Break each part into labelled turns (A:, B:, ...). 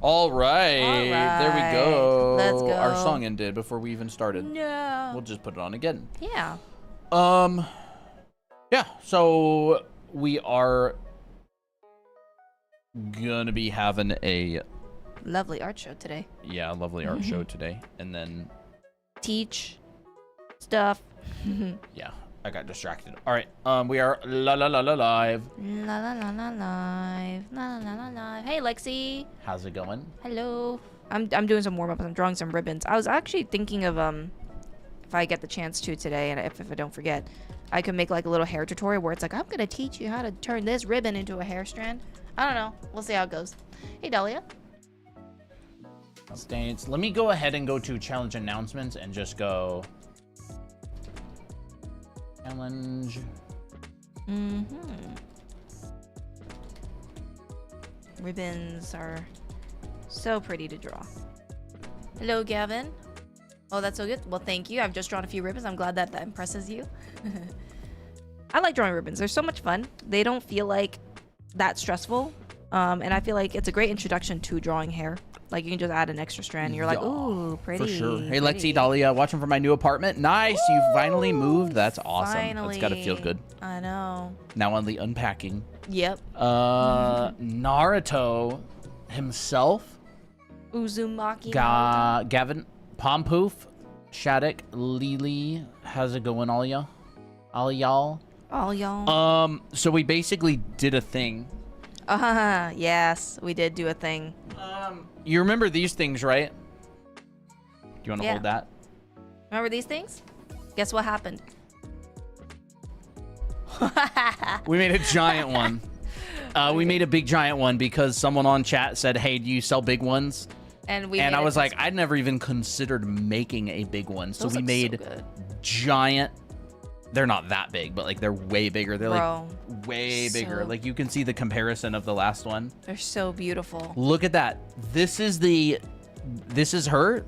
A: All right. There we go.
B: Let's go.
A: Our song ended before we even started.
B: No.
A: We'll just put it on again.
B: Yeah.
A: Yeah, so we are gonna be having a
B: lovely art show today.
A: Yeah, lovely art show today. And then
B: teach stuff.
A: Yeah, I got distracted. All right, we are live.
B: Live. Hey, Lexi.
A: How's it going?
B: Hello. I'm doing some warm-ups. I'm drawing some ribbons. I was actually thinking of if I get the chance to today, and if I don't forget, I could make like a little hair tutorial where it's like, I'm gonna teach you how to turn this ribbon into a hair strand. I don't know. We'll see how it goes. Hey, Dahlia.
A: States. Let me go ahead and go to challenge announcements and just go challenge.
B: Ribbons are so pretty to draw. Hello, Gavin. Oh, that's so good. Well, thank you. I've just drawn a few ribbons. I'm glad that impresses you. I like drawing ribbons. They're so much fun. They don't feel like that stressful. And I feel like it's a great introduction to drawing hair. Like, you can just add an extra strand. You're like, ooh, pretty.
A: For sure. Hey, Lexi, Dahlia, watching from my new apartment. Nice. You finally moved. That's awesome.
B: Finally.
A: That's got to feel good.
B: I know.
A: Now on the unpacking.
B: Yep.
A: Naruto himself.
B: Uzumaki.
A: Gavin, Pompoof, Shattuck, Lily. How's it going, all y'all? All y'all?
B: All y'all.
A: So we basically did a thing.
B: Yes, we did do a thing.
A: You remember these things, right? Do you want to hold that?
B: Remember these things? Guess what happened?
A: We made a giant one. We made a big giant one because someone on chat said, "Hey, do you sell big ones?"
B: And
A: I was like, I'd never even considered making a big one. So we made giant. They're not that big, but like they're way bigger. They're like way bigger. Like you can see the comparison of the last one.
B: They're so beautiful.
A: Look at that. This is her.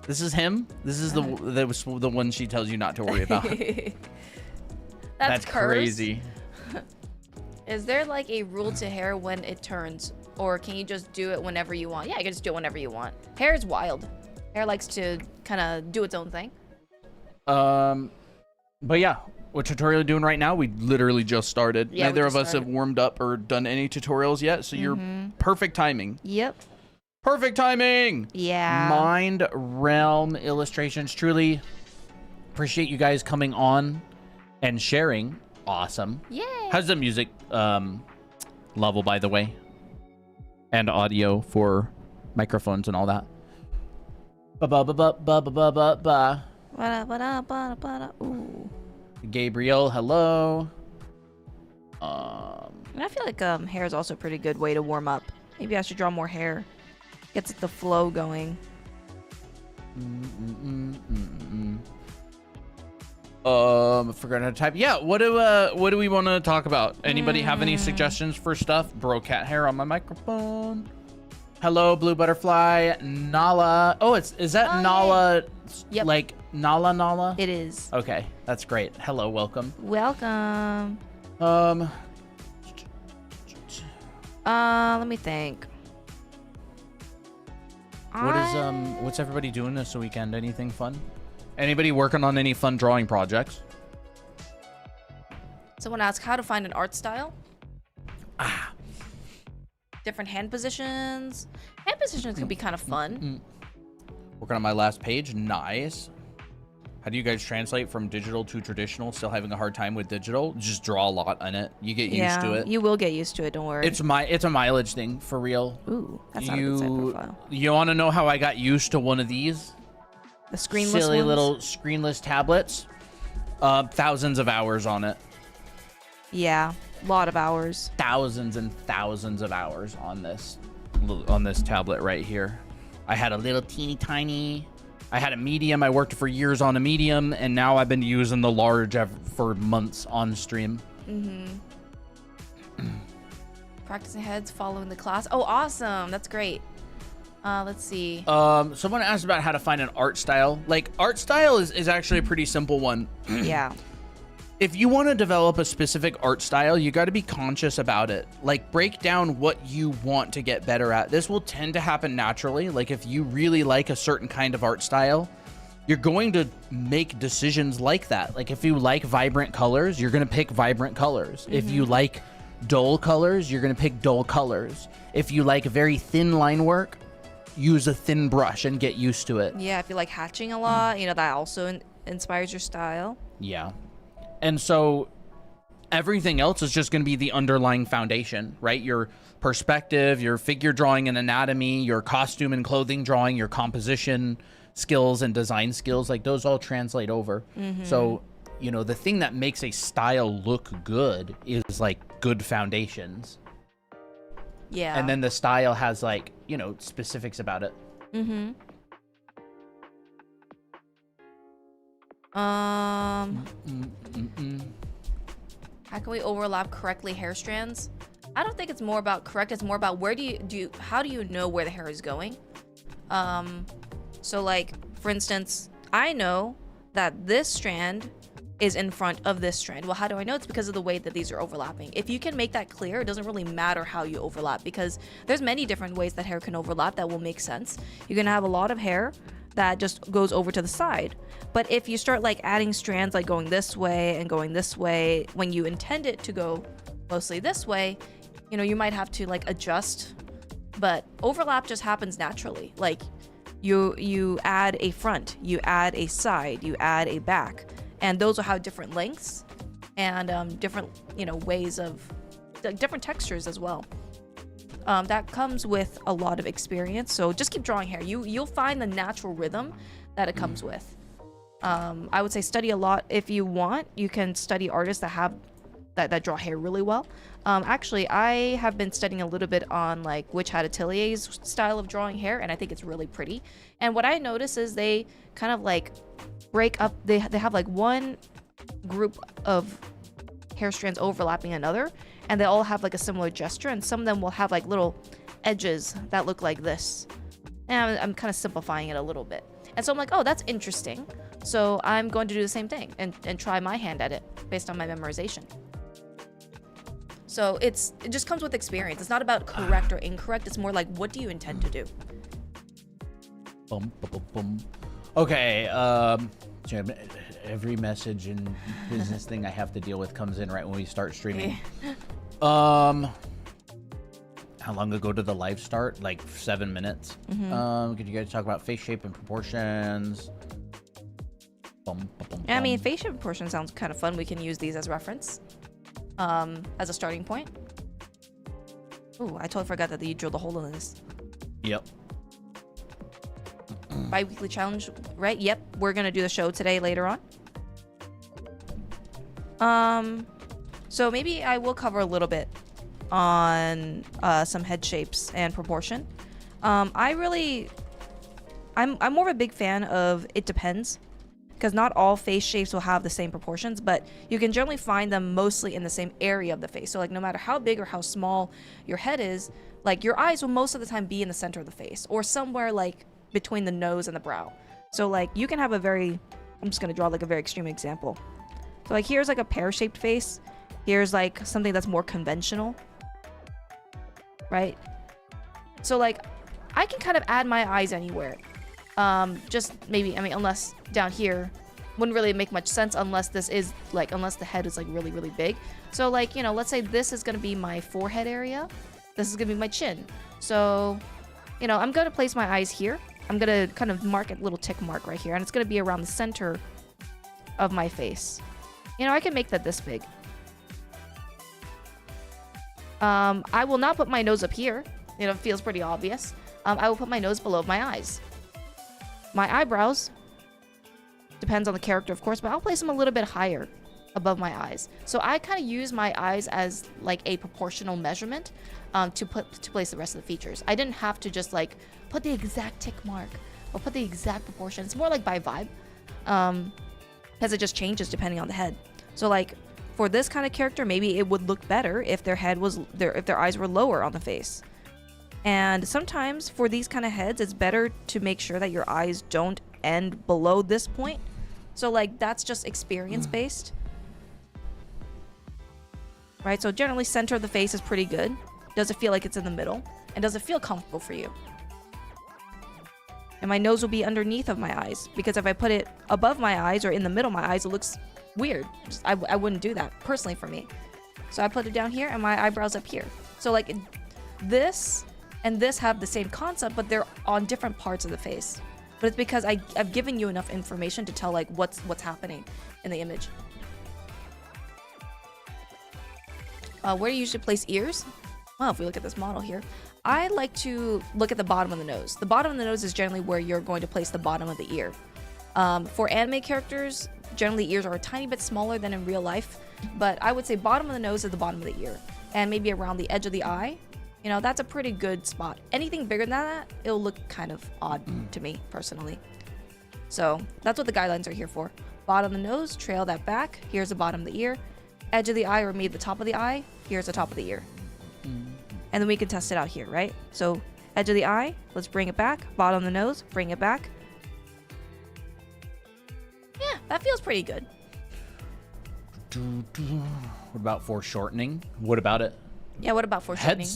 A: This is him. This is the one she tells you not to worry about. That's crazy.
B: Is there like a rule to hair when it turns, or can you just do it whenever you want? Yeah, you can just do it whenever you want. Hair is wild. Hair likes to kind of do its own thing.
A: But yeah, what tutorial are doing right now? We literally just started.
B: Yeah,
A: Neither of us have warmed up or done any tutorials yet, so you're perfect timing.
B: Yep.
A: Perfect timing.
B: Yeah.
A: Mind Realm Illustrations. Truly appreciate you guys coming on and sharing. Awesome.
B: Yay.
A: How's the music level, by the way? And audio for microphones and all that. Ba-ba-ba-ba-ba-ba-ba-ba.
B: Ooh.
A: Gabriel, hello.
B: And I feel like hair is also a pretty good way to warm up. Maybe I should draw more hair. Gets the flow going.
A: Forgot how to type. Yeah, what do we want to talk about? Anybody have any suggestions for stuff? Bro, cat hair on my microphone. Hello, Blue Butterfly, Nala. Oh, is that Nala?
B: Yep.
A: Like Nala?
B: It is.
A: Okay, that's great. Hello, welcome.
B: Welcome.
A: Let
B: me think.
A: What's everybody doing this weekend? Anything fun? Anybody working on any fun drawing projects?
B: Someone asked how to find an art style. Different hand positions. Hand positions can be kind of fun.
A: Working on my last page. Nice. How do you guys translate from digital to traditional? Still having a hard time with digital? Just draw a lot on it. You get used to it.
B: You will get used to it. Don't worry.
A: It's a mileage thing for real.
B: Ooh, that's not a good side profile.
A: You want to know how I got used to one of these?
B: The screenless
A: silly
B: ones?
A: Little screenless tablets. Thousands of hours on it.
B: Yeah, a lot of hours.
A: Thousands and thousands of hours on this tablet right here. I had a little teeny tiny. I had a medium. I worked for years on a medium, and now I've been using the large for months on stream.
B: Practicing heads, following the class. Oh, awesome! That's great. Let's see.
A: Someone asked about how to find an art style. Like, art style is actually a pretty simple one.
B: Yeah.
A: if you want to develop a specific art style, you got to be conscious about it. Like, break down what you want to get better at. This will tend to happen naturally. Like, if you really like a certain kind of art style, you're going to make decisions like that. Like, if you like vibrant colors, you're going to pick vibrant colors. If you like dull colors, you're going to pick dull colors. If you like very thin line work, use a thin brush and get used to it.
B: Yeah, if you like hatching a lot, you know, that also inspires your style.
A: Yeah. And so everything else is just going to be the underlying foundation, right? Your perspective, your figure drawing and anatomy, your costume and clothing drawing, your composition skills and design skills, like those all translate over. So, you know, the thing that makes a style look good is like good foundations.
B: Yeah.
A: And then the style has like, you know, specifics about it.
B: How can we overlap correctly hair strands? I don't think it's more about correct. It's more about where how do you know where the hair is going? So like, for instance, I know that this strand is in front of this strand. Well, how do I know? It's because of the way that these are overlapping. If you can make that clear, it doesn't really matter how you overlap, because there's many different ways that hair can overlap that will make sense. You're gonna have a lot of hair that just goes over to the side. But if you start like adding strands like going this way and going this way, when you intend it to go mostly this way, you know, you might have to like adjust. But overlap just happens naturally. Like you add a front, you add a side, you add a back, and those will have different lengths and different, you know, ways of like, different textures as well. That comes with a lot of experience. So just keep drawing hair. You'll find the natural rhythm that it comes with. I would say study a lot. If you want, you can study artists that have that draw hair really well. Actually, I have been studying a little bit on like Witch Hat Atelier's style of drawing hair, and I think it's really pretty. And what I notice is they kind of like break up. They have like one group of hair strands overlapping another, and they all have like a similar gesture, and some of them will have like little edges that look like this. And I'm kind of simplifying it a little bit. And so I'm like, oh, that's interesting. So I'm going to do the same thing and try my hand at it based on my memorization. So it just comes with experience. It's not about correct or incorrect. It's more like, what do you intend to do?
A: Okay, every message and business thing I have to deal with comes in right when we start streaming. How long ago did the live start? Like 7 minutes. Could you guys talk about face shape and proportions?
B: I mean, face shape and proportion sounds kind of fun. We can use these as reference, as a starting point. Ooh, I totally forgot that you drilled a hole in this.
A: Yep.
B: Bi-weekly challenge, right? Yep, we're gonna do the show today later on. So maybe I will cover a little bit on some head shapes and proportion. I'm more of a big fan of it depends, because not all face shapes will have the same proportions, but you can generally find them mostly in the same area of the face. So like no matter how big or how small your head is, like your eyes will most of the time be in the center of the face or somewhere like between the nose and the brow. So like you can have I'm just gonna draw like a very extreme example. So like here's like a pear-shaped face. Here's like something that's more conventional, right? So like I can kind of add my eyes anywhere. Just maybe, I mean, unless down here wouldn't really make much sense unless this is like, unless the head is like really, really big. So like, you know, let's say this is going to be my forehead area. This is going to be my chin. So, you know, I'm going to place my eyes here. I'm going to kind of mark a little tick mark right here, and it's going to be around the center of my face. You know, I can make that this big. I will not put my nose up here. You know, it feels pretty obvious. I will put my nose below my eyes. My eyebrows, depends on the character, of course, but I'll place them a little bit higher above my eyes. So I kind of use my eyes as like a proportional measurement to place the rest of the features. I didn't have to just like put the exact tick mark or put the exact proportion. It's more like by vibe, because it just changes depending on the head. So like for this kind of character, maybe it would look better if their head was if their eyes were lower on the face. And sometimes for these kind of heads, it's better to make sure that your eyes don't end below this point. So like that's just experience based. right? So generally center of the face is pretty good. Does it feel like it's in the middle? And does it feel comfortable for you? And my nose will be underneath of my eyes, because if I put it above my eyes or in the middle of my eyes, it looks weird. I wouldn't do that personally for me. So I put it down here and my eyebrows up here. So like this and this have the same concept, but they're on different parts of the face. But it's because I've given you enough information to tell like what's happening in the image. Where do you usually place ears? Well, if we look at this model here, I like to look at the bottom of the nose. The bottom of the nose is generally where you're going to place the bottom of the ear. For anime characters, generally ears are a tiny bit smaller than in real life, but I would say bottom of the nose is the bottom of the ear, and maybe around the edge of the eye. You know, that's a pretty good spot. Anything bigger than that, it'll look kind of odd to me personally. So that's what the guidelines are here for. Bottom of the nose, trail that back. Here's the bottom of the ear. Edge of the eye, or maybe the top of the eye. Here's the top of the ear. And then we can test it out here, right? So edge of the eye, let's bring it back. Bottom of the nose, bring it back. Yeah, that feels pretty good.
A: What about foreshortening? What about it?
B: Yeah, what about foreshortening?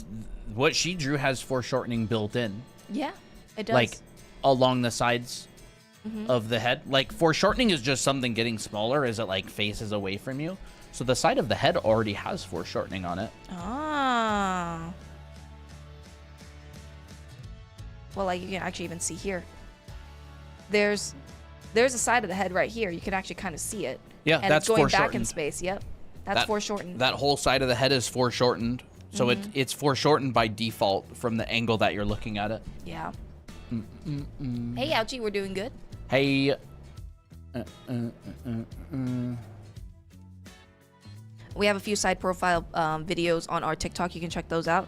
A: What she drew has foreshortening built in.
B: Yeah, it does.
A: Like along the sides of the head. Like foreshortening is just something getting smaller as it like faces away from you. So the side of the head already has foreshortening on it.
B: Ah. Well, like you can actually even see here. There's a side of the head right here. You can actually kind of see it.
A: Yeah,
B: and
A: that's
B: it's going
A: foreshortened.
B: back in space. Yep, that's foreshortened.
A: That whole side of the head is foreshortened. So it's foreshortened by default from the angle that you're looking at it.
B: Yeah. Hey, Ouchie, we're doing good.
A: Hey.
B: We have a few side profile videos on our TikTok. You can check those out.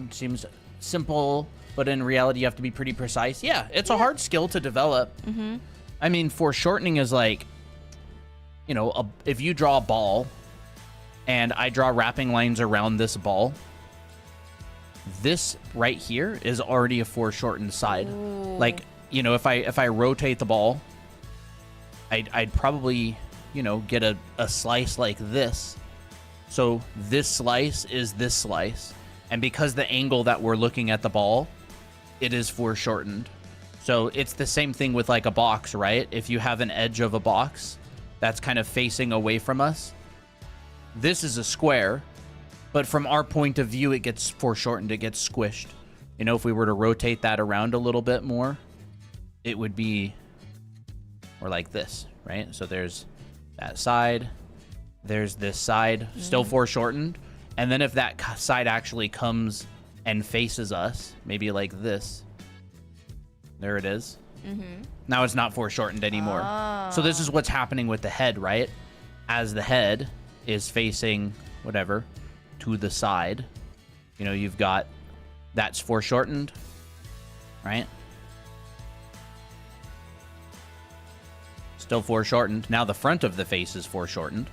A: Seems simple, but in reality, you have to be pretty precise. Yeah, it's a hard skill to develop. I mean, foreshortening is like, you know, if you draw a ball and I draw wrapping lines around this ball, this right here is already a foreshortened side.
B: Ooh.
A: Like, you know, if I rotate the ball, I'd probably, you know, get a slice like this. So this slice is this slice. And because the angle that we're looking at the ball, it is foreshortened. So it's the same thing with like a box, right? If you have an edge of a box that's kind of facing away from us, this is a square, but from our point of view, it gets foreshortened, it gets squished. You know, if we were to rotate that around a little bit more, it would be more like this, right? So there's that side, there's this side, still foreshortened. And then if that side actually comes and faces us, maybe like this, there it is. Now it's not foreshortened anymore. So this is what's happening with the head, right? As the head is facing whatever to the side, you know, you've got that's foreshortened, right? Still foreshortened. Now the front of the face is foreshortened.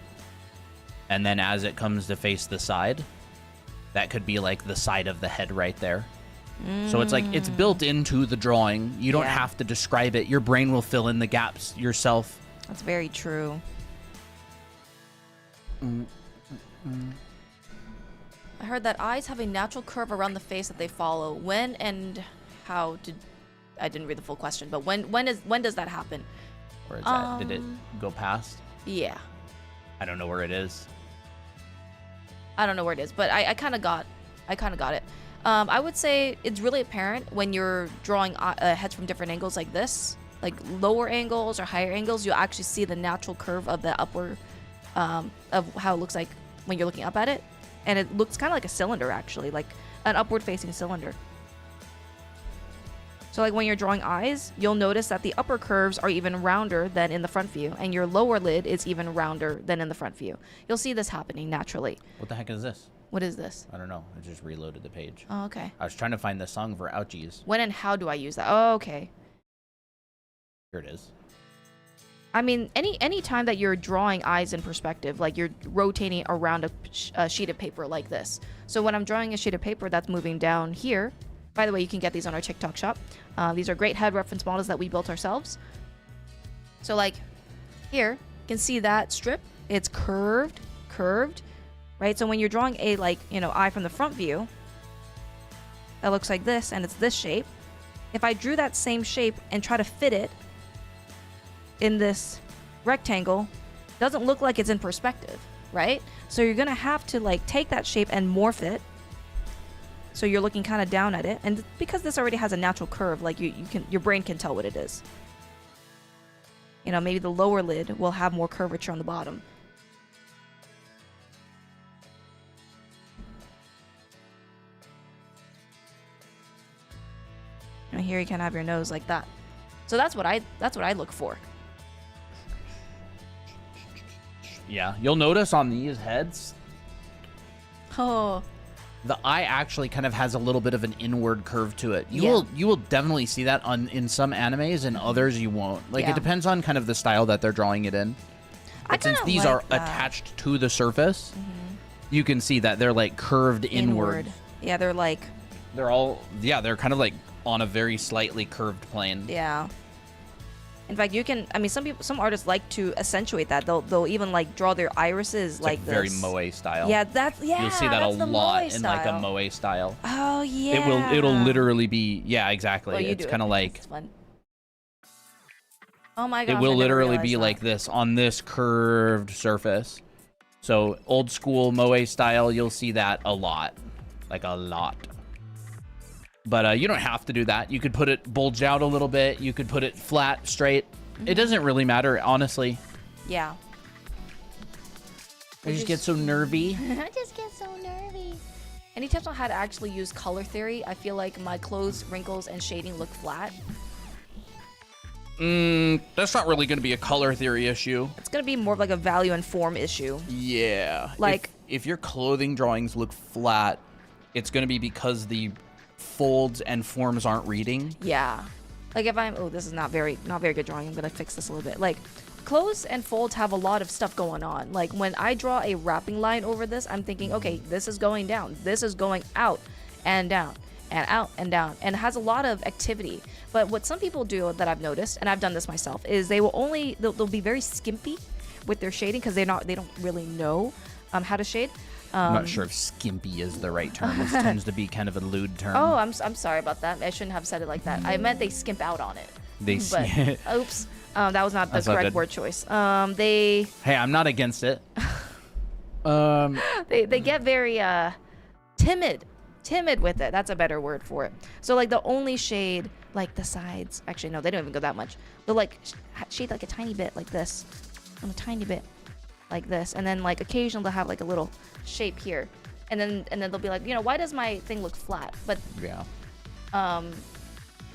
A: And then as it comes to face the side, that could be like the side of the head right there. So it's like, it's built into the drawing. You don't have to describe it. Your brain will fill in the gaps yourself.
B: That's very true. I heard that eyes have a natural curve around the face that they follow. When and how did... I didn't read the full question, but when does that happen?
A: Where is that? Did it go past?
B: Yeah.
A: I don't know where it is.
B: I don't know where it is, but I kind of got it. I would say it's really apparent when you're drawing heads from different angles like this, like lower angles or higher angles. You'll actually see the natural curve of the upward, of how it looks like when you're looking up at it, and it looks kind of like a cylinder, actually, like an upward-facing cylinder. So like when you're drawing eyes, you'll notice that the upper curves are even rounder than in the front view, and your lower lid is even rounder than in the front view. You'll see this happening naturally.
A: What the heck is this?
B: What is this?
A: I don't know. I just reloaded the page.
B: Oh, okay.
A: I was trying to find the song for Ouchies.
B: When and how do I use that? Oh, okay.
A: Here it is.
B: I mean, any time that you're drawing eyes in perspective, like you're rotating around a sheet of paper like this. So when I'm drawing a sheet of paper that's moving down here, by the way, you can get these on our TikTok shop. These are great head reference models that we built ourselves. So like here, you can see that strip. It's curved, right? So when you're drawing a, like, you know, eye from the front view, that looks like this, and it's this shape. If I drew that same shape and try to fit it in this rectangle, doesn't look like it's in perspective, right? So you're gonna have to like take that shape and morph it. So you're looking kind of down at it, and because this already has a natural curve, like your brain can tell what it is. You know, maybe the lower lid will have more curvature on the bottom. And here you can have your nose like that. So that's what I look for.
A: Yeah, you'll notice on these heads,
B: Oh,
A: the eye actually kind of has a little bit of an inward curve to it.
B: Yeah.
A: You will definitely see that in some animes, and others you won't. Like,
B: Yeah.
A: it depends on kind of the style that they're drawing it in. But since these are attached to the surface, you can see that they're like curved inward.
B: Yeah, they're like,
A: They're kind of like on a very slightly curved plane.
B: yeah. In fact, you can, I mean, some artists like to accentuate that. They'll even like draw their irises
A: It's
B: like
A: like very
B: this.
A: moe style.
B: Yeah,
A: You'll see that a
B: that's the
A: lot
B: moe
A: in like a
B: style.
A: moe style.
B: Oh yeah.
A: It'll literally be, yeah, exactly.
B: Well, you
A: It's
B: do
A: kind of
B: it.
A: like,
B: It's fun. Oh my gosh.
A: it will literally be like this on this curved surface. So old school moe style, you'll see that a lot, like a lot. But you don't have to do that. You could put it bulged out a little bit. You could put it flat, straight. It doesn't really matter, honestly.
B: Yeah.
A: I just get so nervy.
B: I just get so nervy. Any tips on how to actually use color theory? I feel like my clothes, wrinkles, and shading look flat.
A: That's not really going to be a color theory issue.
B: It's gonna be more of like a value and form issue.
A: Yeah.
B: Like-
A: if your clothing drawings look flat, it's going to be because the folds and forms aren't reading.
B: Yeah. Like if I'm, oh, this is not very good drawing. I'm gonna fix this a little bit. Like, clothes and folds have a lot of stuff going on. Like when I draw a wrapping line over this, I'm thinking, okay, this is going down. This is going out and down and out and down, and it has a lot of activity. But what some people do that I've noticed, and I've done this myself, is they'll be very skimpy with their shading because they don't really know how to shade.
A: I'm not sure if skimpy is the right term. This tends to be kind of a lewd term.
B: Oh, I'm sorry about that. I shouldn't have said it like that. I meant they skimp out on it. But oops, that was not the
A: That's not
B: correct
A: good.
B: word choice. They
A: Hey, I'm not against it.
B: they get very timid with it. That's a better word for it. So like the only shade, like the sides. Actually, no, they don't even go that much. They'll like shade like a tiny bit like this, and a tiny bit like this, and then like occasionally they'll have like a little shape here, and then they'll be like, you know, why does my thing look flat? But
A: Yeah.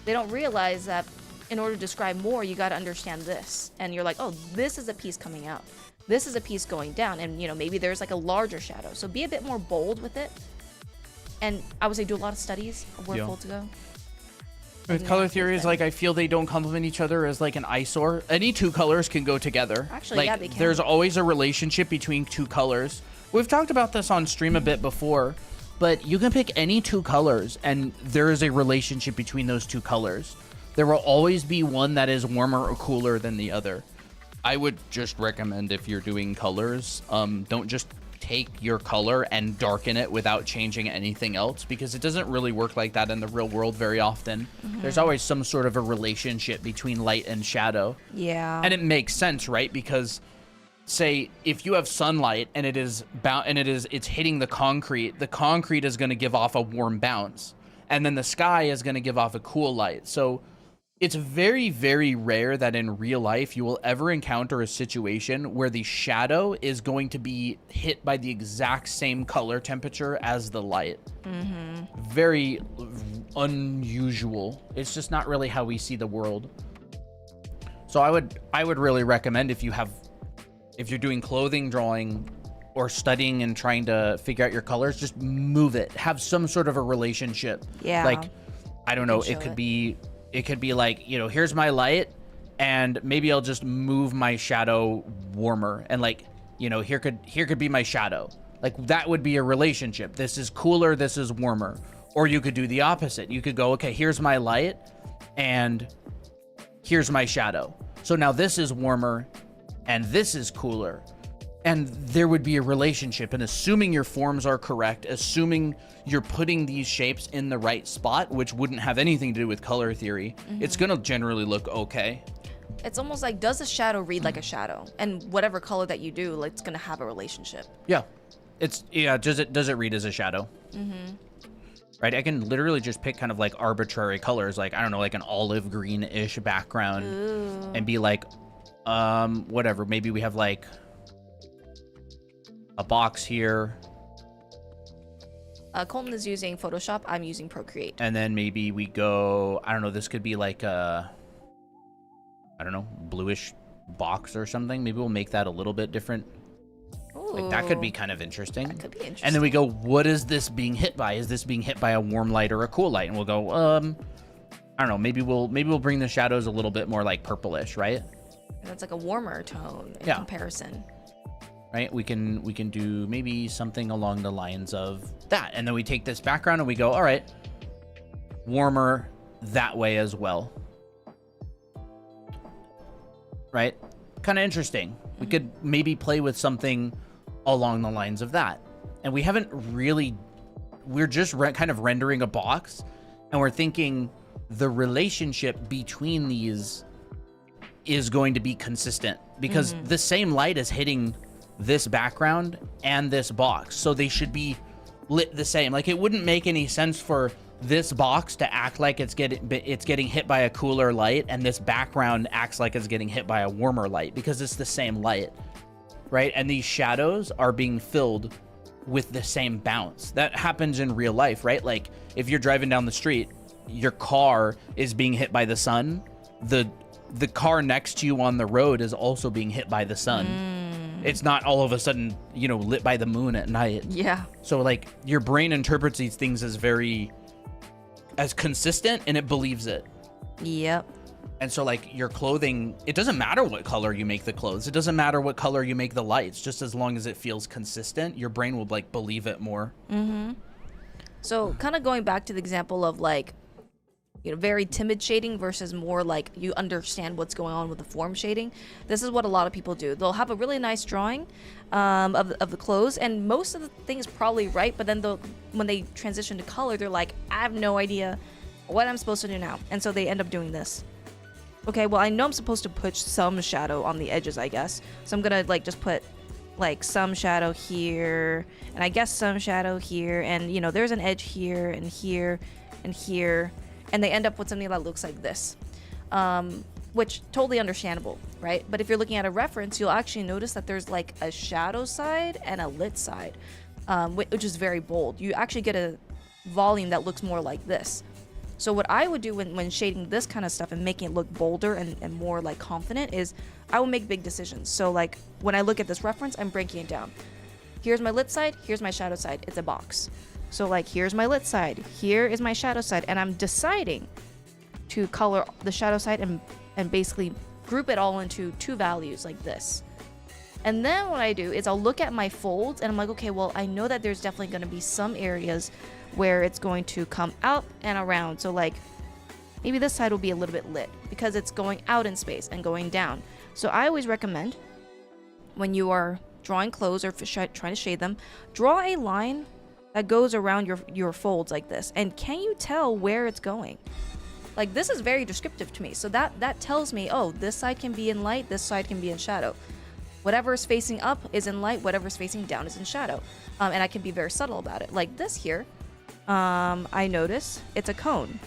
B: they don't realize that in order to describe more, you got to understand this, and you're like, oh, this is a piece coming out, this is a piece going down, and you know, maybe there's like a larger shadow. So be a bit more bold with it, and I would say do a lot of studies of where
A: Yeah.
B: folds go.
A: With
B: Yeah,
A: color
B: it's
A: theories,
B: better.
A: like, I feel they don't complement each other as like an eyesore. Any two colors can go together.
B: Actually,
A: like,
B: yeah, they can.
A: There's always a relationship between two colors. We've talked about this on stream a bit before, but you can pick any two colors and there is a relationship between those two colors. There will always be one that is warmer or cooler than the other. I would just recommend, if you're doing colors, don't just take your color and darken it without changing anything else, because it doesn't really work like that in the real world very often. There's always some sort of a relationship between light and shadow.
B: Yeah.
A: And it makes sense, right? Because say if you have sunlight and it's hitting the concrete is going to give off a warm bounce, and then the sky is going to give off a cool light. So it's very, very rare that in real life you will ever encounter a situation where the shadow is going to be hit by the exact same color temperature as the light. Very unusual. It's just not really how we see the world. So I would really recommend, if you're doing clothing drawing or studying and trying to figure out your colors, just move it. Have some sort of a relationship.
B: Yeah.
A: Like, I don't know,
B: show
A: it could be like, you know, here's my light, and maybe I'll just move my shadow warmer, and like, you know, here could be my shadow. Like, that would be a relationship. This is cooler, this is warmer. Or you could do the opposite. You could go, okay, here's my light and here's my shadow. So now this is warmer and this is cooler. And there would be a relationship, and assuming your forms are correct, assuming you're putting these shapes in the right spot, which wouldn't have anything to do with color theory, it's gonna generally look okay.
B: It's almost like, does a shadow read like a shadow? And whatever color that you do, like, it's gonna have a relationship.
A: Yeah, does it read as a shadow? Right, I can literally just pick kind of like arbitrary colors, like, I don't know, like an olive green-ish background.
B: Ooh.
A: And be like, whatever, maybe we have like a box here.
B: Colton is using Photoshop. I'm using Procreate.
A: And then maybe we go, I don't know, this could be like a, I don't know, bluish box or something. Maybe we'll make that a little bit different.
B: Ooh.
A: Like that could be kind of interesting.
B: That could be interesting.
A: And then we go, what is this being hit by? Is this being hit by a warm light or a cool light? And we'll go, I don't know, maybe we'll bring the shadows a little bit more like purplish, right?
B: And that's like a warmer tone in comparison.
A: Right, we can do maybe something along the lines of that, and then we take this background and we go, all right, warmer that way as well. Right, kind of interesting. We could maybe play with something along the lines of that, and we haven't really. We're just kind of rendering a box, and we're thinking the relationship between these is going to be consistent because the same light is hitting this background and this box, so they should be lit the same. Like, it wouldn't make any sense for this box to act like it's getting hit by a cooler light, and this background acts like it's getting hit by a warmer light, because it's the same light, right? And these shadows are being filled with the same bounce. That happens in real life, right? Like, if you're driving down the street, your car is being hit by the sun, the car next to you on the road is also being hit by the sun. It's not all of a sudden, you know, lit by the moon at night.
B: Yeah.
A: So, like, your brain interprets these things as consistent, and it believes it.
B: Yep.
A: And so, like, your clothing, it doesn't matter what color you make the clothes. It doesn't matter what color you make the lights. Just as long as it feels consistent, your brain will, like, believe it more.
B: So, kind of going back to the example of, like, you know, very timid shading versus more like you understand what's going on with the form shading. This is what a lot of people do. They'll have a really nice drawing of the clothes, and most of the thing is probably right, but then when they transition to color, they're like, I have no idea what I'm supposed to do now. And so they end up doing this. Okay, well, I know I'm supposed to put some shadow on the edges, I guess. So I'm gonna like just put like some shadow here, and I guess some shadow here, and you know, there's an edge here and here and here. And they end up with something that looks like this, which totally understandable, right? But if you're looking at a reference, you'll actually notice that there's like a shadow side and a lit side, which is very bold. You actually get a volume that looks more like this. So what I would do when shading this kind of stuff and making it look bolder and more like confident is I will make big decisions. So like when I look at this reference, I'm breaking it down. Here's my lit side, here's my shadow side. It's a box. So like, here's my lit side, here is my shadow side, and I'm deciding to color the shadow side and basically group it all into two values like this. And then what I do is I'll look at my folds and I'm like, okay, well, I know that there's definitely going to be some areas where it's going to come out and around. So like, maybe this side will be a little bit lit because it's going out in space and going down. So I always recommend when you are drawing clothes or trying to shade them, draw a line that goes around your folds like this. And can you tell where it's going? Like, this is very descriptive to me. So that tells me, oh, this side can be in light, this side can be in shadow. Whatever is facing up is in light, whatever is facing down is in shadow. And I can be very subtle about it. Like this here, I notice it's a cone.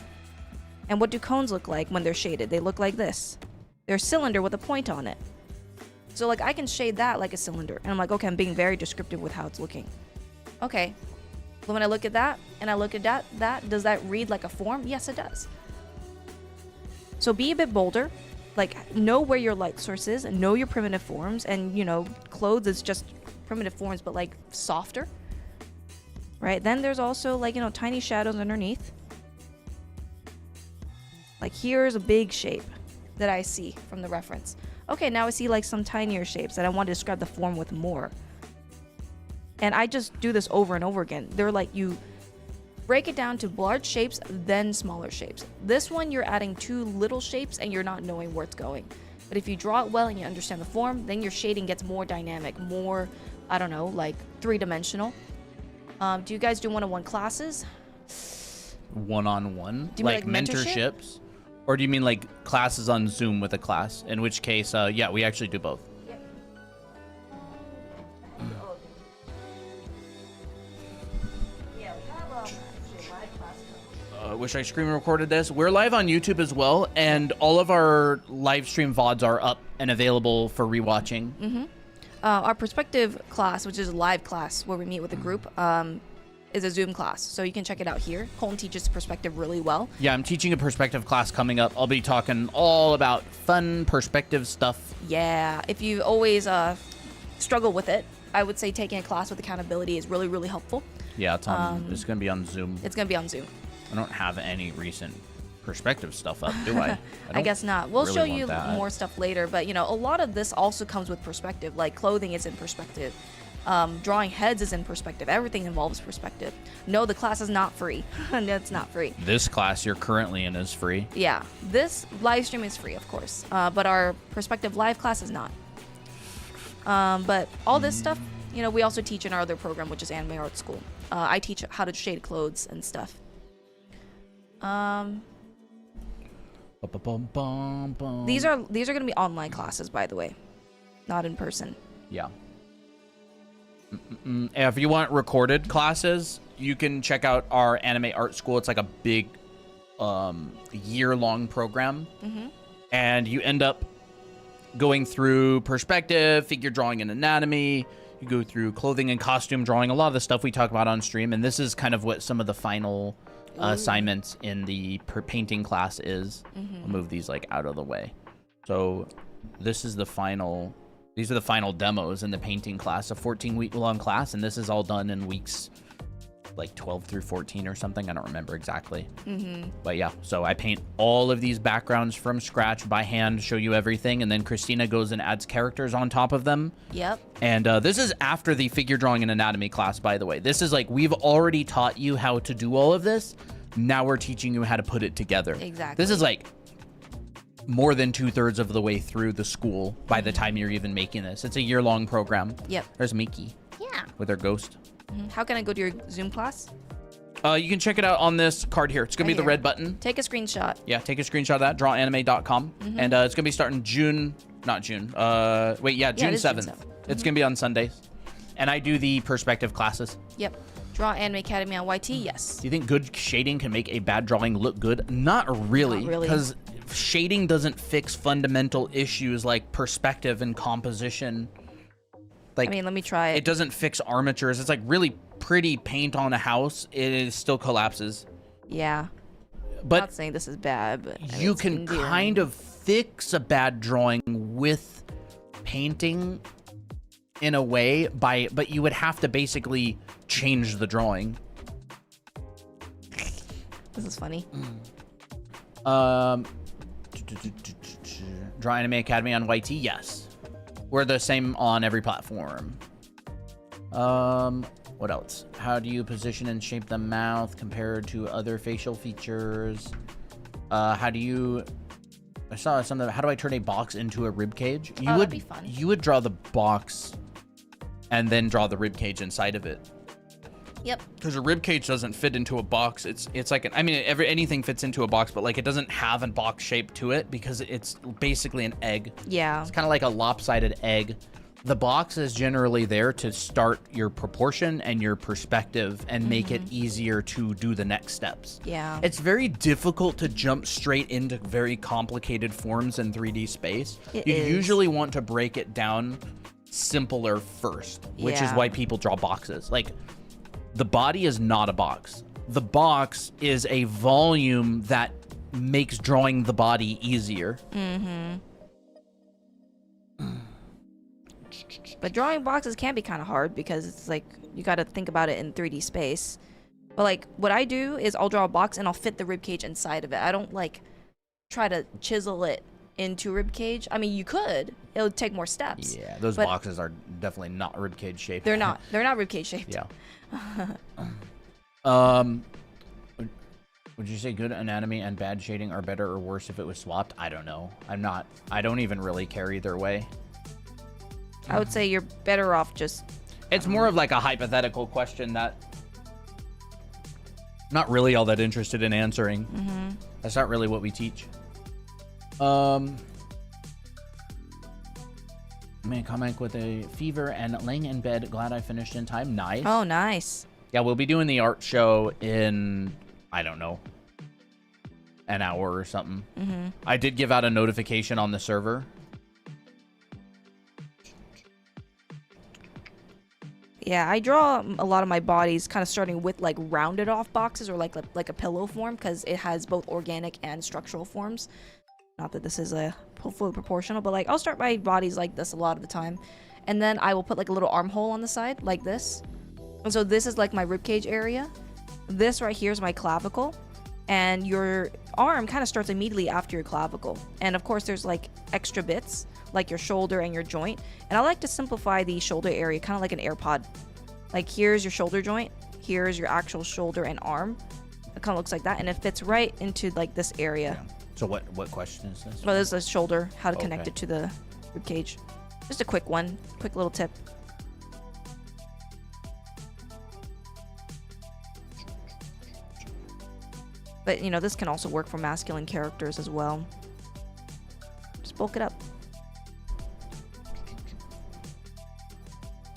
B: And what do cones look like when they're shaded? They look like this. They're a cylinder with a point on it. So like, I can shade that like a cylinder. And I'm like, okay, I'm being very descriptive with how it's looking. Okay. But when I look at that and I look at that, does that read like a form? Yes, it does. So be a bit bolder, like know where your light source is and know your primitive forms. And you know, clothes is just primitive forms, but like softer, right? Then there's also like, you know, tiny shadows underneath. Like here's a big shape that I see from the reference. Okay, now I see like some tinier shapes that I want to describe the form with more. And I just do this over and over again. They're like, you break it down to large shapes, then smaller shapes. This one, you're adding two little shapes and you're not knowing where it's going. But if you draw it well and you understand the form, then your shading gets more dynamic, more, I don't know, like 3-dimensional. Do you guys do one-on-one classes?
A: One-on-one?
B: Do you
A: Like
B: mean like
A: mentorships? Or do you mean like classes on Zoom with a class? In which case, yeah, we actually do both.
B: Yep. Yeah, we have actually a live class.
A: Wish I screen recorded this. We're live on YouTube as well, and all of our live stream VODs are up and available for rewatching.
B: Our perspective class, which is a live class where we meet with a group, is a Zoom class. So you can check it out here. Colton teaches perspective really well.
A: Yeah, I'm teaching a perspective class coming up. I'll be talking all about fun perspective stuff.
B: Yeah, if you always struggle with it, I would say taking a class with accountability is really, really helpful.
A: Yeah, it's going to be on Zoom.
B: It's going to be on Zoom.
A: I don't have any recent perspective stuff up, do I?
B: I guess not. We'll
A: really
B: show you
A: want that.
B: more stuff later, but you know, a lot of this also comes with perspective. Like clothing is in perspective. Drawing heads is in perspective. Everything involves perspective. No, the class is not free. No, it's not free.
A: This class you're currently in is free.
B: Yeah, this live stream is free, of course, but our perspective live class is not. But all this stuff, you know, we also teach in our other program, which is Anime Art School. I teach how to shade clothes and stuff. These are going to be online classes, by the way, not in person.
A: Yeah. If you want recorded classes, you can check out our Anime Art School. It's like a big year-long program. And you end up going through perspective, figure drawing, and anatomy. You go through clothing and costume drawing, a lot of the stuff we talk about on stream. And this is kind of what some of the final assignments in the painting class is. I'll move these like out of the way. So this is the final... These are the final demos in the painting class, a 14-week-long class, and this is all done in weeks like 12 through 14 or something. I don't remember exactly. But yeah, so I paint all of these backgrounds from scratch by hand, show you everything, and then Christina goes and adds characters on top of them.
B: Yep.
A: And this is after the figure drawing and anatomy class, by the way. This is like, we've already taught you how to do all of this. Now we're teaching you how to put it together.
B: Exactly.
A: This is like more than 2/3 of the way through the school by the time you're even making this. It's a year-long program.
B: Yep.
A: There's Miki.
B: Yeah.
A: With her ghost.
B: How can I go to your Zoom class?
A: You can check it out on this card here. It's going to be the red button.
B: Take a screenshot.
A: Yeah, take a screenshot of that, drawanime.com. And it's going to be starting June 7th. June 7th. It's going to be on Sundays. And I do the perspective classes.
B: Yep. Draw Anime Academy on YT, yes.
A: Do you think good shading can make a bad drawing look good? Not really.
B: Not really.
A: Because shading doesn't fix fundamental issues like perspective and composition. Like,
B: I mean, let me try it.
A: It doesn't fix armatures. It's like really pretty paint on a house. It still collapses.
B: Yeah.
A: But
B: I'm not saying this is bad, but I mean,
A: you
B: it's
A: can
B: endearing.
A: kind of fix a bad drawing with painting in a way but you would have to basically change the drawing.
B: This is funny.
A: Draw Anime Academy on YT, yes. We're the same on every platform. What else? How do you position and shape the mouth compared to other facial features? How do you... I saw something. How do I turn a box into a rib cage?
B: That'd be fun.
A: You would draw the box and then draw the rib cage inside of it.
B: Yep.
A: Because a rib cage doesn't fit into a box. It's like anything fits into a box, but like it doesn't have a box shape to it because it's basically an egg.
B: Yeah.
A: It's kind of like a lopsided egg. The box is generally there to start your proportion and your perspective and make it easier to do the next steps.
B: Yeah.
A: It's very difficult to jump straight into very complicated forms in 3D space. You usually want to break it down simpler first, which is why people draw boxes. Like, the body is not a box. The box is a volume that makes drawing the body easier.
B: But drawing boxes can be kind of hard because it's like you got to think about it in 3D space. But like what I do is I'll draw a box and I'll fit the rib cage inside of it. I don't like try to chisel it into rib cage. I mean, you could. It would take more steps.
A: Yeah, those boxes are definitely not rib cage shaped.
B: They're not. They're not rib cage shaped.
A: Yeah. Would you say good anatomy and bad shading are better or worse if it was swapped? I don't know. I don't even really care either way.
B: I would say you're better off just...
A: It's more of like a hypothetical question that I'm not really all that interested in answering. That's not really what we teach. Man, comic with a fever and laying in bed. Glad I finished in time. Nice.
B: Oh, nice.
A: Yeah, we'll be doing the art show in, I don't know, an hour or something. I did give out a notification on the server.
B: Yeah, I draw a lot of my bodies kind of starting with like rounded off boxes or like a pillow form because it has both organic and structural forms. Not that this is a fully proportional, but like I'll start my bodies like this a lot of the time. And then I will put like a little armhole on the side like this. And so this is like my ribcage area. This right here is my clavicle. And your arm kind of starts immediately after your clavicle. And of course there's like extra bits like your shoulder and your joint. And I like to simplify the shoulder area kind of like an AirPod. Like here's your shoulder joint. Here's your actual shoulder and arm. It kind of looks like that. And it fits right into like this area.
A: Yeah. So what question is this?
B: Well, this is the shoulder, how to connect it to the rib cage. Just a quick one, quick little tip. But, you know, this can also work for masculine characters as well. Just bulk it up.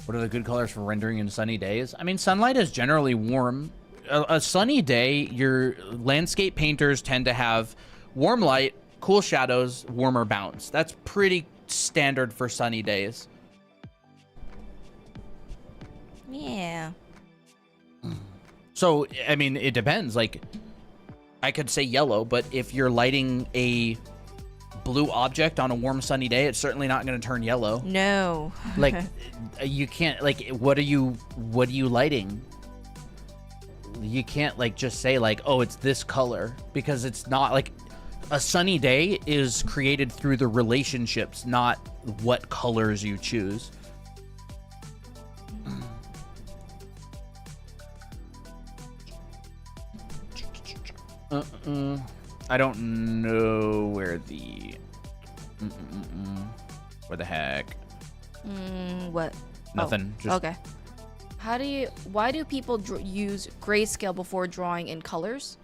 A: What are the good colors for rendering in sunny days? I mean, sunlight is generally warm. A sunny day, your landscape painters tend to have warm light, cool shadows, warmer bounce. That's pretty standard for sunny days.
B: Yeah.
A: So, I mean, it depends. Like, I could say yellow, but if you're lighting a blue object on a warm sunny day, it's certainly not going to turn yellow.
B: No.
A: Like, you can't, like, what are you lighting? You can't, like, just say, like, oh, it's this color, because it's not, like, a sunny day is created through the relationships, not what colors you choose. I don't know where the... Where the heck?
B: What?
A: Nothing.
B: Oh,
A: just...
B: okay. Why do people use grayscale before drawing in colors?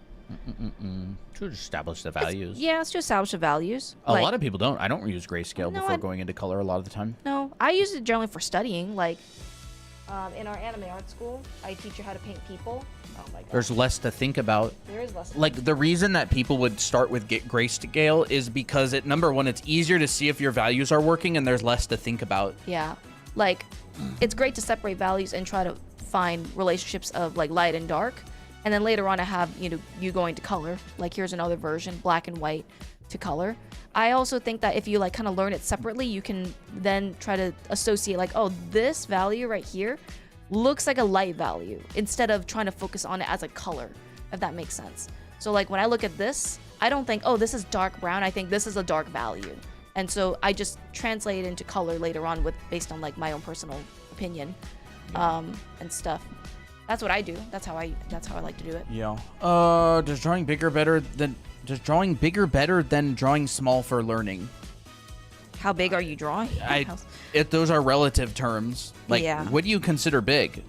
A: To establish the values.
B: It's to establish the values.
A: A lot of people don't. I don't use grayscale
B: No,
A: before going into color a lot of the time.
B: No, I use it generally for studying. Like, in our anime art school, I teach you how to paint people. Oh my god.
A: There's less to think about.
B: There is less.
A: Like, the reason that people would start with grayscale is because number one, it's easier to see if your values are working and there's less to think about.
B: Yeah. Like, it's great to separate values and try to find relationships of like light and dark. And then later on I have, you going to color. Like here's another version, black and white to color. I also think that if you like kind of learn it separately, you can then try to associate like, oh, this value right here looks like a light value instead of trying to focus on it as a color, if that makes sense. So like when I look at this, I don't think, oh, this is dark brown. I think this is a dark value. And so I just translate it into color later on based on like my own personal opinion and stuff. That's what I do. That's how I like to do it.
A: Yeah. Does drawing bigger better than drawing small for learning?
B: How big are you drawing?
A: Those are relative terms. Like,
B: Yeah.
A: What do you consider big?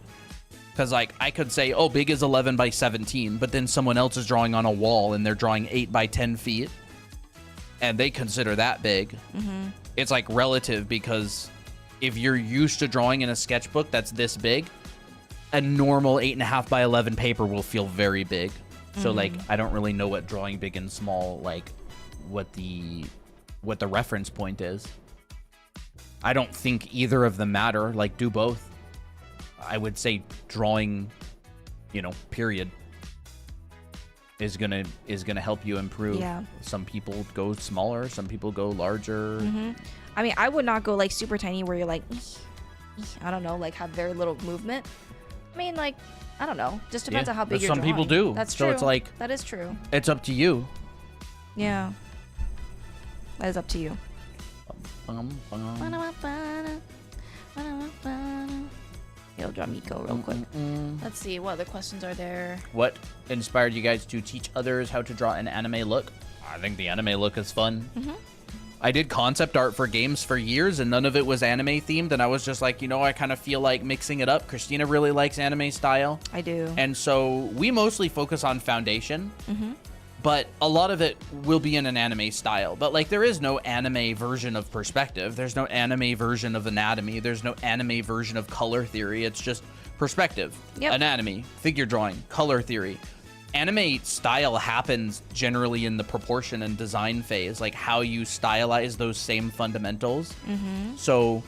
A: Because like I could say, oh, big is 11 by 17, but then someone else is drawing on a wall and they're drawing 8 by 10 feet, and they consider that big. It's like relative, because if you're used to drawing in a sketchbook that's this big, a normal 8.5 by 11 paper will feel very big. So like I don't really know what drawing big and small, like what the reference point is. I don't think either of them matter. Like, do both. I would say drawing, period, is gonna help you improve.
B: Yeah.
A: Some people go smaller, some people go larger.
B: I mean, I would not go like super tiny where you're like, I don't know, like have very little movement. I mean, like, I don't know. Just depends on how big
A: but
B: you're
A: some
B: drawing.
A: people do.
B: That's
A: So
B: true.
A: it's like,
B: that is true.
A: it's up to you.
B: Yeah. That is up to you. I'll draw Miko real quick. Let's see, what other questions are there?
A: What inspired you guys to teach others how to draw an anime look? I think the anime look is fun. I did concept art for games for years, and none of it was anime themed, and I was just like, I kind of feel like mixing it up. Christina really likes anime style.
B: I do.
A: And so we mostly focus on foundation, but a lot of it will be in an anime style. But like, there is no anime version of perspective. There's no anime version of anatomy. There's no anime version of color theory. It's just perspective, anatomy, figure drawing, color theory. Anime style happens generally in the proportion and design phase, like how you stylize those same fundamentals. So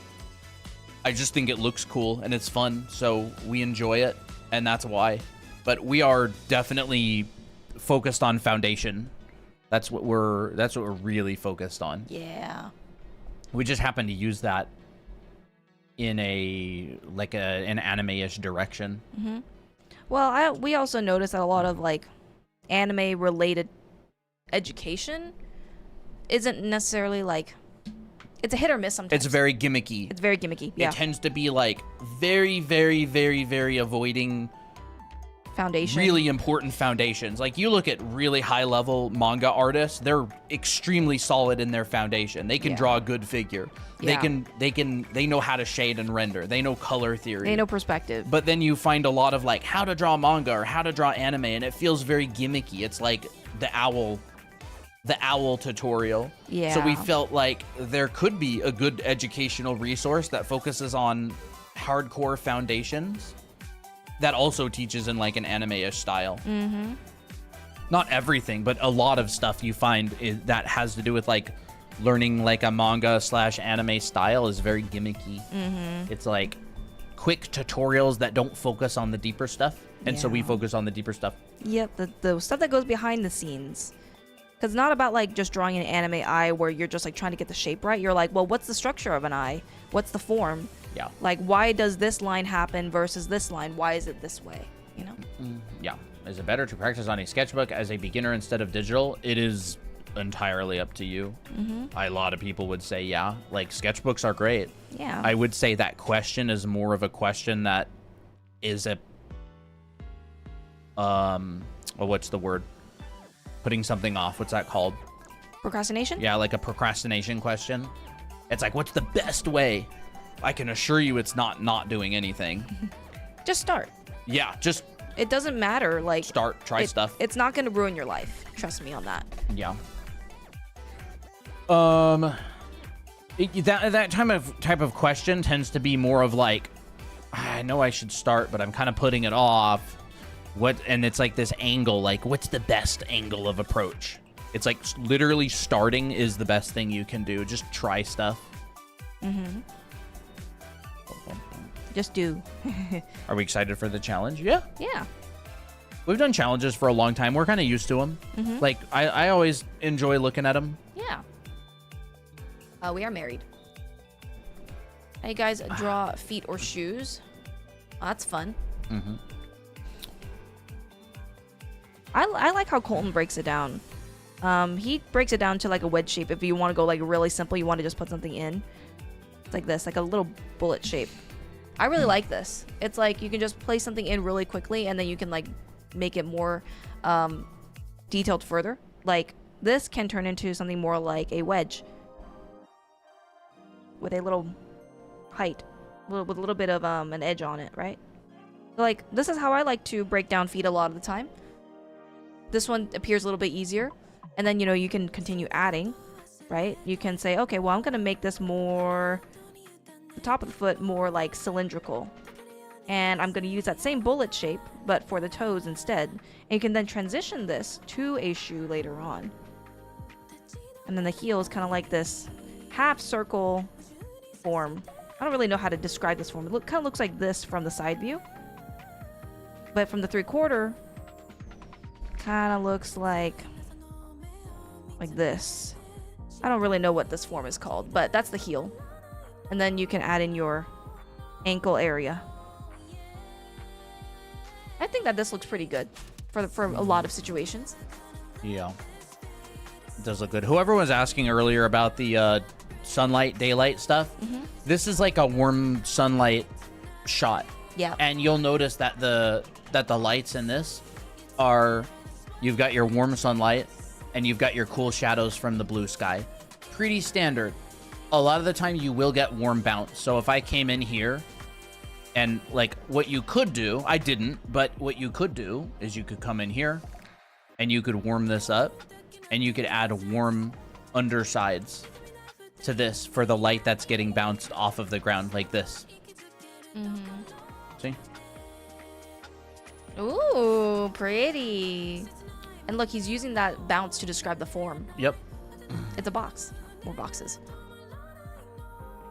A: I just think it looks cool and it's fun, so we enjoy it, and that's why. But we are definitely focused on foundation. That's what we're really focused on.
B: Yeah.
A: We just happen to use that in an anime-ish direction.
B: Well, we also noticed that a lot of like anime related education isn't necessarily like, it's a hit or miss sometimes.
A: It's very gimmicky.
B: It's very gimmicky. Yeah.
A: It tends to be like very, very, very, very avoiding
B: Foundation.
A: really important foundations. Like, you look at really high level manga artists, they're extremely solid in their foundation. They can draw a good figure. They know how to shade and render. They know color theory.
B: They know perspective.
A: But then you find a lot of like how to draw manga or how to draw anime, and it feels very gimmicky. It's like the owl tutorial.
B: Yeah.
A: So we felt like there could be a good educational resource that focuses on hardcore foundations that also teaches in like an anime-ish style. Not everything, but a lot of stuff you find that has to do with like learning like a manga / anime style is very gimmicky. It's like quick tutorials that don't focus on the deeper stuff, and so we focus on the deeper stuff.
B: Yep, the stuff that goes behind the scenes. Because it's not about like just drawing an anime eye where you're just like trying to get the shape right. You're like, well, what's the structure of an eye? What's the form?
A: Yeah.
B: Like, why does this line happen versus this line? Why is it this way? You know?
A: Yeah. Is it better to practice on a sketchbook as a beginner instead of digital? It is entirely up to you. A lot of people would say, yeah, like sketchbooks are great.
B: Yeah.
A: I would say that question is more of a question that is a, well, what's the word? Putting something off. What's that called?
B: Procrastination?
A: Yeah, like a procrastination question. It's like, what's the best way? I can assure you it's not doing anything.
B: Just start.
A: Yeah, just
B: It doesn't matter. Like,
A: start, try stuff.
B: It's not going to ruin your life. Trust me on that.
A: Yeah. That type of question tends to be more of like, I know I should start, but I'm kind of putting it off. And it's like this angle, like, what's the best angle of approach? It's like literally starting is the best thing you can do. Just try stuff.
B: Just do.
A: Are we excited for the challenge? Yeah.
B: Yeah.
A: We've done challenges for a long time. We're kind of used to them. Like, I always enjoy looking at them.
B: Yeah. We are married. Hey guys, draw feet or shoes. Oh, that's fun. I like how Colton breaks it down. He breaks it down to like a wedge shape. If you want to go like really simple, you want to just put something in. It's like this, like a little bullet shape. I really like this. It's like you can just place something in really quickly, and then you can like make it more detailed further. Like this can turn into something more like a wedge with a little height, with a little bit of an edge on it, right? So, like, this is how I like to break down feet a lot of the time. This one appears a little bit easier, and then, you know, you can continue adding, right? You can say, okay, well, I'm gonna make this more, the top of the foot more like cylindrical, and I'm gonna use that same bullet shape but for the toes instead, and you can then transition this to a shoe later on. And then the heel is kind of like this half circle form. I don't really know how to describe this form. It kind of looks like this from the side view, but from the 3/4 kind of looks like this. I don't really know what this form is called, but that's the heel. And then you can add in your ankle area. I think that this looks pretty good for a lot of situations.
A: Yeah. It does look good. Whoever was asking earlier about the sunlight, daylight stuff, this is like a warm sunlight shot.
B: Yeah.
A: And you'll notice that the lights in this are, you've got your warm sunlight and you've got your cool shadows from the blue sky. Pretty standard. A lot of the time you will get warm bounce. So if I came in here and like what you could do, I didn't, but what you could do is you could come in here and you could warm this up and you could add warm undersides to this for the light that's getting bounced off of the ground like this. See?
B: Ooh, pretty. And look, he's using that bounce to describe the form.
A: Yep.
B: It's a box. More boxes.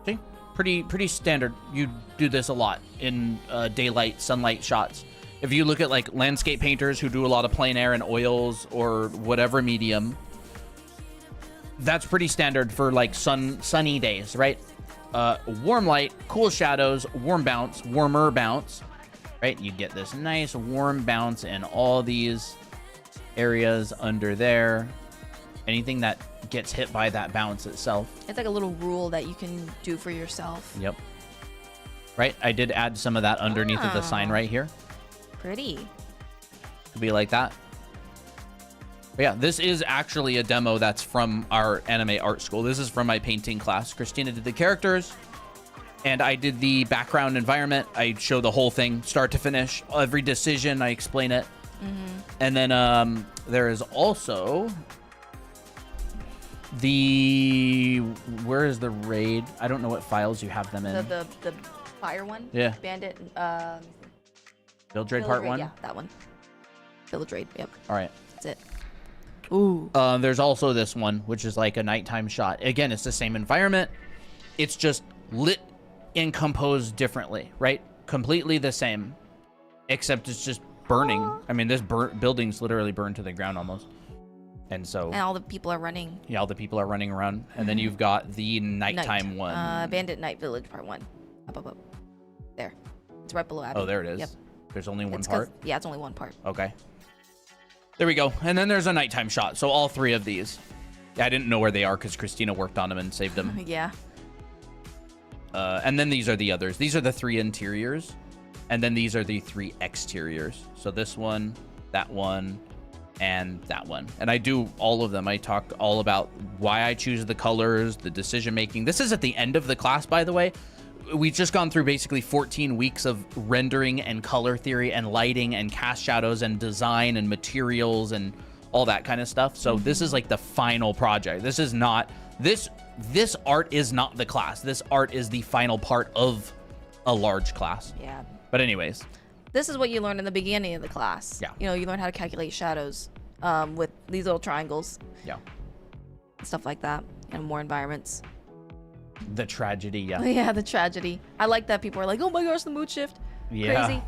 A: See? Pretty standard. You do this a lot in daylight, sunlight shots. If you look at like landscape painters who do a lot of plein air and oils or whatever medium, that's pretty standard for like sunny days, right? Warm light, cool shadows, warm bounce, warmer bounce, right? You get this nice warm bounce in all these areas under there. Anything that gets hit by that bounce itself.
B: It's like a little rule that you can do for yourself.
A: Yep. Right? I did add some of that underneath of the sign right here.
B: Pretty.
A: Could be like that. But yeah, this is actually a demo that's from our anime art school. This is from my painting class. Christina did the characters, and I did the background environment. I show the whole thing, start to finish. Every decision, I explain it. And then there is also the... Where is the raid? I don't know what files you have them in.
B: The fire one?
A: Yeah.
B: Bandit.
A: Build Raid Part 1?
B: Yeah, that one. Village Raid, yep.
A: All right.
B: That's it. Ooh.
A: There's also this one, which is like a nighttime shot. Again, it's the same environment. It's just lit and composed differently, right? Completely the same, except it's just burning. I mean, this building's literally burned to the ground almost. And so...
B: And all the people are running.
A: Yeah, all the people are running around. And then you've got the nighttime one.
B: Bandit Night Village Part 1. Up. There. It's right below Abbey.
A: Oh, there it is.
B: Yep.
A: There's only one part?
B: Yeah, it's only one part.
A: Okay. There we go. And then there's a nighttime shot. So all three of these. Yeah, I didn't know where they are because Christina worked on them and saved them.
B: Yeah.
A: And then these are the others. These are the three interiors. And then these are the three exteriors. So this one, that one, and that one. And I do all of them. I talk all about why I choose the colors, the decision making. This is at the end of the class, by the way. We've just gone through basically 14 weeks of rendering and color theory and lighting and cast shadows and design and materials and all that kind of stuff. So this is like the final project. This is not, this art is not the class. This art is the final part of a large class.
B: Yeah.
A: But anyways.
B: This is what you learned in the beginning of the class.
A: Yeah.
B: You know, you learn how to calculate shadows with these little triangles.
A: Yeah.
B: Stuff like that. And more environments.
A: The tragedy, yeah.
B: Yeah, the tragedy. I like that people are like, oh my gosh, the mood shift.
A: Yeah.
B: Crazy.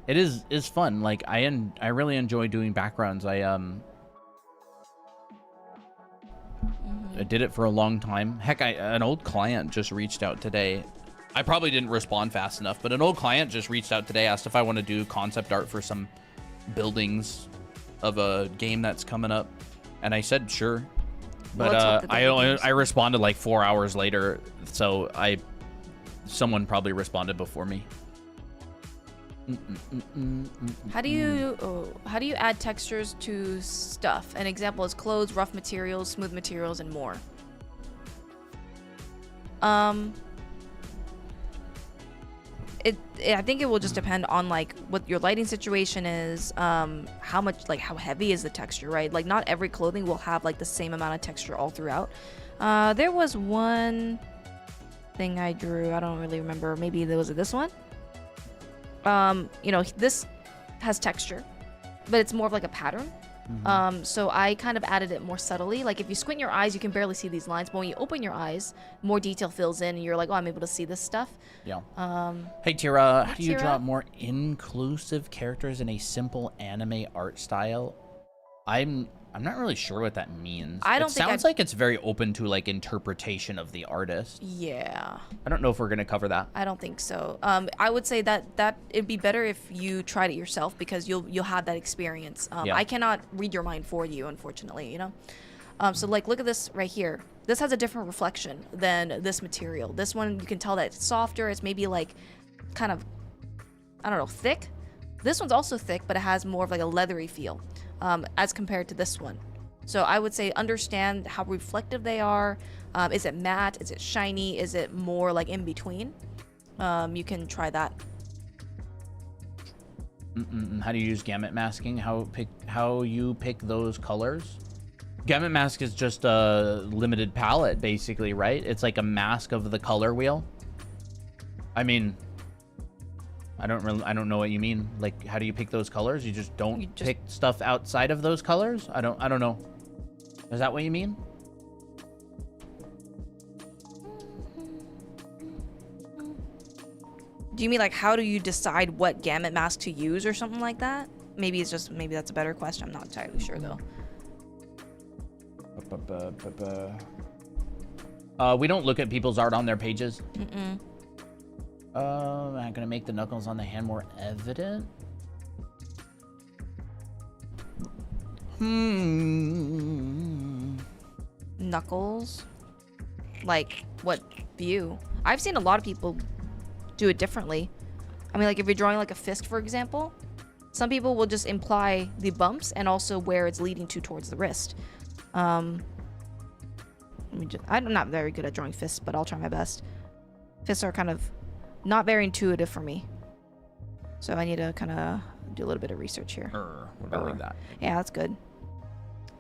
A: It is fun. Like I really enjoy doing backgrounds. I did it for a long time. Heck, an old client just reached out today. I probably didn't respond fast enough, but an old client just reached out today, asked if I want to do concept art for some buildings of a game that's coming up, and I said sure. But I responded like 4 hours later, so someone probably responded before me.
B: How do you add textures to stuff? An example is clothes, rough materials, smooth materials, and more. I think it will just depend on like what your lighting situation is, how much, like how heavy is the texture, right? Like not every clothing will have like the same amount of texture all throughout. There was one thing I drew, I don't really remember, maybe there was this one. You know, this has texture, but it's more of like a pattern. So I kind of added it more subtly. Like if you squint your eyes, you can barely see these lines, but when you open your eyes, more detail fills in and you're like, oh, I'm able to see this stuff.
A: Yeah. Hey Tira, how do you
B: Tira?
A: draw more inclusive characters in a simple anime art style? I'm not really sure what that means. It sounds like it's very open to like interpretation of the artist.
B: Yeah.
A: I don't know if we're gonna cover that.
B: I don't think so. I would say that it'd be better if you tried it yourself because you'll have that experience.
A: Yeah.
B: I cannot read your mind for you, unfortunately. You know. So like, look at this right here. This has a different reflection than this material. This one you can tell that it's softer. It's maybe like kind of I don't know, thick. This one's also thick, but it has more of like a leathery feel as compared to this one. So I would say understand how reflective they are. Is it matte? Is it shiny? Is it more like in between? You can try that.
A: How do you use gamut masking? How you pick those colors? Gamut mask is just a limited palette, basically, right? It's like a mask of the color wheel. I mean, I don't know what you mean. Like, how do you pick those colors? You just don't pick stuff outside of those colors? I don't know. Is that what you mean?
B: Do you mean like how do you decide what gamut mask to use or something like that? Maybe that's a better question. I'm not entirely sure though.
A: We don't look at people's art on their pages. I'm gonna make the knuckles on the hand more evident.
B: Knuckles? Like what view? I've seen a lot of people do it differently. I mean, like if you're drawing like a fist, for example, some people will just imply the bumps and also where it's leading to towards the wrist. I'm not very good at drawing fists, but I'll try my best. Fists are kind of not very intuitive for me. So I need to kind of do a little bit of research here.
A: What about like that?
B: Yeah, that's good.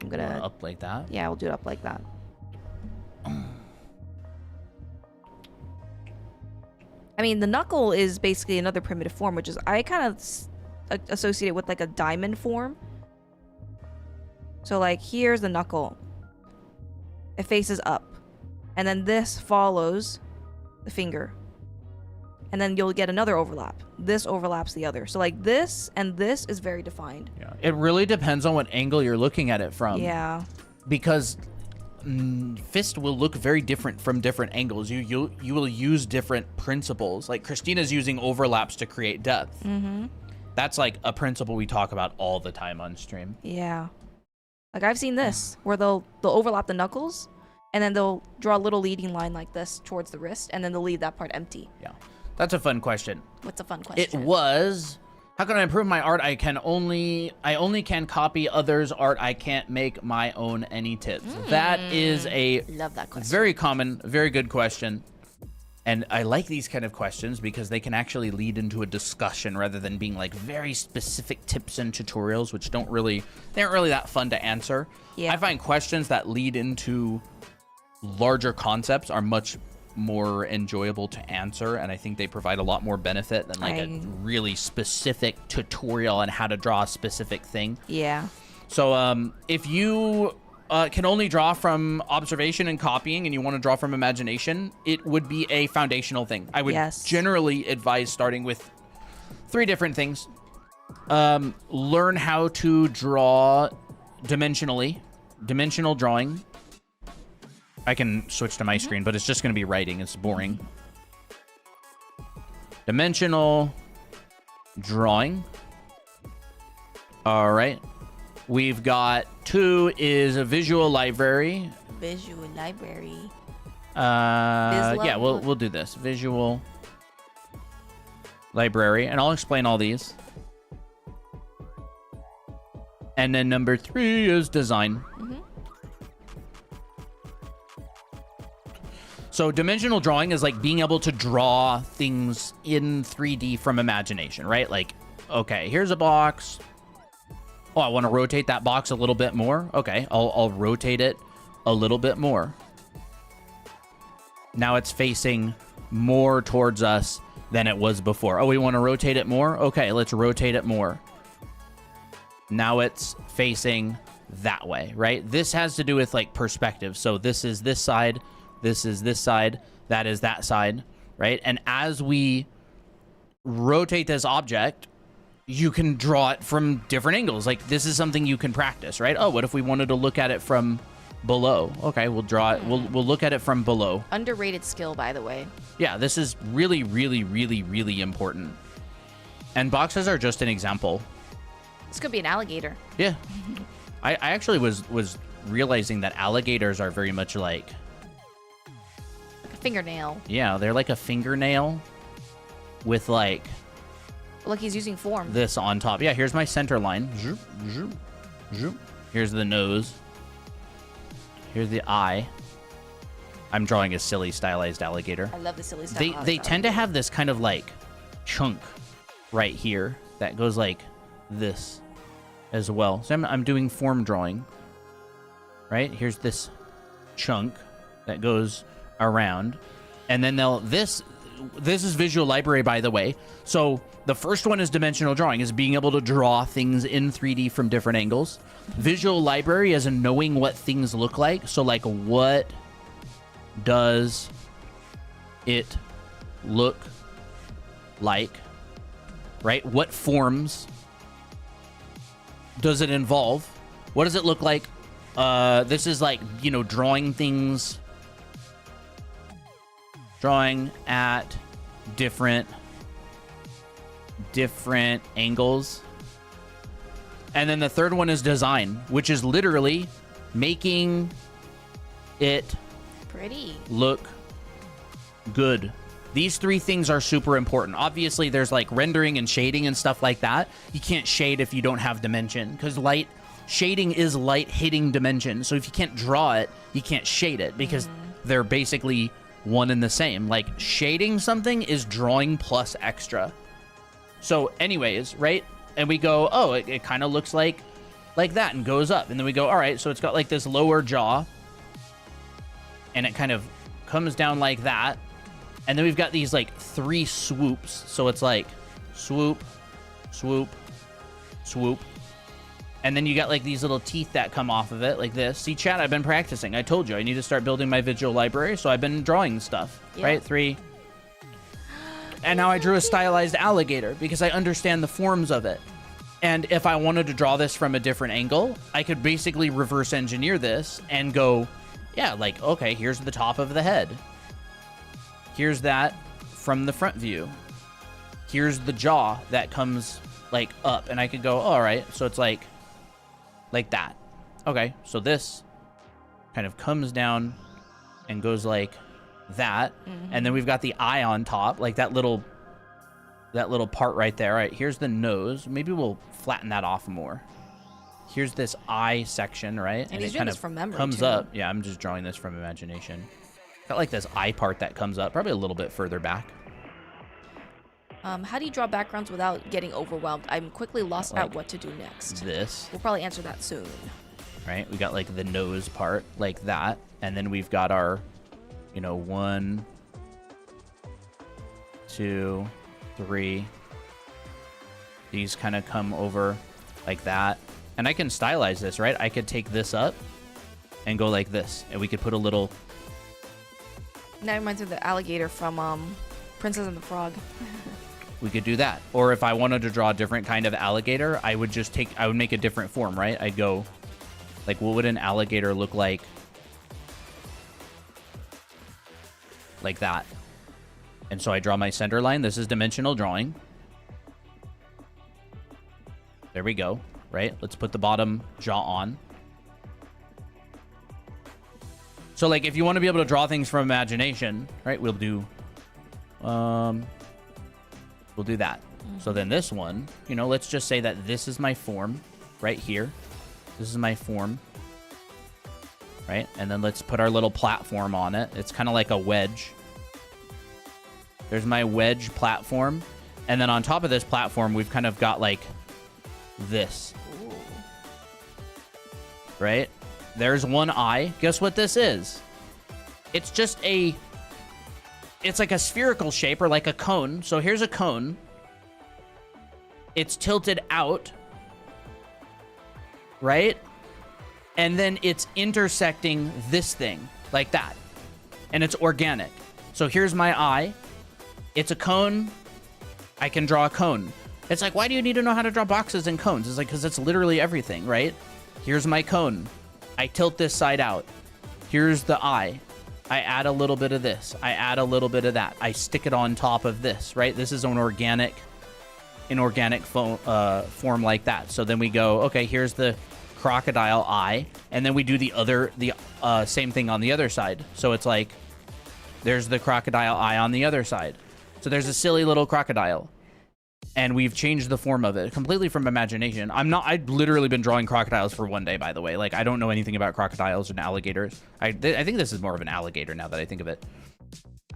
B: I'm gonna
A: up like that.
B: Yeah, we'll do it up like that. I mean, the knuckle is basically another primitive form, which is I kind of associate it with like a diamond form. So like here's the knuckle. It faces up, and then this follows the finger, and then you'll get another overlap. This overlaps the other. So like this and this is very defined.
A: Yeah, it really depends on what angle you're looking at it from.
B: Yeah,
A: because fist will look very different from different angles. You will use different principles. Like Christina's using overlaps to create depth. That's like a principle we talk about all the time on stream.
B: Yeah. Like I've seen this where they'll overlap the knuckles and then they'll draw a little leading line like this towards the wrist and then they'll leave that part empty.
A: Yeah. That's a fun question.
B: What's a fun question?
A: It was, how can I improve my art? I only can copy others' art. I can't make my own. Any tips? That is a
B: love that question.
A: Very common, very good question. And I like these kind of questions because they can actually lead into a discussion rather than being like very specific tips and tutorials, which they aren't really that fun to answer.
B: Yeah.
A: I find questions that lead into larger concepts are much more enjoyable to answer, and I think they provide a lot more benefit than like a really specific tutorial on how to draw a specific thing.
B: Yeah.
A: So if you can only draw from observation and copying and you want to draw from imagination, it would be a foundational thing. I would generally advise starting with 3 different things. Learn how to draw dimensionally, dimensional drawing. I can switch to my screen, but it's just going to be writing. It's boring. Dimensional drawing. All right. We've got 2 is a visual library.
B: Visual library.
A: Yeah, we'll do this. Visual library, and I'll explain all these. And then number 3 is design. So dimensional drawing is like being able to draw things in 3D from imagination, right? Like, okay, here's a box. Oh, I want to rotate that box a little bit more. Okay, I'll rotate it a little bit more. Now it's facing more towards us than it was before. Oh, we want to rotate it more? Okay, let's rotate it more. Now it's facing that way, right? This has to do with like perspective. So this is this side, this is this side, that is that side, right? And as we rotate this object, you can draw it from different angles. Like this is something you can practice, right? Oh, what if we wanted to look at it from below? Okay, we'll draw it. We'll look at it from below.
B: Underrated skill, by the way.
A: Yeah, this is really, really, really, really important. And boxes are just an example.
B: This could be an alligator.
A: Yeah. I actually was realizing that alligators are very much like
B: a fingernail.
A: Yeah, they're like a fingernail with like
B: Look, he's using form.
A: this on top. Yeah, here's my center line. Zoop, zoop, zoop. Here's the nose. Here's the eye. I'm drawing a silly stylized alligator.
B: I love the silly style.
A: They tend to have this kind of like chunk right here that goes like this as well. So I'm doing form drawing. Right? Here's this chunk that goes around. And then this is Visual Library, by the way. So the first one is dimensional drawing, is being able to draw things in 3D from different angles. Visual Library is knowing what things look like. So like, what does it look like, right? What forms does it involve? What does it look like? This is like, you know, drawing things, drawing at different angles. And then the third one is design, which is literally making it
B: pretty,
A: look good. These three things are super important. Obviously, there's like rendering and shading and stuff like that. You can't shade if you don't have dimension, because shading is light hitting dimension. So if you can't draw it, you can't shade it, because they're basically one and the same. Like, shading something is drawing plus extra. So anyways, right? And we go, oh, it kind of looks like that and goes up. And then we go, all right, so it's got like this lower jaw. And it kind of comes down like that. And then we've got these like 3 swoops. So it's like swoop, swoop, swoop. And then you got like these little teeth that come off of it like this. See, chat, I've been practicing. I told you I need to start building my visual library. So I've been drawing stuff, right? 3. And now I drew a stylized alligator because I understand the forms of it. And if I wanted to draw this from a different angle, I could basically reverse engineer this and go, yeah, like, okay, here's the top of the head. Here's that from the front view. Here's the jaw that comes like up. And I could go, all right, so it's like that. Okay, so this kind of comes down and goes like that. And then we've got the eye on top, like that little part right there. All right, here's the nose. Maybe we'll flatten that off more. Here's this eye section, right?
B: And he's doing this from memory,
A: comes
B: too.
A: up. Yeah, I'm just drawing this from imagination. Got like this eye part that comes up, probably a little bit further back.
B: How do you draw backgrounds without getting overwhelmed? I'm quickly lost
A: Like
B: at what to do next.
A: This,
B: We'll probably answer that soon.
A: right? We got like the nose part like that. And then we've got our, 1, 2, 3. These kind of come over like that. And I can stylize this, right? I could take this up and go like this. And we could put a little...
B: That reminds me of the alligator from Princess and the Frog.
A: We could do that. Or if I wanted to draw a different kind of alligator, I would make a different form, right? I'd go, like, what would an alligator look like? Like that. And so I draw my center line. This is dimensional drawing. There we go, right? Let's put the bottom jaw on. So, like, if you want to be able to draw things from imagination, right, we'll do that. So then this one, let's just say that this is my form right here. This is my form, right? And then let's put our little platform on it. It's kind of like a wedge. There's my wedge platform. And then on top of this platform, we've kind of got like this.
B: Ooh.
A: Right? There's one eye. Guess what this is? It's just it's like a spherical shape or like a cone. So here's a cone. It's tilted out. Right? And then it's intersecting this thing like that. And it's organic. So here's my eye. It's a cone. I can draw a cone. It's like, why do you need to know how to draw boxes and cones? It's like, because it's literally everything, right? Here's my cone. I tilt this side out. Here's the eye. I add a little bit of this. I add a little bit of that. I stick it on top of this, right? This is an organic form like that. So then we go, okay, here's the crocodile eye. And then we do the same thing on the other side. So it's like, there's the crocodile eye on the other side. So there's a silly little crocodile. and we've changed the form of it completely from imagination. I've literally been drawing crocodiles for one day, by the way. Like, I don't know anything about crocodiles and alligators. I think this is more of an alligator now that I think of it.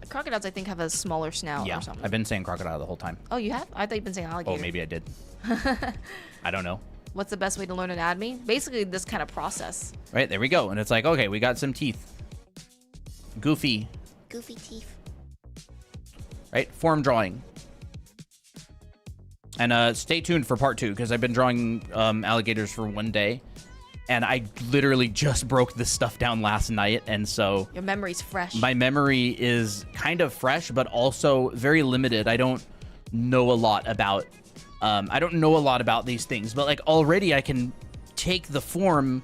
B: Crocodiles, I think, have a smaller snout
A: Yeah,
B: or something.
A: I've been saying crocodile the whole time.
B: Oh, you have? I thought you've been saying alligator.
A: Oh, maybe I did. I don't know.
B: What's the best way to learn anatomy? Basically, this kind of process.
A: Right, there we go. And it's like, okay, we got some teeth. Goofy.
B: Goofy teeth.
A: Right, form drawing. And stay tuned for part 2, because I've been drawing alligators for one day. And I literally just broke this stuff down last night, and so...
B: Your memory's fresh.
A: My memory is kind of fresh, but also very limited. I don't know a lot about... these things, but like already I can take the form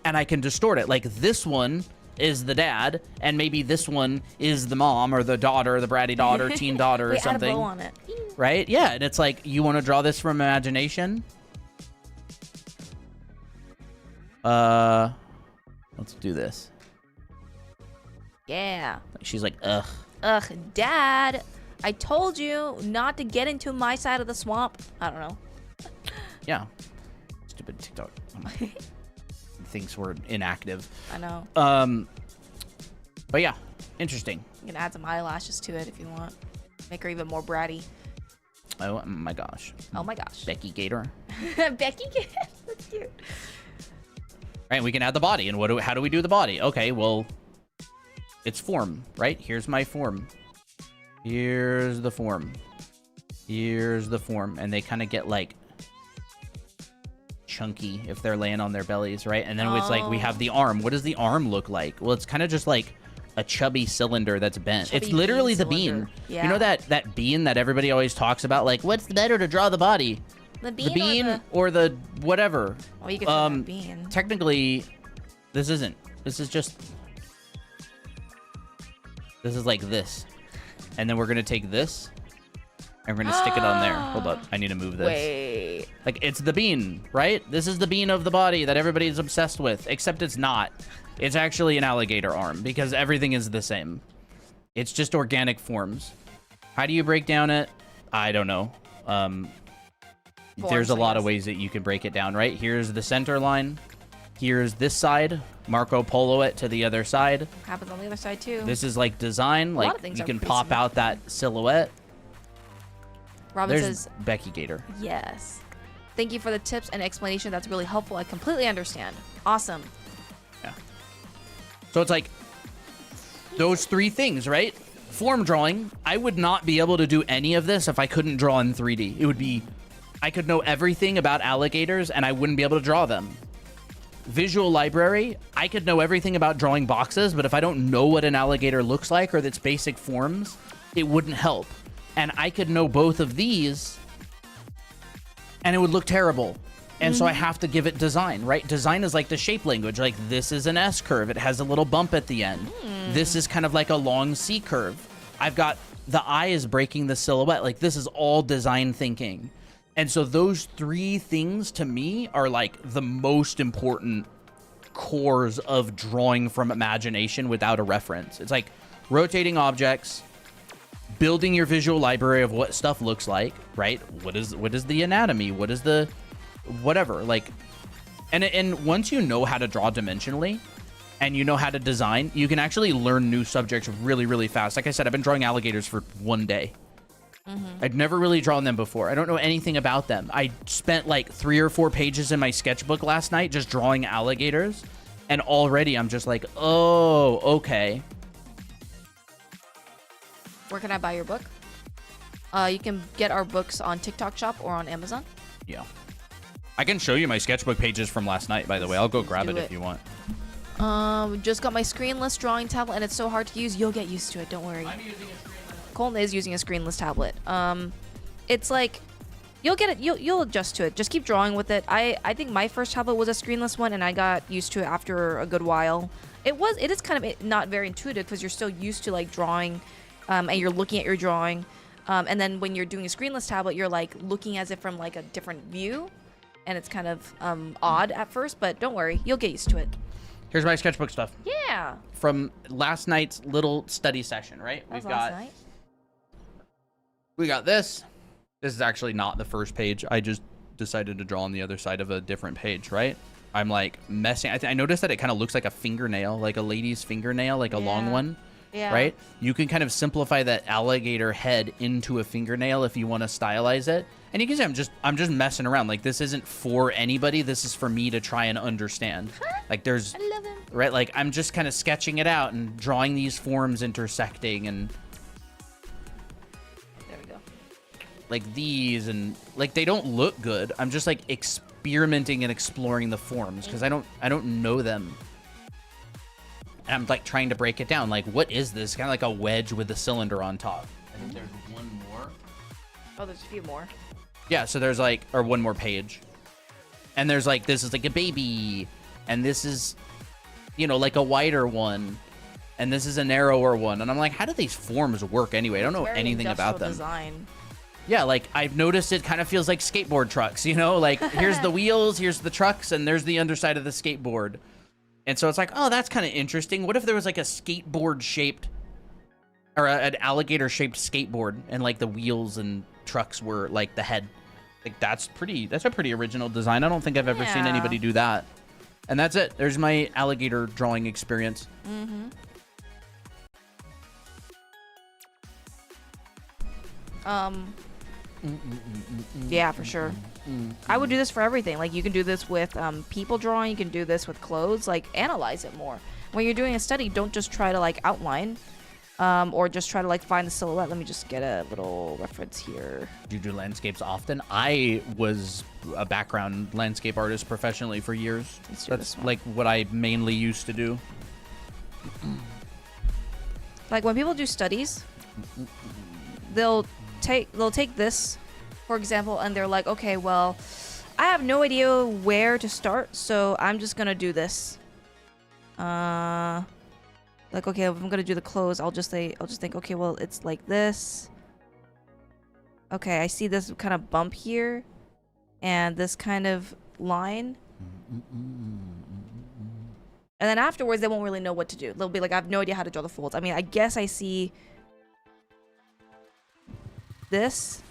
A: and I can distort it. Like this one is the dad, and maybe this one is the mom or the daughter, the bratty daughter, teen daughter or something.
B: Add a bow on it.
A: Right? Yeah, and it's like, you want to draw this from imagination? Let's do this.
B: Yeah.
A: She's like, ugh.
B: Ugh, Dad, I told you not to get into my side of the swamp. I don't know.
A: Yeah. Stupid TikTok. Thinks we're inactive.
B: I know.
A: But yeah, interesting.
B: You can add some eyelashes to it if you want. Make her even more bratty.
A: Oh my gosh.
B: Oh my gosh.
A: Becky Gator.
B: Becky Gator. That's cute.
A: Right, we can add the body. And how do we do the body? Okay, well, it's form, right? Here's my form. Here's the form. Here's the form. And they kind of get like chunky if they're laying on their bellies, right? And then it's like we have the arm. What does the arm look like? Well, it's kind of just like a chubby cylinder that's bent. It's literally the bean.
B: Yeah.
A: You know that bean that everybody always talks about? Like, what's better to draw the body?
B: The bean,
A: The bean or the whatever.
B: Well, you could say that bean.
A: Technically, this isn't. This is just... This is like this. And then we're going to take this, and we're going to stick it on there. Hold up. I need to move this.
B: Wait.
A: Like, it's the bean, right? This is the bean of the body that everybody's obsessed with, except it's not. It's actually an alligator arm, because everything is the same. It's just organic forms. How do you break down it? I don't know. There's a lot of ways that you can break it down, right? Here's the center line. Here's this side. Marco Polo it to the other side.
B: Happens on the other side, too.
A: This is like design. Like, you can pop
B: simple.
A: out that silhouette.
B: Robin
A: There's
B: says,
A: Becky Gator.
B: yes. Thank you for the tips and explanation. That's really helpful. I completely understand. Awesome.
A: Yeah. So it's like those three things, right? Form drawing. I would not be able to do any of this if I couldn't draw in 3D. It would be... I could know everything about alligators, and I wouldn't be able to draw them. Visual library, I could know everything about drawing boxes, but if I don't know what an alligator looks like or its basic forms, it wouldn't help. And I could know both of these, and it would look terrible. And so I have to give it design, right? Design is like the shape language. Like, this is an S curve. It has a little bump at the end. This is kind of like a long C curve. I've got the eye is breaking the silhouette. Like, this is all design thinking. And so those three things to me are like the most important cores of drawing from imagination without a reference. It's like rotating objects, building your visual library of what stuff looks like, right? What is the anatomy? What is the whatever? Like, and once you know how to draw dimensionally and you know how to design, you can actually learn new subjects really, really fast. Like I said, I've been drawing alligators for one day. I'd never really drawn them before. I don't know anything about them. I spent like 3 or 4 pages in my sketchbook last night just drawing alligators, and already I'm just like, oh, okay.
B: Where can I buy your book? You can get our books on TikTok Shop or on Amazon.
A: Yeah. I can show you my sketchbook pages from last night, by the way. I'll go grab it if you want.
B: Just got my screenless drawing tablet, and it's so hard to use. You'll get used to it. Don't worry.
A: I'm using a screenless.
B: Colton is using a screenless tablet. It's like you'll get it. You'll adjust to it. Just keep drawing with it. I think my first tablet was a screenless one, and I got used to it after a good while. It is kind of not very intuitive because you're still used to like drawing, and you're looking at your drawing, and then when you're doing a screenless tablet, you're like looking as if from like a different view, and it's kind of odd at first. But don't worry, you'll get used to it.
A: Here's my sketchbook stuff.
B: Yeah.
A: From last night's little study session, right?
B: That was last night.
A: We got this. This is actually not the first page. I just decided to draw on the other side of a different page, right? I'm like messing. I noticed that it kind of looks like a fingernail, like a lady's fingernail, like a long one.
B: Yeah.
A: Right? You can kind of simplify that alligator head into a fingernail if you want to stylize it. And you can see I'm just messing around. Like, this isn't for anybody. This is for me to try and understand. Like, there's...
B: I love him.
A: Right? Like, I'm just kind of sketching it out and drawing these forms intersecting and...
B: There we go.
A: Like, these and... Like, they don't look good. I'm just, like, experimenting and exploring the forms because I don't know them. And I'm like trying to break it down. Like, what is this? Kind of like a wedge with a cylinder on top. I think there's one more.
B: Oh, there's a few more.
A: Yeah, so there's like, or one more page. And there's like, this is like a baby. And this is, you know, like a wider one. And this is a narrower one. And I'm like, how do these forms work anyway? I don't know anything about them.
B: Design.
A: Yeah, like I've noticed it kind of feels like skateboard trucks, you know? Like, here's the wheels, here's the trucks, and there's the underside of the skateboard. And so it's like, oh, that's kind of interesting. What if there was like a skateboard shaped or an alligator shaped skateboard and like the wheels and trucks were like the head? Like, that's a pretty original design. I don't think I've ever seen anybody do that. And that's it. There's my alligator drawing experience.
B: Yeah, for sure. I would do this for everything. Like, you can do this with people drawing. You can do this with clothes. Like, analyze it more. When you're doing a study, don't just try to like outline or just try to like find the silhouette. Let me just get a little reference here.
A: Do you do landscapes often? I was a background landscape artist professionally for years. That's like what I mainly used to do.
B: Like, when people do studies, they'll take this, for example, and they're like, okay, well, I have no idea where to start, so I'm just gonna do this. Like, okay, if I'm gonna do the clothes, I'll just think, okay, well, it's like this. Okay, I see this kind of bump here, and this kind of line. And then afterwards, they won't really know what to do. They'll be like, I have no idea how to draw the folds. I mean, I guess I see this,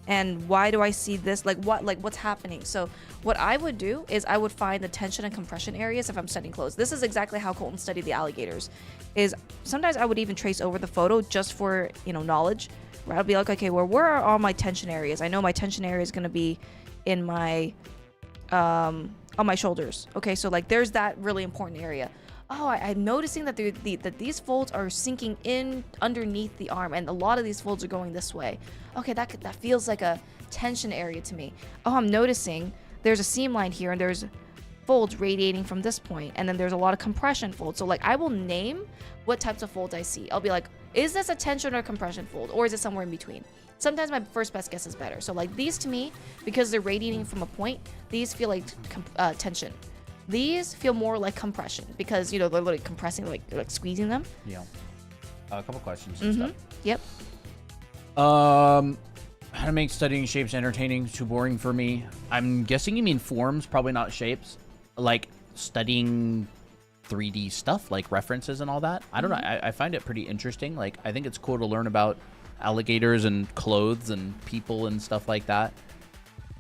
B: and why do I see this? Like, what's happening? So what I would do is I would find the tension and compression areas if I'm studying clothes. This is exactly how Colton studied the alligators. Is sometimes I would even trace over the photo just for, you know, knowledge. Where I'd be like, okay, well, where are all my tension areas? I know my tension area is going to be in my on my shoulders. Okay, so like there's that really important area. Oh, I'm noticing that that these folds are sinking in underneath the arm, and a lot of these folds are going this way. Okay, that feels like a tension area to me. Oh, I'm noticing there's a seam line here, and there's folds radiating from this point, and then there's a lot of compression folds. So like I will name what types of folds I see. I'll be like, is this a tension or compression fold, or is it somewhere in between? Sometimes my first best guess is better. So like these to me, because they're radiating from a point, these feel like tension. These feel more like compression because, you know, they're literally compressing, like squeezing them.
A: Yeah. A couple questions and stuff.
B: Yep.
A: How to make studying shapes entertaining? Too boring for me. I'm guessing you mean forms, probably not shapes. Like studying 3D stuff, like references and all that. I don't know. I find it pretty interesting. Like, I think it's cool to learn about alligators and clothes and people and stuff like that.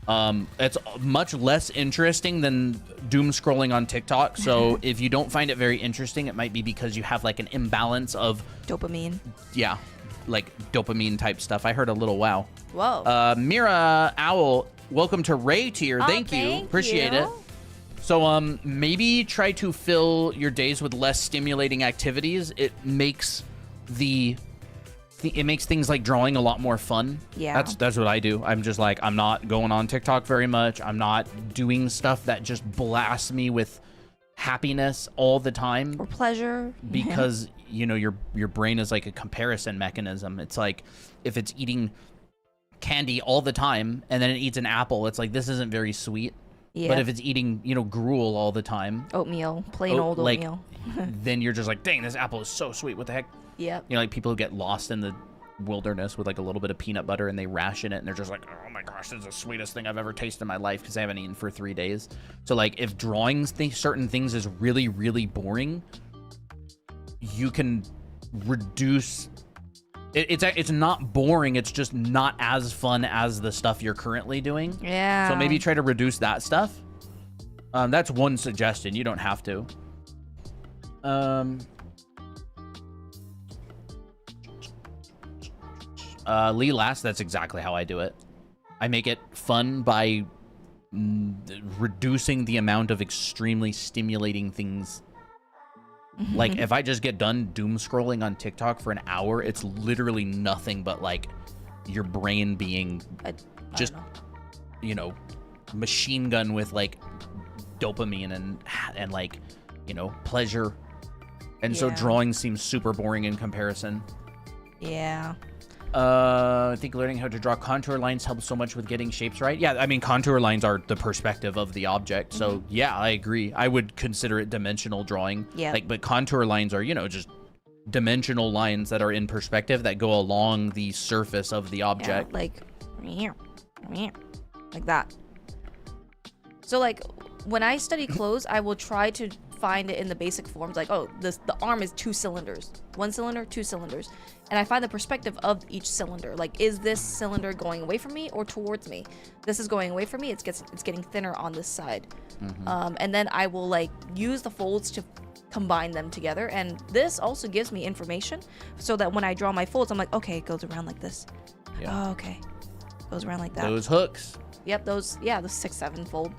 A: It's much less interesting than doom scrolling on TikTok. So if you don't find it very interesting, it might be because you have like an imbalance of
B: dopamine.
A: Yeah, like dopamine type stuff. I heard a little wow.
B: Whoa.
A: Mira Owl, welcome to Ray tier. Thank you. Appreciate it. So maybe try to fill your days with less stimulating activities. It makes things like drawing a lot more fun.
B: Yeah.
A: That's what I do. I'm just like, I'm not going on TikTok very much. I'm not doing stuff that just blasts me with happiness all the time.
B: Or pleasure.
A: Because, you know, your brain is like a comparison mechanism. It's like if it's eating candy all the time and then it eats an apple, it's like, this isn't very sweet. Yeah. But if it's eating, you know, gruel all the time.
B: Oatmeal. Plain old oatmeal.
A: Then you're just like, dang, this apple is so sweet. What the heck?
B: Yep.
A: You know, like people who get lost in the wilderness with like a little bit of peanut butter and they ration it and they're just like, oh my gosh, this is the sweetest thing I've ever tasted in my life because I haven't eaten for 3 days. So like if drawing certain things is really, really boring, you can reduce It's not boring. It's just not as fun as the stuff you're currently doing.
B: Yeah.
A: So maybe try to reduce that stuff. That's one suggestion. You don't have to. Lee last. That's exactly how I do it. I make it fun by reducing the amount of extremely stimulating things. Like, if I just get done doom scrolling on TikTok for an hour, it's literally nothing but, like, your brain being just, you know, machine gun with, like, dopamine and like, you know, pleasure. And so drawing seems super boring in comparison.
B: Yeah.
A: I think learning how to draw contour lines helps so much with getting shapes right. Yeah, I mean, contour lines are the perspective of the object. So, yeah, I agree. I would consider it dimensional drawing.
B: Yeah.
A: Like, but contour lines are, you know, just dimensional lines that are in perspective that go along the surface of the object.
B: Yeah, like that. So, like, when I study clothes, I will try to find it in the basic forms. Like, oh, the arm is 2 cylinders. 1 cylinder, 2 cylinders. And I find the perspective of each cylinder. Like, is this cylinder going away from me or towards me? This is going away from me. It's getting thinner on this side. And then I will, like, use the folds to combine them together. And this also gives me information so that when I draw my folds, I'm like, okay, it goes around like this.
A: Yeah.
B: Oh, okay. Goes around like that.
A: Those hooks.
B: Yep, those 6-7 fold.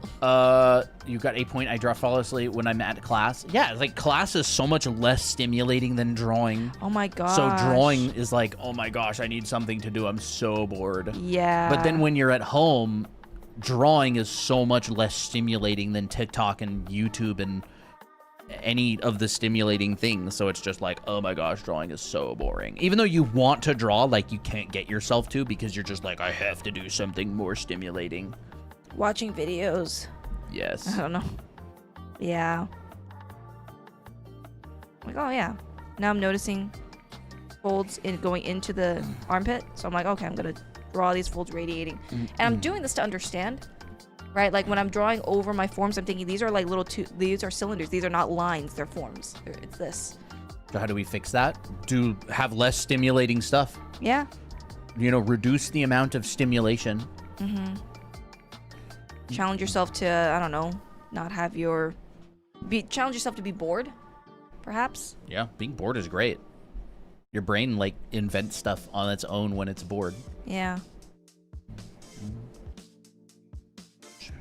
A: You got 8 point. I draw flawlessly when I'm at class. Yeah, like class is so much less stimulating than drawing.
B: Oh my gosh.
A: So drawing is like, oh my gosh, I need something to do. I'm so bored.
B: Yeah.
A: But then when you're at home, drawing is so much less stimulating than TikTok and YouTube and any of the stimulating things. So it's just like, oh my gosh, drawing is so boring. Even though you want to draw, like you can't get yourself to because you're just like, I have to do something more stimulating.
B: Watching videos.
A: Yes.
B: I don't know. Yeah. Like, oh yeah. Now I'm noticing folds going into the armpit. So I'm like, okay, I'm going to draw these folds radiating. And I'm doing this to understand. Right, like when I'm drawing over my forms, I'm thinking these are like these are cylinders. These are not lines. They're forms. It's this.
A: So how do we fix that? Have less stimulating stuff.
B: Yeah.
A: You know, reduce the amount of stimulation.
B: Challenge yourself to, I don't know, not have challenge yourself to be bored, perhaps.
A: Yeah, being bored is great. Your brain like invents stuff on its own when it's bored.
B: Yeah.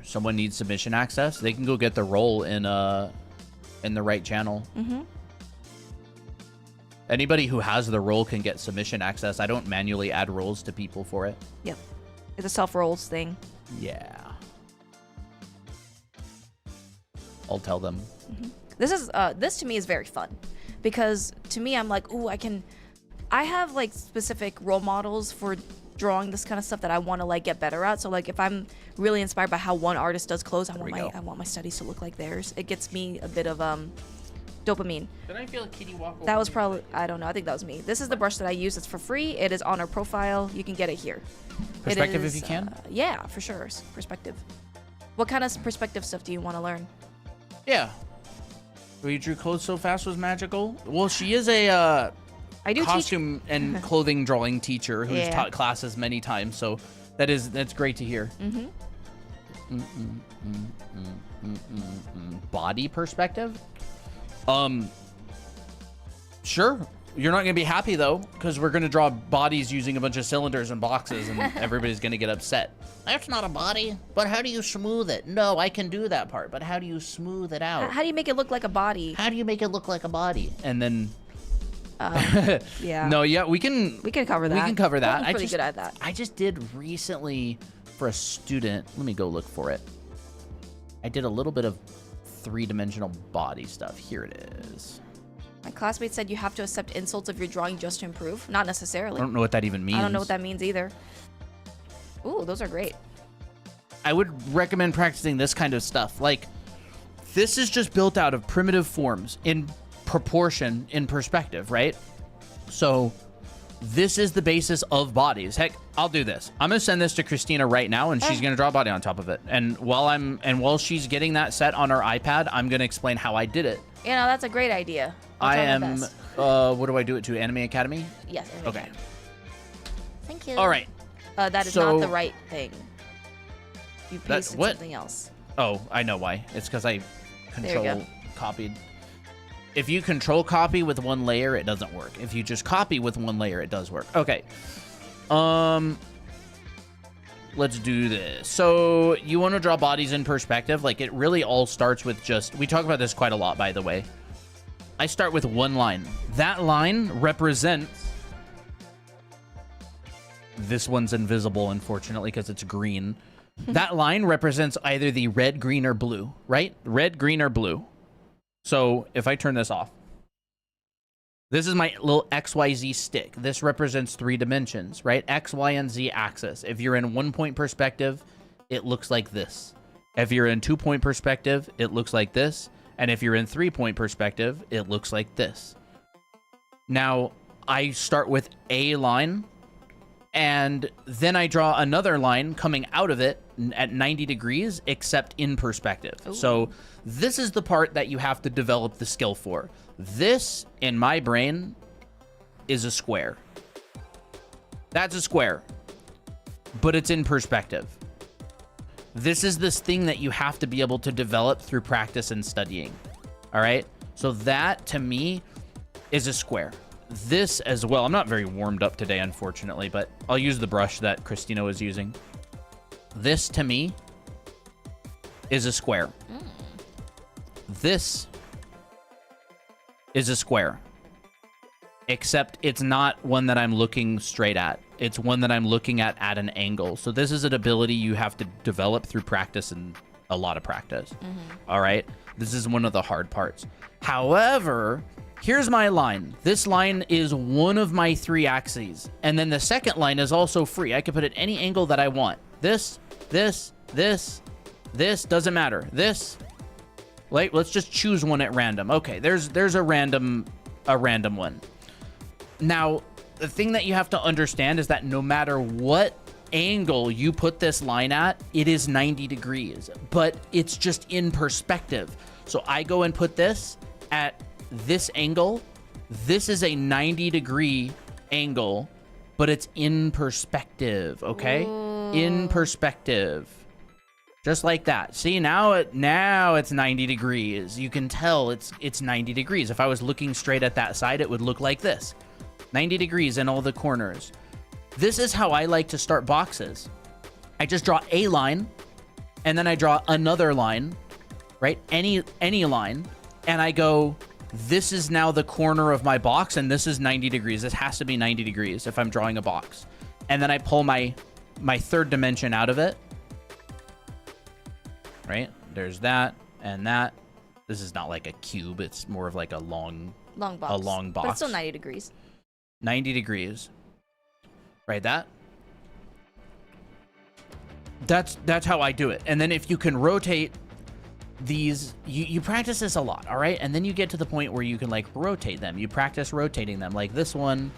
A: Someone needs submission access, they can go get the role in the right channel. Anybody who has the role can get submission access. I don't manually add roles to people for it.
B: Yep. It's a self-roles thing.
A: Yeah. I'll tell them.
B: This to me is very fun because to me, I'm like, ooh, I have like specific role models for drawing this kind of stuff that I want to like get better at. So like if I'm really inspired by how one artist does clothes, I want my studies to look like theirs. It gets me a bit of dopamine.
A: Did I feel a kitty walk over?
B: That was probably, I don't know, I think that was me. This is the brush that I use. It's for free. It is on our profile. You can get it here.
A: Perspective if you can?
B: Yeah, for sure. Perspective. What kind of perspective stuff do you want to learn?
A: Yeah. We drew clothes so fast was magical. Well, she is a
B: I do
A: costume and clothing drawing teacher who's taught classes many times, so that's great to hear. Body perspective? Sure. You're not gonna be happy though, because we're gonna draw bodies using a bunch of cylinders and boxes, and everybody's gonna get upset. That's not a body, but how do you smooth it? No, I can do that part, but how do you smooth it out?
B: How do you make it look like a body?
A: How do you make it look like a body? And then
B: yeah.
A: No, yeah, we can
B: cover that.
A: We can cover that.
B: I'm pretty good at that.
A: I just did recently for a student. Let me go look for it. I did a little bit of 3-dimensional body stuff. Here it is.
B: My classmate said you have to accept insults if you're drawing just to improve. Not necessarily.
A: I don't know what that even means.
B: I don't know what that means either. Ooh, those are great.
A: I would recommend practicing this kind of stuff. Like, this is just built out of primitive forms in proportion, in perspective, right? So this is the basis of bodies. Heck, I'll do this. I'm gonna send this to Christina right now, and she's gonna draw a body on top of it. And while she's getting that set on her iPad, I'm gonna explain how I did it.
B: You know, that's a great idea.
A: I am. What do I do it to? Anime Academy?
B: Yes.
A: Okay.
B: Thank you.
A: All right.
B: That is
A: So-
B: not the right thing. You pasted
A: what?
B: something else.
A: Oh, I know why. It's because I
B: There you go.
A: control copied. If you control copy with one layer, it doesn't work. If you just copy with one layer, it does work. Okay. Let's do this. So you want to draw bodies in perspective. Like, it really all starts with just, we talk about this quite a lot, by the way. I start with one line. That line represents, this one's invisible, unfortunately, because it's green. That line represents either the red, green, or blue, right? Red, green, or blue. So if I turn this off, this is my little XYZ stick. This represents 3 dimensions, right? X, Y, and Z axis. If you're in 1-point perspective, it looks like this. If you're in 2-point perspective, it looks like this. And if you're in 3-point perspective, it looks like this. Now, I start with a line, and then I draw another line coming out of it at 90 degrees, except in perspective.
B: Ooh.
A: So this is the part that you have to develop the skill for. This, in my brain, is a square. That's a square, but it's in perspective. This is this thing that you have to be able to develop through practice and studying. All right? So that, to me, is a square. This as well. I'm not very warmed up today, unfortunately, but I'll use the brush that Christina was using. This, to me, is a square. This is a square. Except it's not one that I'm looking straight at. It's one that I'm looking at an angle. So this is an ability you have to develop through practice and a lot of practice. All right? This is one of the hard parts. However, here's my line. This line is one of my 3 axes. And then the second line is also free. I can put it any angle that I want. This, doesn't matter. This, like, let's just choose one at random. Okay, there's a random one. Now, the thing that you have to understand is that no matter what angle you put this line at, it is 90 degrees, but it's just in perspective. So I go and put this at this angle. This is a 90-degree angle, but it's in perspective, okay?
B: Ooh.
A: In perspective. Just like that. See, now it's 90 degrees. You can tell it's 90 degrees. If I was looking straight at that side, it would look like this. 90 degrees in all the corners. This is how I like to start boxes. I just draw a line, and then I draw another line, right? Any line, and I go, this is now the corner of my box, and this is 90 degrees. This has to be 90 degrees if I'm drawing a box. And then I pull my 3rd dimension out of it. Right? There's that and that. This is not like a cube. It's more of like a long
B: box.
A: A long box.
B: But it's still 90 degrees.
A: 90 degrees. Right, that's how I do it. And then if you can rotate these, you practice this a lot, all right? And then you get to the point where you can like rotate them. You practice rotating them. Like this one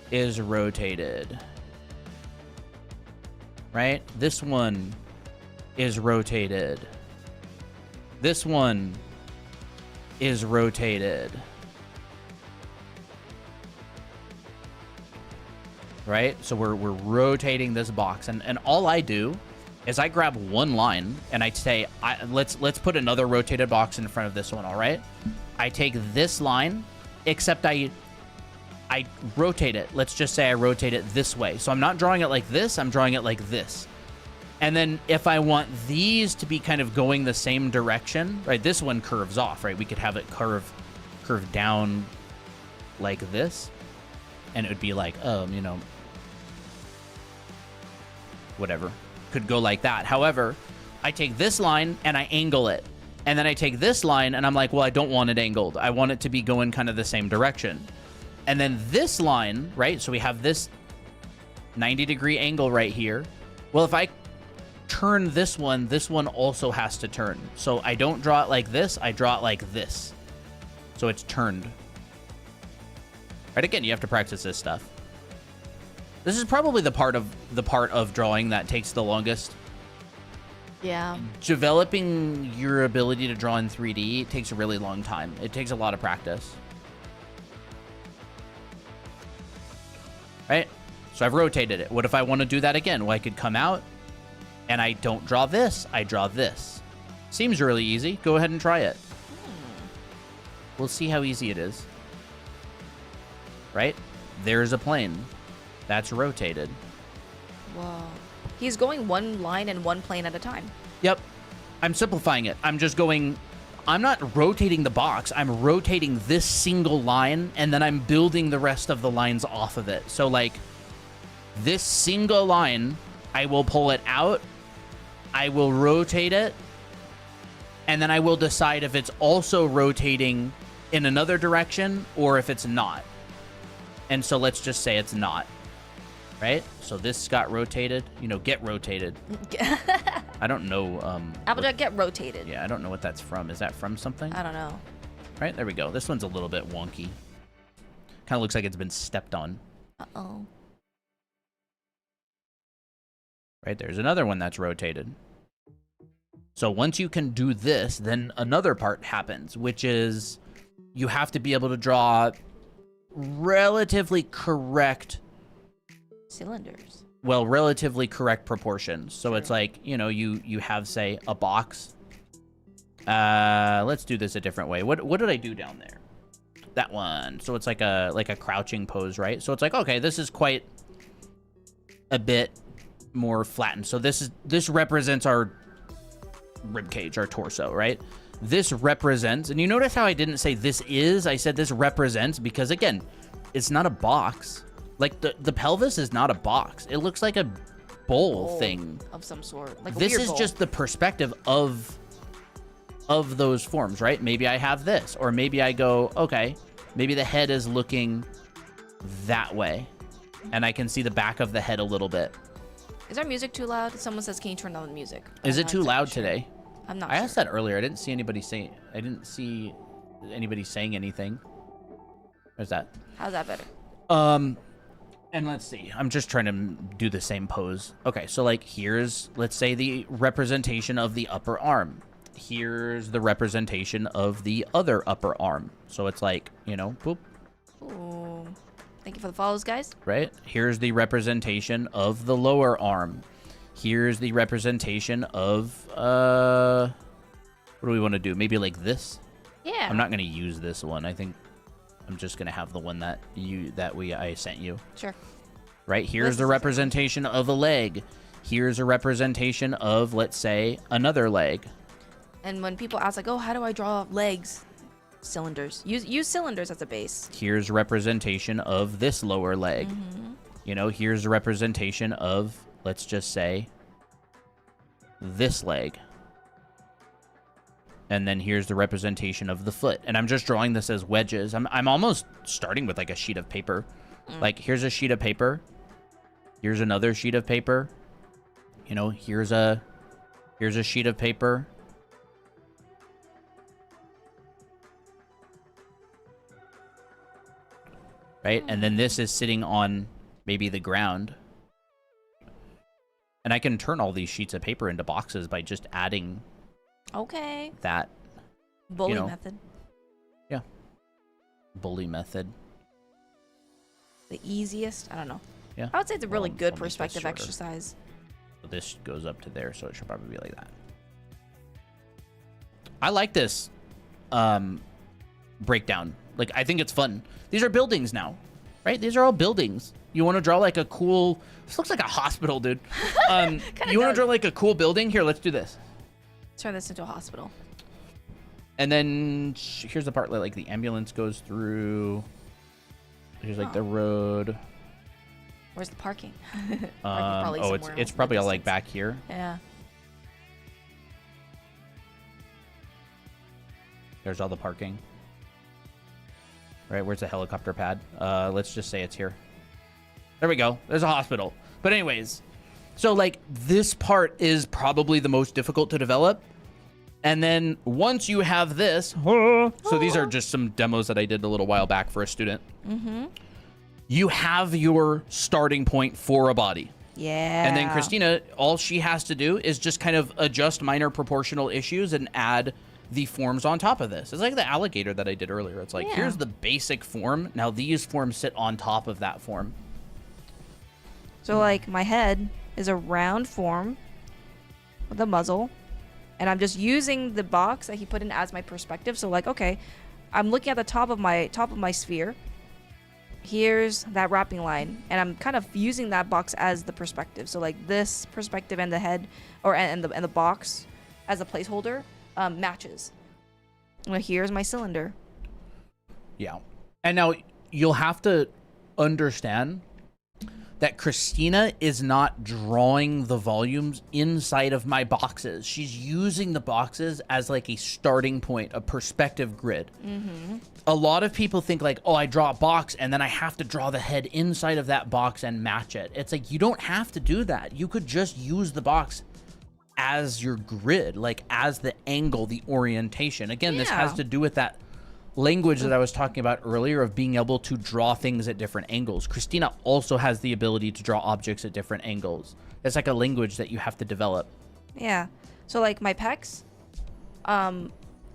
A: is rotated. Right? This one is rotated. This one is rotated. Right? So we're rotating this box, and all I do is I grab one line and I say, let's put another rotated box in front of this one, all right? I take this line, except I rotate it. Let's just say I rotate it this way. So I'm not drawing it like this, I'm drawing it like this. And then if I want these to be kind of going the same direction, right? This one curves off, right? We could have it curve down like this. And it would be like, whatever. Could go like that. However, I take this line and I angle it. And then I take this line and I'm like, well, I don't want it angled. I want it to be going kind of the same direction. And then this line, right? So we have this 90-degree angle right here. Well, if I turn this one also has to turn. So I don't draw it like this, I draw it like this. So it's turned. Right, again, you have to practice this stuff. This is probably the part of drawing that takes the longest.
B: Yeah.
A: Developing your ability to draw in 3D takes a really long time. It takes a lot of practice. Right? So I've rotated it. What if I want to do that again? Well, I could come out and I don't draw this. I draw this. Seems really easy. Go ahead and try it. We'll see how easy it is. Right? There's a plane. That's rotated.
B: Whoa. He's going one line and one plane at a time.
A: Yep. I'm simplifying it. I'm just going... I'm not rotating the box. I'm rotating this single line, and then I'm building the rest of the lines off of it. So, like, this single line, I will pull it out, I will rotate it, and then I will decide if it's also rotating in another direction or if it's not. And so let's just say it's not. Right? So this got rotated. You know, get rotated. I don't know.
B: Applejack, get rotated.
A: Yeah, I don't know what that's from. Is that from something?
B: I don't know.
A: Right, there we go. This one's a little bit wonky. Kind of looks like it's been stepped on.
B: Uh-oh.
A: Right, there's another one that's rotated. So once you can do this, then another part happens, which is you have to be able to draw relatively correct...
B: cylinders.
A: Well, relatively correct proportions. So it's like, you know, you have, say, a box. Let's do this a different way. What did I do down there? That one. So it's like a crouching pose, right? So it's like, okay, this is quite a bit more flattened. So this represents our rib cage, our torso, right? This represents, and you notice how I didn't say this is, I said this represents, because again, it's not a box. Like, the pelvis is not a box. It looks like a bowl thing.
B: Of some sort. Like a
A: this
B: weird
A: is
B: bowl.
A: just the perspective of those forms, right? Maybe I have this. Or maybe I go, okay, maybe the head is looking that way. And I can see the back of the head a little bit.
B: Is our music too loud? Someone says, can you turn down the music?
A: Is it too loud today?
B: I'm not
A: I
B: sure.
A: asked that earlier. I didn't see anybody saying... I didn't see anybody saying anything. There's that.
B: How's that better?
A: And let's see. I'm just trying to do the same pose. Okay, so like here's, let's say, the representation of the upper arm. Here's the representation of the other upper arm. So it's like, you know, boop.
B: Ooh. Thank you for the follows, guys.
A: Right? Here's the representation of the lower arm. Here's the representation of, what do we want to do? Maybe like this?
B: Yeah.
A: I'm not going to use this one. I think I'm just going to have the one that I sent you.
B: Sure.
A: Right? Here's the representation of a leg. Here's a representation of, let's say, another leg.
B: And when people ask, like, oh, how do I draw legs? Cylinders. Use cylinders as a base.
A: Here's a representation of this lower leg.
B: Mm-hmm.
A: You know, here's a representation of, let's just say, this leg. And then here's the representation of the foot. And I'm just drawing this as wedges. I'm almost starting with like a sheet of paper. Like, here's a sheet of paper. Here's another sheet of paper. You know, here's a sheet of paper. Right? And then this is sitting on maybe the ground. And I can turn all these sheets of paper into boxes by just adding that.
B: Bully method.
A: Yeah. Bully method.
B: The easiest? I don't know.
A: Yeah.
B: I would say it's a really good
A: let me
B: perspective
A: shorter.
B: exercise.
A: So this goes up to there, so it should probably be like that. I like this breakdown. Like, I think it's fun. These are buildings now, right? These are all buildings. You want to draw like a cool... This looks like a hospital, dude. You want to draw like a cool building? Here, let's do this.
B: Turn this into a hospital.
A: And then here's the part where like the ambulance goes through. Here's like the road.
B: Where's the parking?
A: It's probably all like back here.
B: Yeah.
A: There's all the parking. Right, where's the helicopter pad? Let's just say it's here. There we go. There's a hospital. But anyways, so like this part is probably the most difficult to develop. And then once you have this, so these are just some demos that I did a little while back for a student. Mm-hmm. You have your starting point for a body.
B: Yeah.
A: And then Christina, all she has to do is just kind of adjust minor proportional issues and add the forms on top of this. It's like the alligator that I did earlier. It's like, here's the basic form. Now these forms sit on top of that form.
B: So like my head is a round form with a muzzle, and I'm just using the box that he put in as my perspective. So like, okay, I'm looking at the top of my sphere. Here's that wrapping line, and I'm kind of using that box as the perspective. So like this perspective and the head, and the box as a placeholder matches. Well, here's my cylinder.
A: Yeah. And now you'll have to understand that Christina is not drawing the volumes inside of my boxes. She's using the boxes as like a starting point, a perspective grid. A lot of people think like, oh, I draw a box and then I have to draw the head inside of that box and match it. It's like, you don't have to do that. You could just use the box as your grid, like as the angle, the orientation. Again, this has to do with that language that I was talking about earlier of being able to draw things at different angles. Christina also has the ability to draw objects at different angles. It's like a language that you have to develop.
B: Yeah. So like my pecs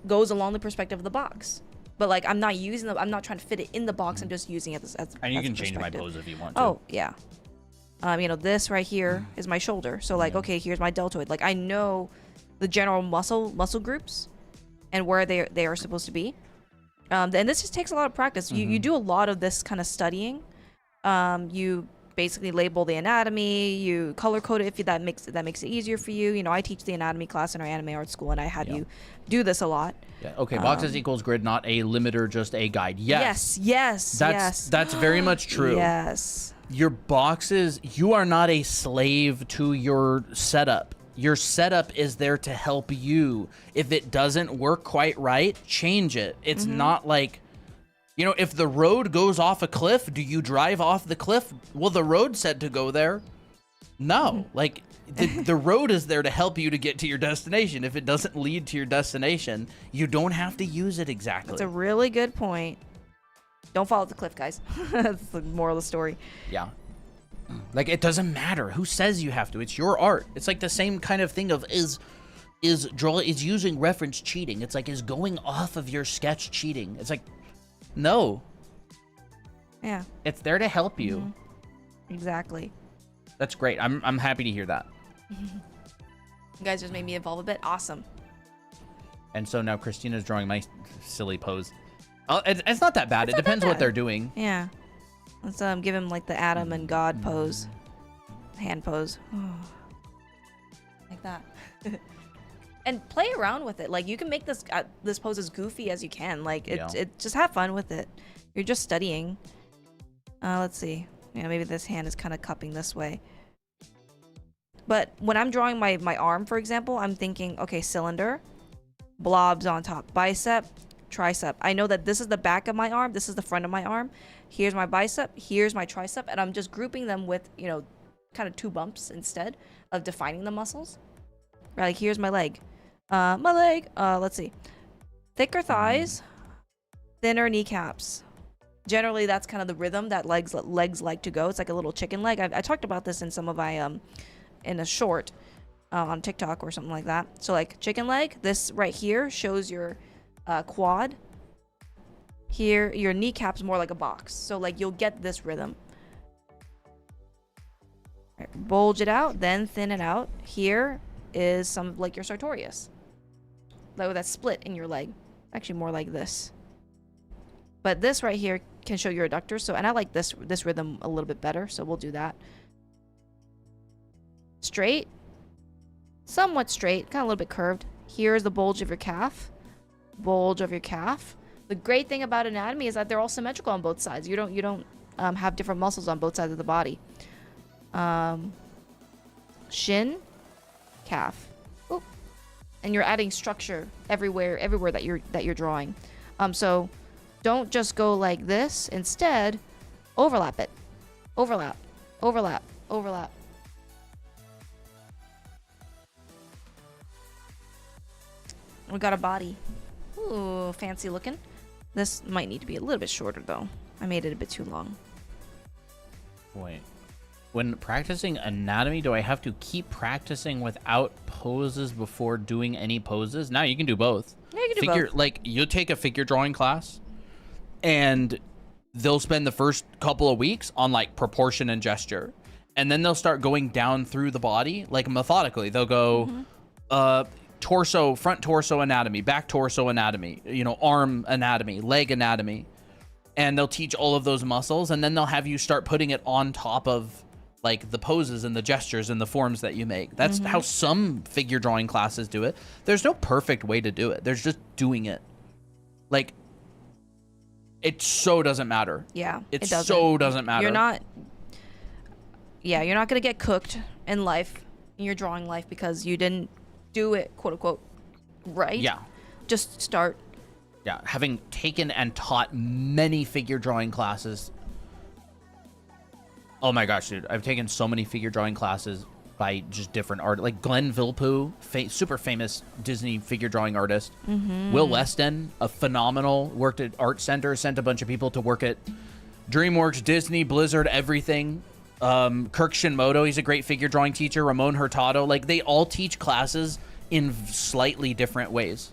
B: goes along the perspective of the box. But like I'm not trying to fit it in the box. I'm just using it as
A: and you can change my pose if you want to.
B: Oh, yeah. You know, this right here is my shoulder. So like, okay, here's my deltoid. Like I know the general muscle groups and where they are supposed to be. And this just takes a lot of practice. You do a lot of this kind of studying. You basically label the anatomy, you color code it if that makes it easier for you. You know, I teach the anatomy class in our anime art school, and I had you do this a lot.
A: Yeah. Okay. Boxes equals grid, not a limiter, just a guide. Yes.
B: Yes.
A: That's very much true.
B: Yes.
A: Your boxes, you are not a slave to your setup. Your setup is there to help you. If it doesn't work quite right, change it. It's not like, you know, if the road goes off a cliff, do you drive off the cliff? Well, the road said to go there. No, like the road is there to help you to get to your destination. If it doesn't lead to your destination, you don't have to use it exactly.
B: That's a really good point. Don't fall off the cliff, guys. That's the moral of the story.
A: Yeah. Like, it doesn't matter who says you have to. It's your art. It's like the same kind of thing of is using reference cheating. It's like, is going off of your sketch cheating? It's like, no.
B: Yeah.
A: It's there to help you.
B: Exactly.
A: That's great. I'm happy to hear that.
B: You guys just made me evolve a bit. Awesome.
A: And so now Christina's drawing my silly pose. Oh, it's not that bad. It depends what they're doing.
B: Yeah. Let's give him like the Adam and God pose. Hand pose. Like that. And play around with it. Like, you can make this pose as goofy as you can. Like, it just have fun with it. You're just studying. Let's see. Yeah, maybe this hand is kind of cupping this way. But when I'm drawing my arm, for example, I'm thinking, okay, cylinder, blobs on top, bicep, tricep. I know that this is the back of my arm, this is the front of my arm. Here's my bicep, here's my tricep, and I'm just grouping them with, you know, kind of two bumps instead of defining the muscles. Right, like here's my leg. Let's see. Thicker thighs, thinner kneecaps. Generally, that's kind of the rhythm that legs like to go. It's like a little chicken leg. I talked about this in some of my in a short on TikTok or something like that. So like chicken leg, this right here shows your quad. Here, your kneecap's more like a box. So like you'll get this rhythm. Right, bulge it out, then thin it out. Here is some like your sartorius. Like that split in your leg. Actually more like this. But this right here can show your adductors. So, and I like this rhythm a little bit better. So we'll do that. Straight. Somewhat straight. Kind of a little bit curved. Here's the bulge of your calf. Bulge of your calf. The great thing about anatomy is that they're all symmetrical on both sides. You don't have different muscles on both sides of the body. Shin, calf. Oop. And you're adding structure everywhere that you're drawing. So don't just go like this. Instead, overlap it. Overlap. Overlap. Overlap. We got a body. Ooh, fancy looking. This might need to be a little bit shorter though. I made it a bit too long.
A: Wait. When practicing anatomy, do I have to keep practicing without poses before doing any poses? No, you can do both.
B: Yeah, you can do both.
A: Like, you'll take a figure drawing class, and they'll spend the first couple of weeks on, like, proportion and gesture. and then they'll start going down through the body, like methodically. They'll go torso, front torso anatomy, back torso anatomy, you know, arm anatomy, leg anatomy, and they'll teach all of those muscles, and then they'll have you start putting it on top of like the poses and the gestures and the forms that you make. That's how some figure drawing classes do it. There's no perfect way to do it. There's just doing it. Like, it so doesn't matter.
B: Yeah,
A: it so doesn't matter.
B: You're not gonna get cooked in life, in your drawing life, because you didn't do it, quote unquote, right.
A: Yeah.
B: Just start.
A: Yeah, having taken and taught many figure drawing classes. Oh my gosh, dude. I've taken so many figure drawing classes by just different art. Like Glenn Villepeu, super famous Disney figure drawing artist. Will Weston, a phenomenal, worked at Art Center, sent a bunch of people to work at DreamWorks, Disney, Blizzard, everything. Kirk Shinmoto, he's a great figure drawing teacher. Ramon Hurtado, like they all teach classes in slightly different ways.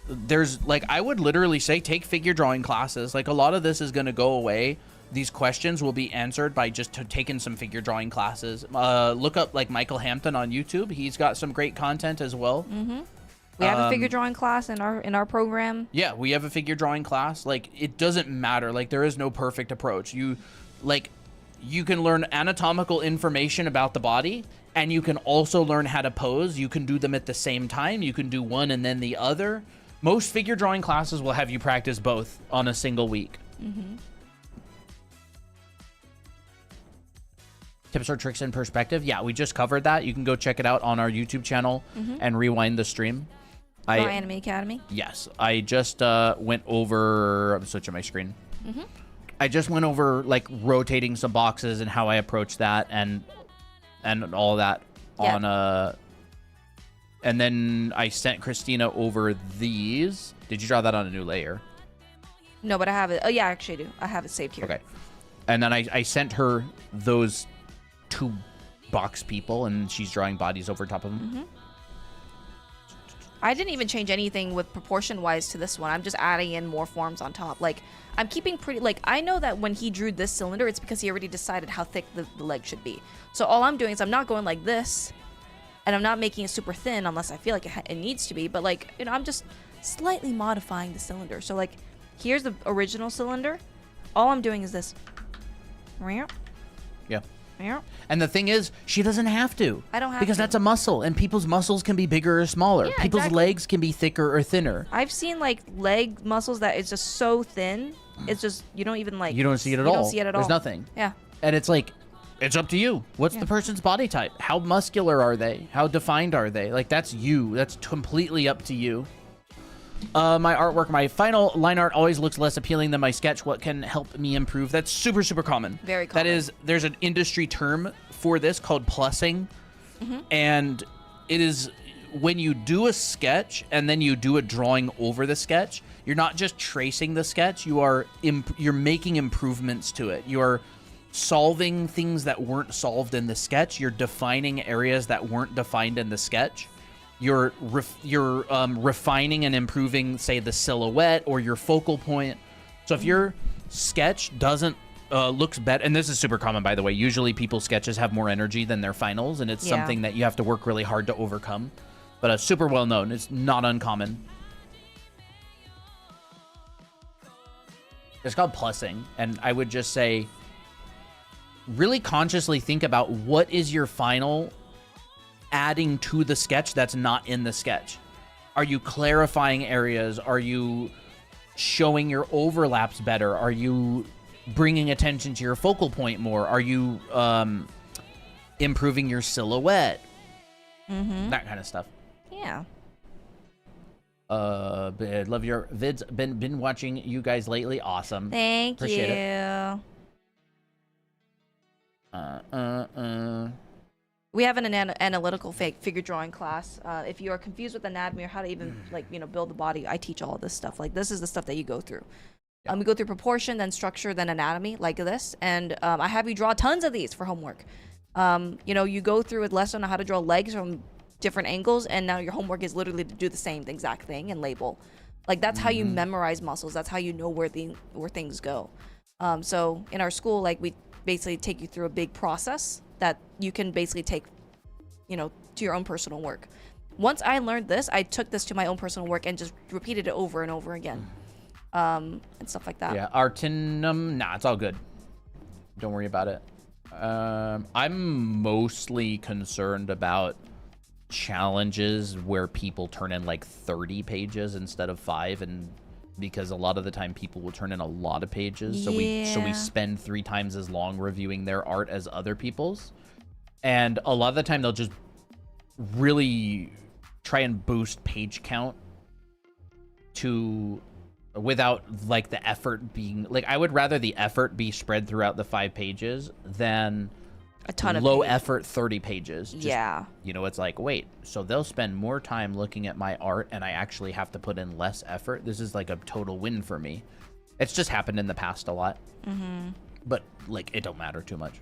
A: There's like, I would literally say take figure drawing classes. Like a lot of this is going to go away. These questions will be answered by just taking some figure drawing classes. Look up like Michael Hampton on YouTube. He's got some great content as well.
B: We have a figure drawing class in our program.
A: Yeah, we have a figure drawing class. Like it doesn't matter. Like there is no perfect approach. You can learn anatomical information about the body, and you can also learn how to pose. You can do them at the same time. You can do one and then the other. Most figure drawing classes will have you practice both on a single week. Tips or tricks in perspective. Yeah, we just covered that. You can go check it out on our YouTube channel and rewind the stream.
B: Anime Academy.
A: Yes, I just went over. I'm switching my screen. I just went over like rotating some boxes and how I approach that and all that on and then I sent Christina over these. Did you draw that on a new layer?
B: No, but I have it. Oh yeah, actually I do. I have it saved here.
A: Okay. And then I sent her those 2 box people, and she's drawing bodies over top of them.
B: I didn't even change anything with proportion wise to this one. I'm just adding in more forms on top. Like I'm keeping pretty, like I know that when he drew this cylinder, it's because he already decided how thick the leg should be. So all I'm doing is I'm not going like this, and I'm not making it super thin unless I feel like it needs to be. But like, you know, I'm just slightly modifying the cylinder. So like, here's the original cylinder. All I'm doing is this.
A: Yeah. And the thing is, she doesn't have to.
B: I don't have
A: because
B: to.
A: that's a muscle, and people's muscles can be bigger or smaller.
B: Yeah,
A: people's
B: exactly.
A: legs can be thicker or thinner.
B: I've seen like leg muscles that it's just so thin. It's just, you don't even like.
A: You don't see it at all.
B: You don't see it at all.
A: There's nothing.
B: Yeah.
A: And it's like, it's up to you. What's the person's body type? How muscular are they? How defined are they? Like, that's you. That's completely up to you. My artwork, my final line art always looks less appealing than my sketch. What can help me improve? That's super, super common.
B: Very common.
A: That is, there's an industry term for this called plussing. And it is when you do a sketch and then you do a drawing over the sketch, you're not just tracing the sketch, you're making improvements to it. You're solving things that weren't solved in the sketch. You're defining areas that weren't defined in the sketch. You're refining and improving, say, the silhouette or your focal point. So if your sketch doesn't looks better, and this is super common, by the way. Usually people's sketches have more energy than their finals, and it's something that you have to work really hard to overcome. But super well known. It's not uncommon. It's called plussing, and I would just say, really consciously think about what is your final adding to the sketch that's not in the sketch. Are you clarifying areas? Are you showing your overlaps better? Are you bringing attention to your focal point more? Are you improving your silhouette? That kind of stuff.
B: Yeah.
A: I love your vids. Been watching you guys lately. Awesome.
B: Thank
A: Appreciate
B: you.
A: It.
B: We have an analytical figure drawing class. If you are confused with anatomy or how to even build the body, I teach all of this stuff. Like this is the stuff that you go through. We go through proportion, then structure, then anatomy, like this. And I have you draw tons of these for homework. You go through a lesson on how to draw legs from different angles, and now your homework is literally to do the same exact thing and label. Like that's how you memorize muscles. That's how you know where things go. So in our school, like we basically take you through a big process that you can basically take, you know, to your own personal work. Once I learned this, I took this to my own personal work and just repeated it over and over again, and stuff like that.
A: Yeah, Artinum, nah, it's all good. Don't worry about it. I'm mostly concerned about challenges where people turn in like 30 pages instead of 5, and because a lot of the time people will turn in a lot of pages, so we spend 3 times as long reviewing their art as other people's, and a lot of the time they'll just really try and boost page count to without like the effort being like, I would rather the effort be spread throughout the 5 pages than
B: a ton of
A: low effort 30 pages. Just,
B: yeah.
A: You know, it's like, wait, so they'll spend more time looking at my art and I actually have to put in less effort. This is like a total win for me. It's just happened in the past a lot. But like, it don't matter too much.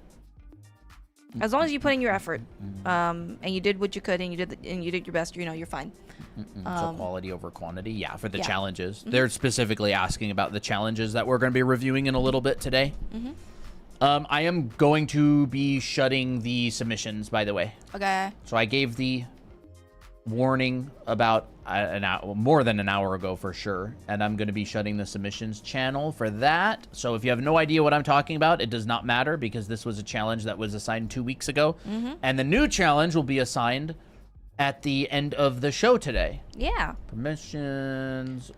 B: As long as you put in your effort, and you did what you could, and you did your best, you know, you're fine.
A: So quality over quantity, yeah, for the challenges. They're specifically asking about the challenges that we're going to be reviewing in a little bit today. I am going to be shutting the submissions, by the way.
B: Okay.
A: So I gave the warning about an hour, more than an hour ago for sure, and I'm going to be shutting the submissions channel for that. So if you have no idea what I'm talking about, it does not matter, because this was a challenge that was assigned 2 weeks ago, and the new challenge will be assigned at the end of the show today.
B: Yeah.
A: Permissions.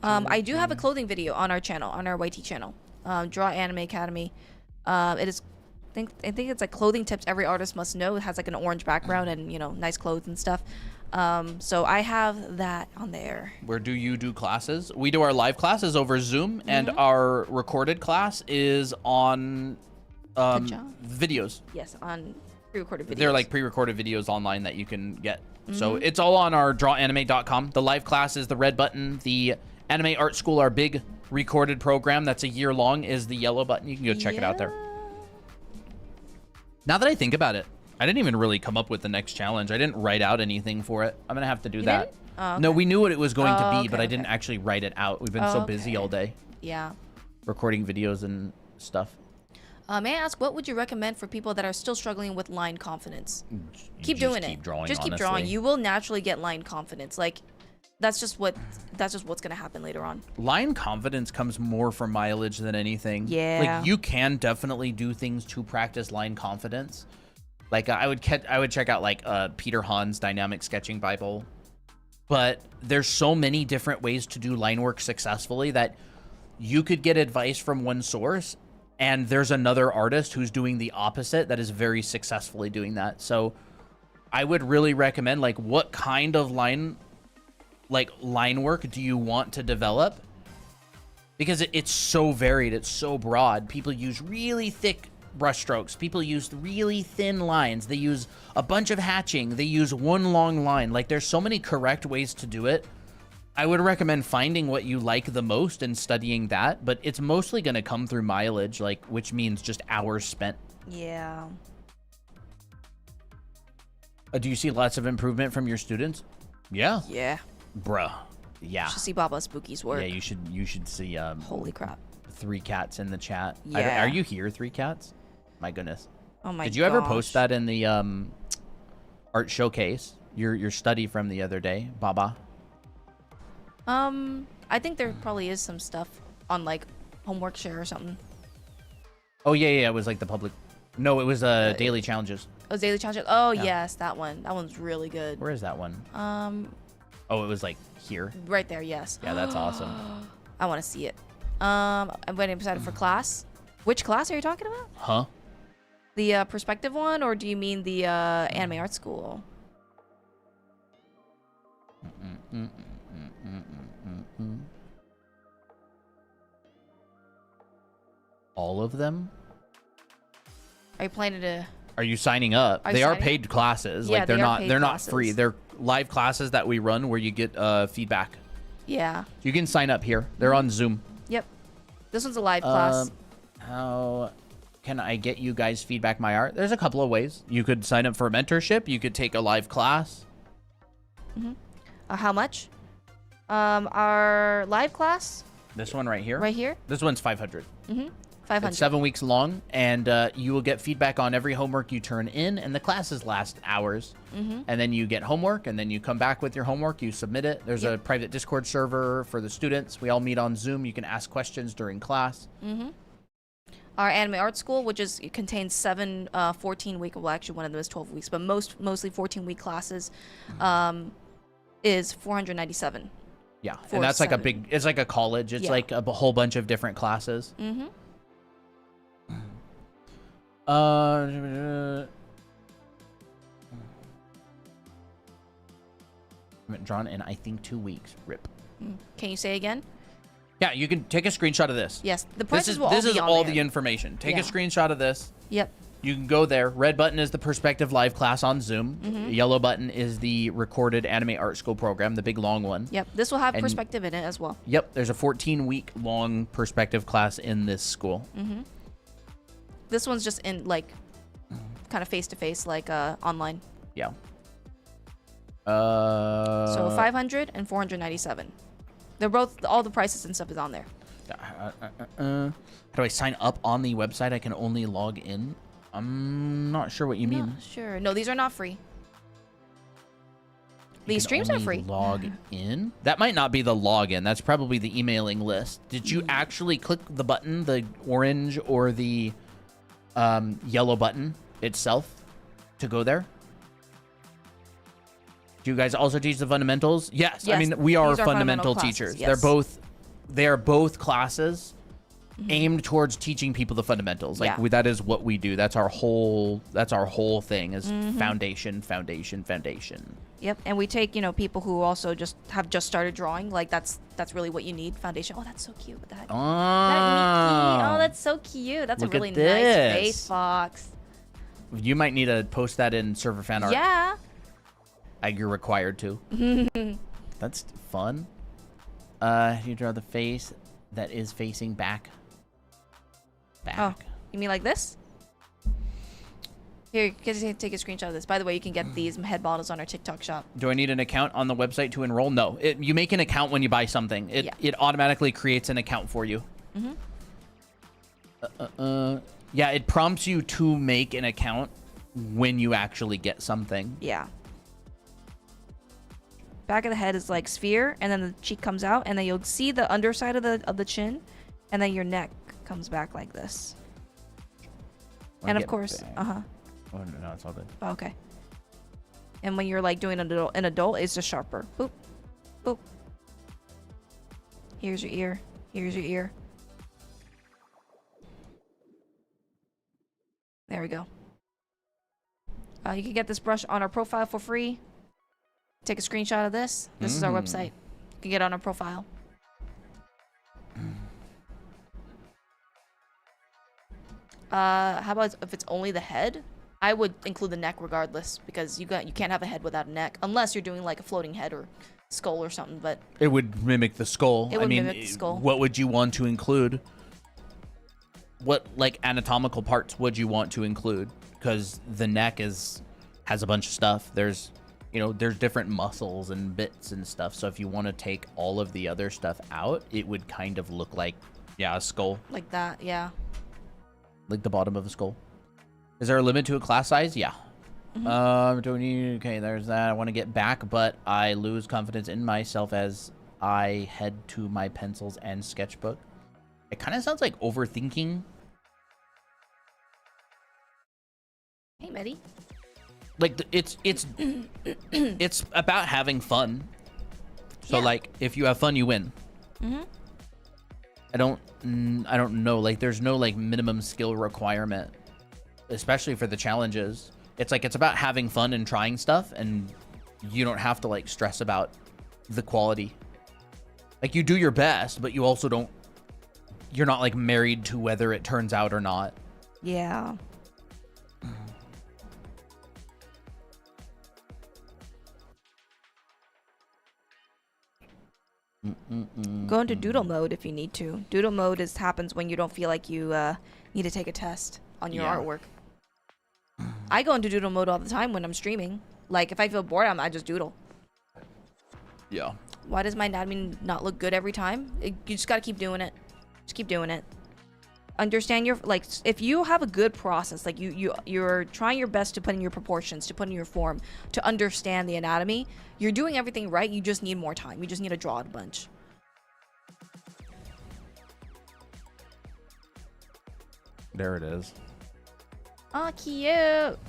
B: I do have a clothing video on our channel, on our YT channel, Draw Anime Academy. It is, I think it's like clothing tips every artist must know. It has like an orange background and, you know, nice clothes and stuff. So I have that on there.
A: Where do you do classes? We do our live classes over Zoom, and our recorded class is on videos.
B: Yes, on pre-recorded videos.
A: They're like pre-recorded videos online that you can get. So it's all on our drawanime.com. The live class is the red button. The Anime Art School, our big recorded program that's a year long, is the yellow button. You can go check it out there. Now that I think about it, I didn't even really come up with the next challenge. I didn't write out anything for it. I'm going to have to do that.
B: Oh, okay.
A: No, we knew what it was going to be, but I didn't actually write it out. We've been so busy all day.
B: Yeah.
A: Recording videos and stuff.
B: May I ask, what would you recommend for people that are still struggling with line confidence? Keep doing it. Just keep drawing. You will naturally get line confidence. Like, that's just what's gonna happen later on.
A: Line confidence comes more from mileage than anything.
B: Yeah.
A: Like, you can definitely do things to practice line confidence. Like, I would check out like Peter Hahn's Dynamic Sketching Bible. But there's so many different ways to do line work successfully that you could get advice from one source, and there's another artist who's doing the opposite that is very successfully doing that. So I would really recommend, like, what kind of line work do you want to develop? Because it's so varied, it's so broad. People use really thick brush strokes. People use really thin lines. They use a bunch of hatching. They use one long line. Like, there's so many correct ways to do it. I would recommend finding what you like the most and studying that, but it's mostly going to come through mileage, like, which means just hours spent.
B: Yeah.
A: Do you see lots of improvement from your students? Yeah.
B: Yeah.
A: Bruh. Yeah.
B: You should see Baba Spooky's work.
A: Yeah, you should see
B: Holy crap.
A: 3 cats in the chat.
B: Yeah.
A: Are you here, 3 cats? My goodness.
B: Oh my god.
A: Did you ever post that in the art showcase? Your study from the other day, Baba?
B: I think there probably is some stuff on like Homework Share or something.
A: Oh yeah, it was like the public. No, it was daily challenges.
B: Oh, daily challenges. Oh yeah. Yes, that one. That one's really good.
A: Where is that one? Oh, it was like here.
B: Right there. Yes.
A: Yeah, that's awesome.
B: I want to see it. I'm waiting excited for class. Which class are you talking about?
A: Huh?
B: The perspective one, or do you mean the Anime Art School?
A: All of them?
B: Are you planning to?
A: Are you signing up? They are paid classes.
B: Yeah,
A: like they're not free. They're live classes that we run where you get feedback.
B: Yeah.
A: You can sign up here. They're on Zoom.
B: Yep. This one's a live class.
A: How can I get you guys feedback my art? There's a couple of ways. You could sign up for a mentorship. You could take a live class.
B: How much? Our live class.
A: This one right here.
B: Right here.
A: This one's 500.
B: 500.
A: It's 7 weeks long, and you will get feedback on every homework you turn in, and the classes last hours. And then you get homework, and then you come back with your homework, you submit it. There's a private Discord server for the students. We all meet on Zoom. You can ask questions during class.
B: Our anime art school, which it contains 7 14-week, well, actually one of them is 12 weeks, but mostly 14-week classes, is 497.
A: Yeah, and that's like it's like a college. It's like a whole bunch of different classes. Haven't drawn in, I think, 2 weeks. Rip.
B: Can you say again?
A: Yeah, you can take a screenshot of this.
B: Yes, the prices will all
A: This
B: be
A: is
B: on
A: all
B: there.
A: the information. Take a screenshot of this.
B: Yep.
A: You can go there. Red button is the Perspective Live class on Zoom. Yellow button is the recorded Anime Art School program, the big long one.
B: Yep, this will have perspective in it as well.
A: Yep, there's a 14-week long perspective class in this school.
B: This one's just in, like, kind of face-to-face, like online.
A: Yeah.
B: So 500 and 497. They're both, all the prices and stuff is on there.
A: How do I sign up on the website? I can only log in. I'm not sure what you mean.
B: Sure. No, these are not free. These streams are free.
A: Log in? That might not be the login. That's probably the emailing list. Did you actually click the button, the orange or the yellow button itself to go there? Do you guys also teach the fundamentals? Yes. I mean, we are fundamental teachers.
B: Yes.
A: They are both classes aimed towards teaching people the fundamentals. Like that is what we do. That's our whole thing is foundation.
B: Yep, and we take, people who also have just started drawing. Like that's really what you need, foundation. Oh, that's so cute with that. That Mickey. Oh, that's so cute. That's
A: Look
B: a really
A: at
B: nice
A: this.
B: face, Fox.
A: You might need to post that in server fan art.
B: Yeah.
A: You're required to. That's fun. You draw the face that is facing back.
B: Oh, you mean like this? Here, take a screenshot of this. By the way, you can get these head models on our TikTok shop.
A: Do I need an account on the website to enroll? No. You make an account when you buy something. It automatically creates an account for you. Yeah, it prompts you to make an account when you actually get something.
B: Yeah. Back of the head is like sphere, and then the cheek comes out, and then you'll see the underside of the chin, and then your neck comes back like this. And of course,
A: Oh no, it's all good.
B: Oh, okay. And when you're like doing an adult, it's just sharper. Boop, boop. Here's your ear. Here's your ear. There we go. You can get this brush on our profile for free. Take a screenshot of this. This is our website. You can get it on our profile. How about if it's only the head? I would include the neck regardless, because you can't have a head without a neck unless you're doing like a floating head or skull or something. But
A: it would mimic the skull.
B: It would mimic the skull.
A: What would you want to include? What like anatomical parts would you want to include? Because the neck has a bunch of stuff. There's different muscles and bits and stuff. So if you want to take all of the other stuff out, it would kind of look like a skull.
B: Like that, yeah.
A: Like the bottom of a skull. Is there a limit to a class size? Yeah. Okay, there's that. I want to get back, but I lose confidence in myself as I head to my pencils and sketchbook. It kind of sounds like overthinking.
B: Hey, Medi.
A: Like it's it's about having fun. So like if you have fun, you win. I don't know. Like there's no like minimum skill requirement, especially for the challenges. It's like it's about having fun and trying stuff, and you don't have to like stress about the quality. Like you do your best, but you also you're not like married to whether it turns out or not.
B: Yeah. Go into doodle mode if you need to. Doodle mode happens when you don't feel like you need to take a test on your artwork. I go into doodle mode all the time when I'm streaming. Like if I feel bored, I just doodle.
A: Yeah.
B: Why does my anatomy not look good every time? You just gotta keep doing it. Just keep doing it. understand your, like, if you have a good process, like you're trying your best to put in your proportions, to put in your form, to understand the anatomy, you're doing everything right. You just need more time. You just need to draw it a bunch.
A: There it is.
B: Oh, cute.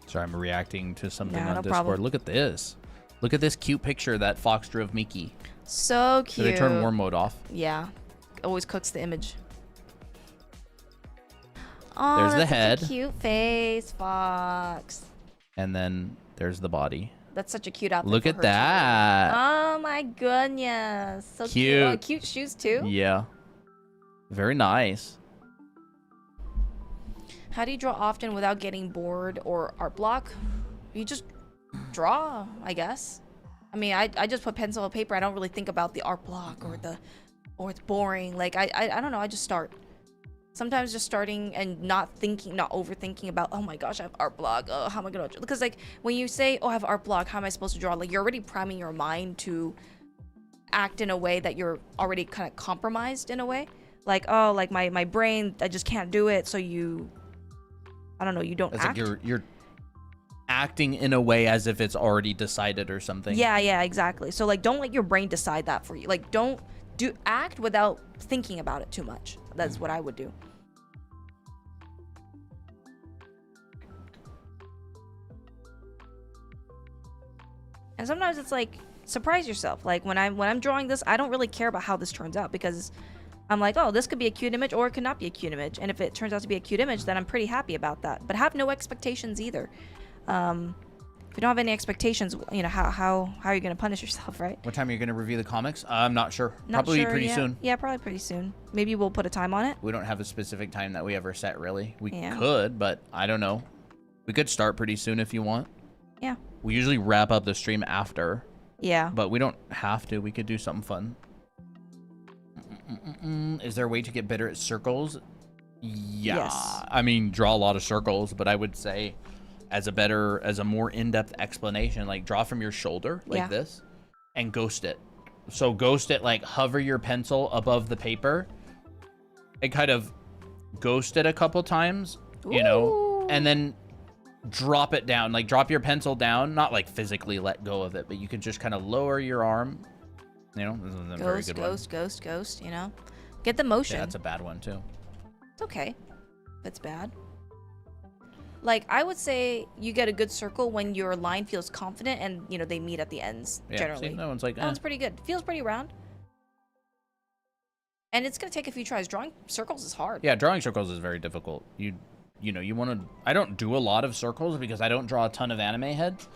A: Sorry, I'm reacting to something
B: Nah,
A: on
B: no
A: Discord.
B: problem.
A: Look at this. Look at this cute picture that Fox drew of Mickey.
B: So cute.
A: So they turn warm mode off.
B: Yeah. Always cooks the image. Oh,
A: There's the
B: that's such
A: head.
B: a cute face, Fox.
A: And then there's the body.
B: That's such a cute outfit.
A: Look
B: for
A: at
B: her,
A: that.
B: too. Oh my goodness. So cute. Oh, cute shoes too.
A: Yeah. Very nice.
B: How do you draw often without getting bored or art block? You just draw, I guess. I mean, I just put pencil and paper. I don't really think about the art block or it's boring. Like I don't know. I just start. Sometimes just starting and not overthinking about, oh my gosh, I have art block. Oh, how am I gonna? Because like when you say, oh, I have art block, how am I supposed to draw? Like you're already priming your mind to act in a way that you're already kind of compromised in a way. Like, oh, like my brain, I just can't do it. So I don't know, you don't act.
A: Like you're acting in a way as if it's already decided or something.
B: Yeah, exactly. So like don't let your brain decide that for you. Like don't act without thinking about it too much. That's what I would do. And sometimes it's like surprise yourself. Like when I'm drawing this, I don't really care about how this turns out because I'm like, oh, this could be a cute image or it could not be a cute image. And if it turns out to be a cute image, then I'm pretty happy about that. But have no expectations either. If you don't have any expectations, you know, how are you going to punish yourself, right?
A: What time are you going to review the comics? I'm not sure.
B: Not
A: Probably
B: sure
A: pretty
B: yet.
A: soon.
B: Yeah, probably pretty soon. Maybe we'll put a time on it.
A: We don't have a specific time that we ever set, really. We
B: Yeah.
A: could, but I don't know. We could start pretty soon if you want.
B: Yeah.
A: We usually wrap up the stream after.
B: Yeah.
A: But we don't have to. We could do something fun. Is there a way to get better at circles? Yeah.
B: Yes.
A: I mean, draw a lot of circles, but I would say as a more in-depth explanation, like draw from your shoulder like this and ghost it. So ghost it, like hover your pencil above the paper and kind of ghost it a couple times, you know, and then drop it down, like drop your pencil down, not like physically let go of it, but you can just kind of lower your arm, you know. This is a very good one.
B: Ghost, you know, get the motion.
A: Yeah, that's a bad one too.
B: It's okay if it's bad. Like I would say you get a good circle when your line feels confident and you know they meet at the ends.
A: Yeah,
B: generally
A: see, that one's like
B: that one's pretty good. Feels pretty round. And it's gonna take a few tries. Drawing circles is hard.
A: Yeah, drawing circles is very difficult. You know, you want to. I don't do a lot of circles because I don't draw a ton of anime heads.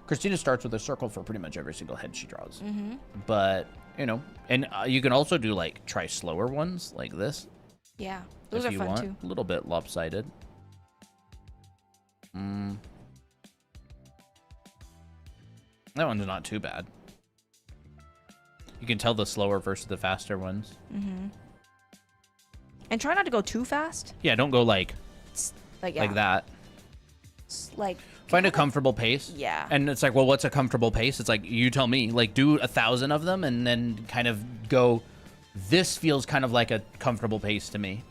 A: Christina starts with a circle for pretty much every single head she draws. But you know, and you can also do like try slower ones like this.
B: Yeah, those are fun too.
A: A little bit lopsided. That one's not too bad. You can tell the slower versus the faster ones.
B: And try not to go too fast.
A: Yeah, don't go like that.
B: Like
A: find a comfortable pace.
B: Yeah.
A: And it's like, well, what's a comfortable pace? It's like, you tell me. Like, do 1,000 of them and then kind of go, this feels kind of like a comfortable pace to me.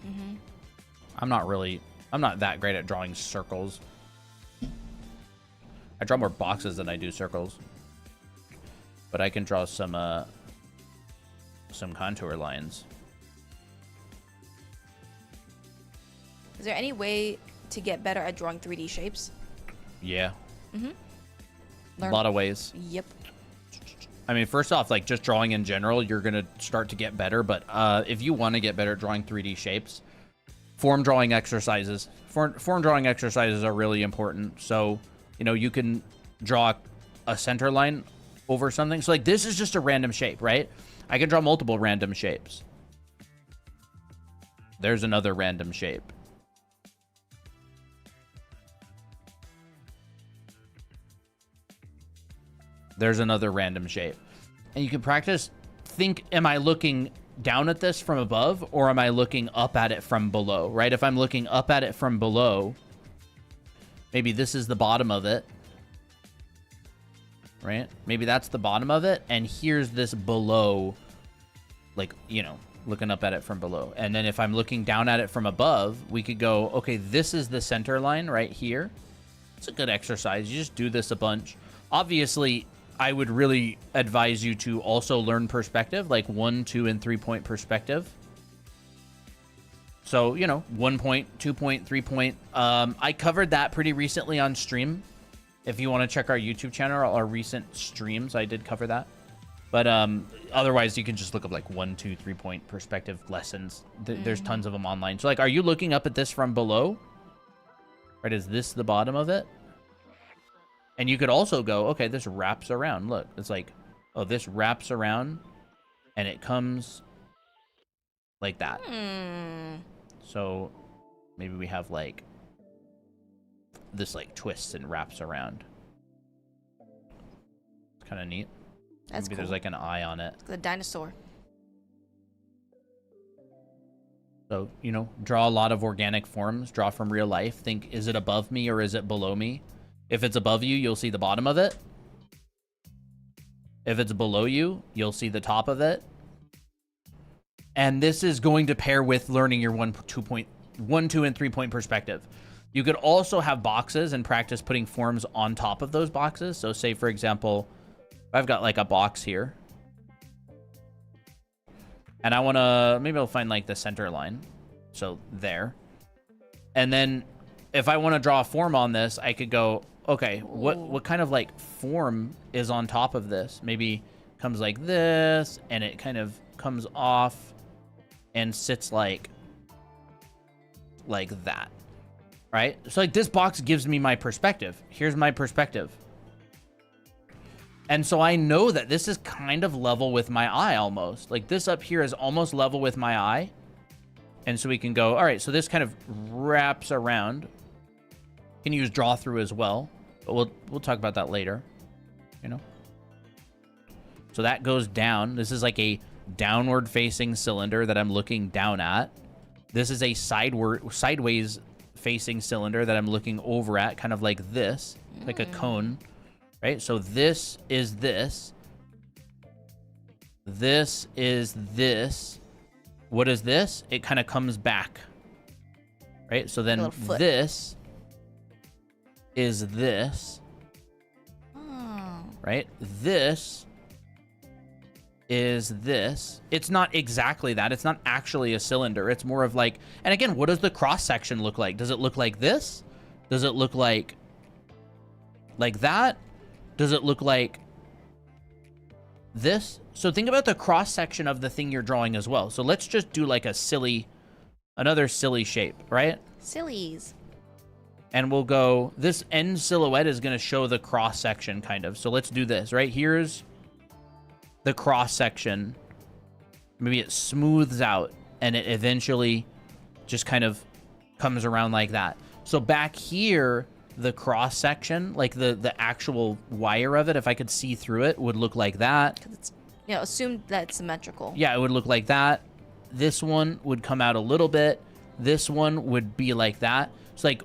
A: I'm not that great at drawing circles. I draw more boxes than I do circles. But I can draw some contour lines.
B: Is there any way to get better at drawing 3D shapes?
A: Yeah.
B: Learn.
A: A lot of ways.
B: Yep.
A: I mean, first off, like just drawing in general, you're going to start to get better. But if you want to get better at drawing 3D shapes, form drawing exercises. Form drawing exercises are really important. So, you know, you can draw a center line over something. So like this is just a random shape, right? I can draw multiple random shapes. There's another random shape. There's another random shape. And you can practice, think, am I looking down at this from above or am I looking up at it from below, right? If I'm looking up at it from below, Maybe this is the bottom of it. Right? Maybe that's the bottom of it. And here's this below, like, you know, looking up at it from below. And then if I'm looking down at it from above, we could go, okay, this is the center line right here. It's a good exercise. You just do this a bunch. Obviously, I would really advise you to also learn perspective, like 1, 2, and 3 point perspective. So, you know, 1 point, 2 point, 3 point. I covered that pretty recently on stream. If you want to check our YouTube channel or our recent streams, I did cover that. But otherwise, you can just look up like 1, 2, 3 point perspective lessons. There's tons of them online. So like, are you looking up at this from below? Right, is this the bottom of it? And you could also go, okay, this wraps around. Look, it's like, oh, this wraps around and it comes like that. So maybe we have like this like twists and wraps around. It's kind of neat.
B: That's
A: maybe
B: cool.
A: There's like an eye on it.
B: The dinosaur.
A: So, you know, draw a lot of organic forms, draw from real life. Think, is it above me or is it below me? If it's above you, you'll see the bottom of it. If it's below you, you'll see the top of it. And this is going to pair with learning your 1, 2, and 3 point perspective. You could also have boxes and practice putting forms on top of those boxes. So say, for example, I've got like a box here. And I want to, maybe I'll find like the center line. So there. And then if I want to draw a form on this, I could go, okay, what kind of like form is on top of this? Maybe comes like this and it kind of comes off and sits like that. Right? So like this box gives me my perspective. Here's my perspective. And so I know that this is kind of level with my eye almost. Like this up here is almost level with my eye. And so we can go, all right, so this kind of wraps around. You can use draw through as well. But we'll talk about that later. You know? So that goes down. This is like a downward facing cylinder that I'm looking down at. This is a sideways facing cylinder that I'm looking over at, kind of like this, like a cone. Right? So this is this. This is this. What is this? It kind of comes back. Right? So then this is this. Right? This is this. It's not exactly that. It's not actually a cylinder. It's more of like, and again, what does the cross section look like? Does it look like this? Does it look like that? Does it look like this? So think about the cross section of the thing you're drawing as well. So let's just do like another silly shape, right?
B: Sillies.
A: And we'll go, this end silhouette is going to show the cross section kind of. So let's do this, right? Here's the cross section. Maybe it smooths out and it eventually just kind of comes around like that. So back here, the cross section, like the actual wire of it, if I could see through it, would look like that.
B: Because it's, you know, assume that it's symmetrical.
A: Yeah, it would look like that. This one would come out a little bit. This one would be like that. It's like,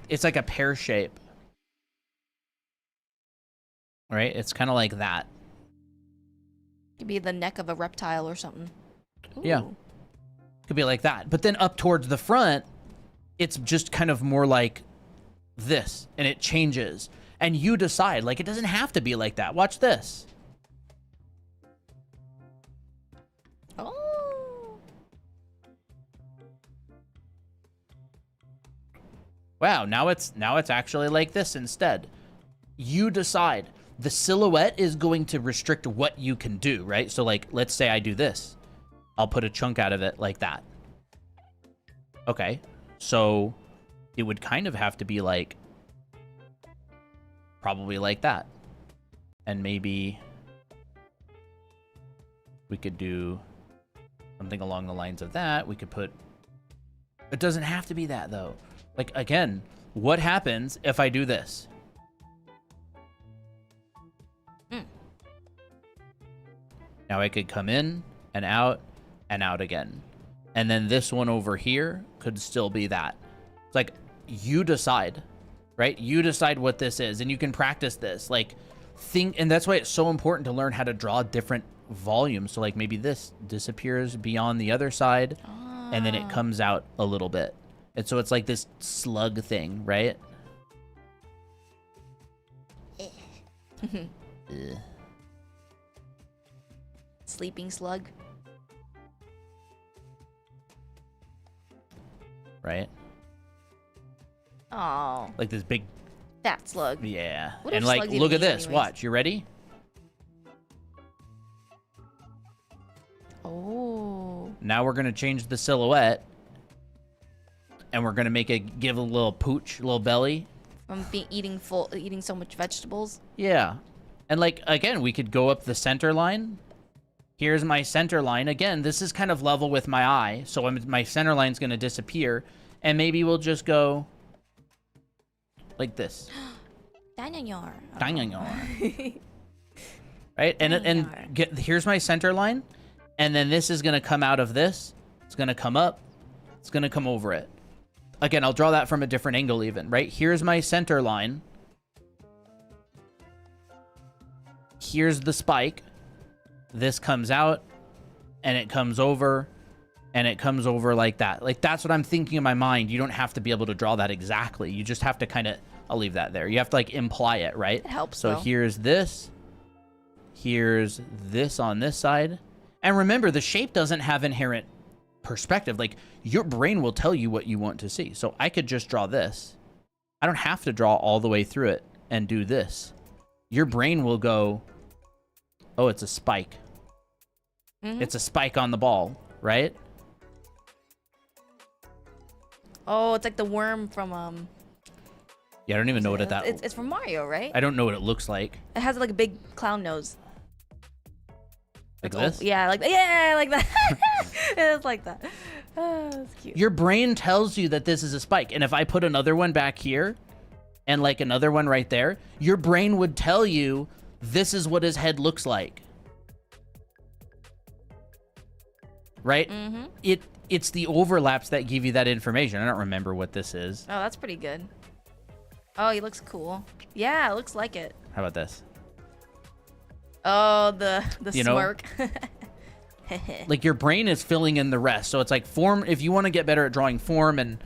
A: it's like a pear shape. Right? It's kind of like that.
B: Could be the neck of a reptile or something. Ooh.
A: Yeah. Could be like that. But then up towards the front, it's just kind of more like this, and it changes. And you decide, like, it doesn't have to be like that. Watch this.
B: Oh.
A: Wow, now it's actually like this instead. You decide. The silhouette is going to restrict what you can do, right? So like, let's say I do this. I'll put a chunk out of it like that. Okay. So it would kind of have to be like, probably like that. And maybe we could do something along the lines of that. We could put, it doesn't have to be that though. Like, again, what happens if I do this? Now I could come in and out again. And then this one over here could still be that. It's like, you decide. right? You decide what this is, and you can practice this. Like, and that's why it's so important to learn how to draw different volumes. So, like, maybe this disappears beyond the other side, and then it comes out a little bit. And so it's like this slug thing, right?
B: Sleeping slug.
A: Right?
B: Oh.
A: Like this big
B: Fat slug.
A: Yeah.
B: What
A: And
B: if
A: like,
B: slugs even
A: look at
B: eat
A: this.
B: anyways?
A: Watch. You ready?
B: Oh.
A: Now we're going to change the silhouette. And we're going to make it give a little pooch, a little belly.
B: From eating so much vegetables.
A: Yeah. And like, again, we could go up the center line. Here's my center line. Again, this is kind of level with my eye. So my center line's going to disappear. And maybe we'll just go like this.
B: Dinosaur.
A: Dinosaur. Right? And here's my center line. And then this is going to come out of this. It's going to come up. It's going to come over it. Again, I'll draw that from a different angle even, right? Here's my center line. Here's the spike. This comes out, and it comes over, and it comes over like that. Like, that's what I'm thinking in my mind. You don't have to be able to draw that exactly. You just have to kind of, I'll leave that there. You have to, like, imply it, right?
B: It helps,
A: So
B: though.
A: here's this. Here's this on this side. And remember, the shape doesn't have inherent perspective. Like, your brain will tell you what you want to see. So I could just draw this. I don't have to draw all the way through it and do this. Your brain will go, oh, it's a spike. It's a spike on the ball, right?
B: Oh, it's like the worm from
A: Yeah, I don't even know what
B: it's from Mario, right?
A: I don't know what it looks like.
B: It has like a big clown nose.
A: Like this?
B: Yeah, like that. It's like that. Oh, that's cute.
A: Your brain tells you that this is a spike. And if I put another one back here and like another one right there, your brain would tell you this is what his head looks like. Right? It's the overlaps that give you that information. I don't remember what this is.
B: Oh, that's pretty good. Oh, he looks cool. Yeah, it looks like it.
A: How about this?
B: Oh, the
A: You know?
B: smirk.
A: Like, your brain is filling in the rest. So it's like form, if you want to get better at drawing form and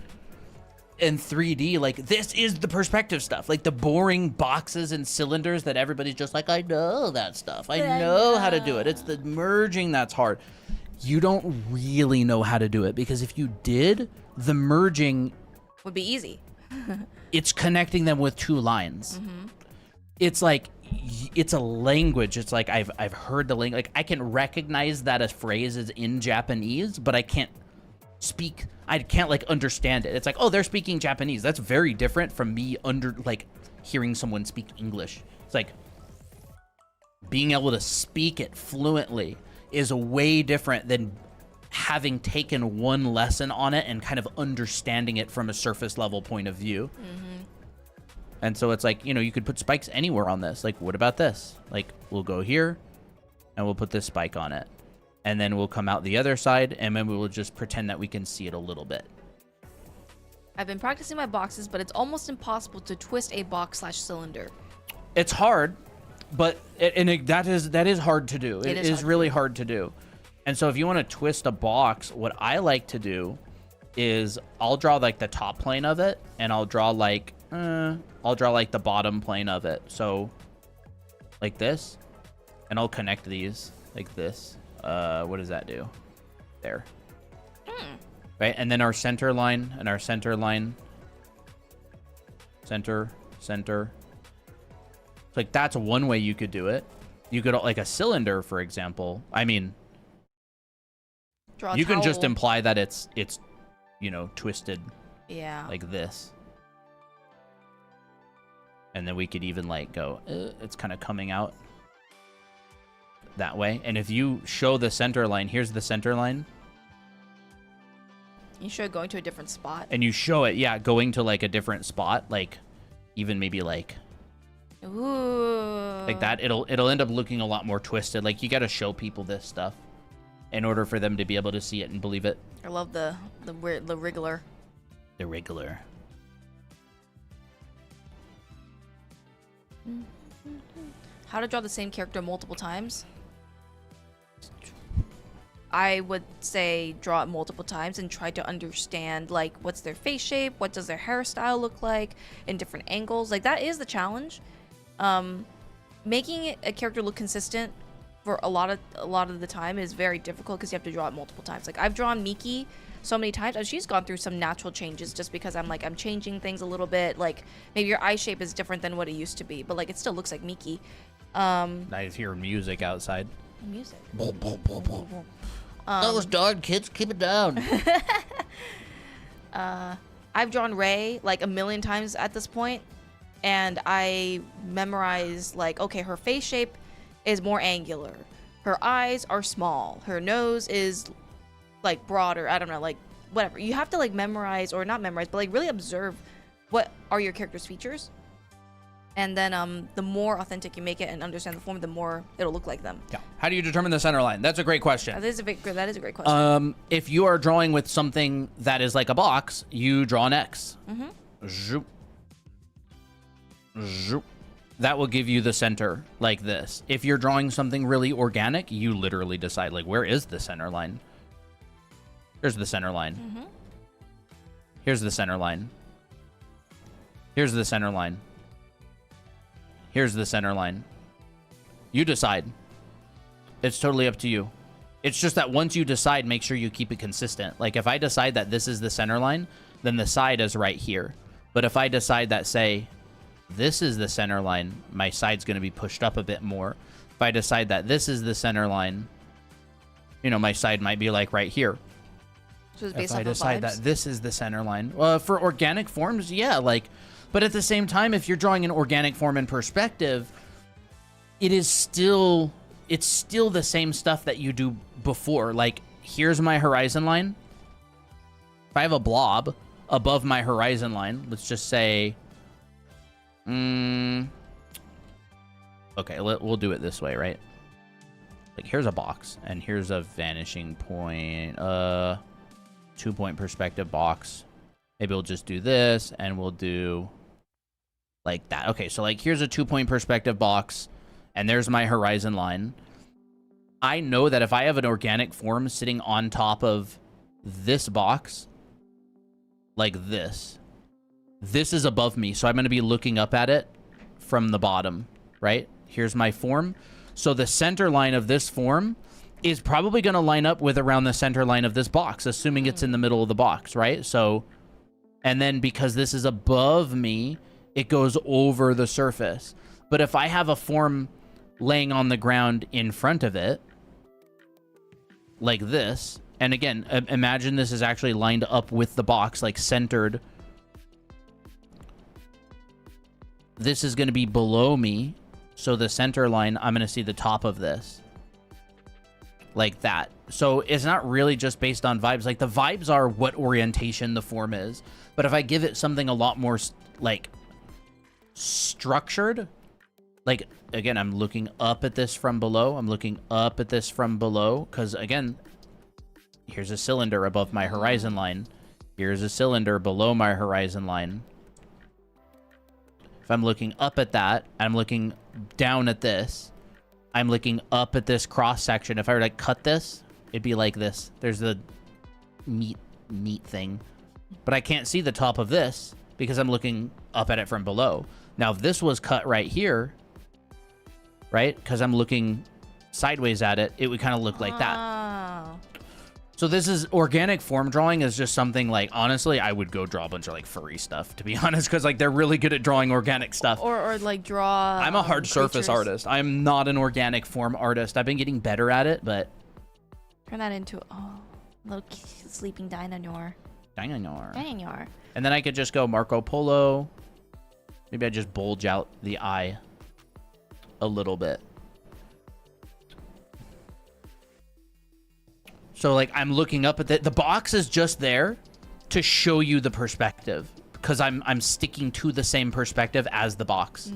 A: 3D, like, this is the perspective stuff. Like, the boring boxes and cylinders that everybody's just like, I know that stuff. I know how to do it. It's the merging that's hard. You don't really know how to do it, because if you did, the merging
B: Would be easy.
A: it's connecting them with two lines. It's like, it's a language. It's like, I've heard the language. Like, I can recognize that a phrase is in Japanese, but I can't speak. I can't like understand it. It's like, oh, they're speaking Japanese. That's very different from me hearing someone speak English. It's like being able to speak it fluently is way different than having taken one lesson on it and kind of understanding it from a surface level point of view. And so it's like, you could put spikes anywhere on this. Like, what about this? Like, we'll go here and we'll put this spike on it. And then we'll come out the other side, and then we will just pretend that we can see it a little bit.
B: I've been practicing my boxes, but it's almost impossible to twist a box/cylinder.
A: It's hard, but that is hard to do. It is really hard to do. And so if you want to twist a box, what I like to do is I'll draw like the top plane of it, and I'll draw like the bottom plane of it. So like this, and I'll connect these like this. What does that do? There. Right, and then our center line and our center line. Center. Like, that's one way you could do it. You could, like, a cylinder, for example. I mean,
B: Draw a
A: you can just
B: towel.
A: imply that it's twisted.
B: Yeah.
A: Like this. And then we could even like go, it's kind of coming out that way. And if you show the center line, here's the center line.
B: You show it going to a different spot.
A: And you show it, yeah, going to like a different spot, like even maybe like
B: Ooh.
A: like that. It'll end up looking a lot more twisted. Like, you got to show people this stuff in order for them to be able to see it and believe it.
B: I love the wriggler.
A: The regular.
B: How to draw the same character multiple times? I would say draw it multiple times and try to understand, like, what's their face shape, what does their hairstyle look like in different angles. Like, that is the challenge. Making a character look consistent for a lot of the time is very difficult because you have to draw it multiple times. Like, I've drawn Miki so many times, and she's gone through some natural changes just because I'm changing things a little bit. Like, maybe your eye shape is different than what it used to be, but like, it still looks like Miki.
A: I hear music outside.
B: Music.
A: Those darn kids, keep it down.
B: I've drawn Rei like a million times at this point, and I memorized, like, okay, her face shape is more angular, her eyes are small, her nose is like broader. I don't know, like, whatever. You have to like memorize, or not memorize, but like really observe what are your character's features. And then the more authentic you make it and understand the form, the more it'll look like them.
A: Yeah. How do you determine the center line? That's a great question.
B: That is a great question.
A: If you are drawing with something that is like a box, you draw an X. Zoop. Zoop. That will give you the center like this. If you're drawing something really organic, you literally decide, like, where is the center line? Here's the center line. Here's the center line. Here's the center line. Here's the center line. You decide. It's totally up to you. It's just that once you decide, make sure you keep it consistent. Like, if I decide that this is the center line, then the side is right here. But if I decide that, say, this is the center line, my side's going to be pushed up a bit more. If I decide that this is the center line, you know, my side might be like right here.
B: So it's based
A: if I
B: off of
A: decide
B: vibes?
A: that this is the center line. Well, for organic forms, yeah, like, but at the same time, if you're drawing an organic form in perspective, it's still the same stuff that you do before. Like, here's my horizon line. If I have a blob above my horizon line, let's just say, okay, we'll do it this way, right? Like, here's a box, and here's a vanishing point, 2-point perspective box. Maybe we'll just do this, and we'll do like that. Okay, so like, here's a 2-point perspective box, and there's my horizon line. I know that if I have an organic form sitting on top of this box, like this is above me, so I'm going to be looking up at it from the bottom, right? Here's my form. So the center line of this form is probably going to line up with around the center line of this box, assuming it's in the middle of the box, right? So, and then because this is above me, it goes over the surface. But if I have a form laying on the ground in front of it, like this, and again, imagine this is actually lined up with the box, like centered. This is going to be below me, so the center line, I'm going to see the top of this. Like that. So it's not really just based on vibes. Like, the vibes are what orientation the form is. But if I give it something a lot more, like, structured, like, again, I'm looking up at this from below. I'm looking up at this from below. Because, again, here's a cylinder above my horizon line. Here's a cylinder below my horizon line. If I'm looking up at that, I'm looking down at this. I'm looking up at this cross section. If I were to cut this, it'd be like this. There's the meat thing. But I can't see the top of this because I'm looking up at it from below. Now, if this was cut right here, right? Because I'm looking sideways at it, it would kind of look like that. So this is organic form drawing is just something like, honestly, I would go draw a bunch of like furry stuff, to be honest, because like they're really good at drawing organic stuff.
B: Or like draw.
A: I'm a hard surface artist. I'm not an organic form artist. I've been getting better at it, but
B: turn that into little sleeping dinosaur.
A: Dinosaur. And then I could just go Marco Polo. Maybe I just bulge out the eye a little bit. So, like, I'm looking up at the box is just there to show you the perspective because I'm sticking to the same perspective as the box.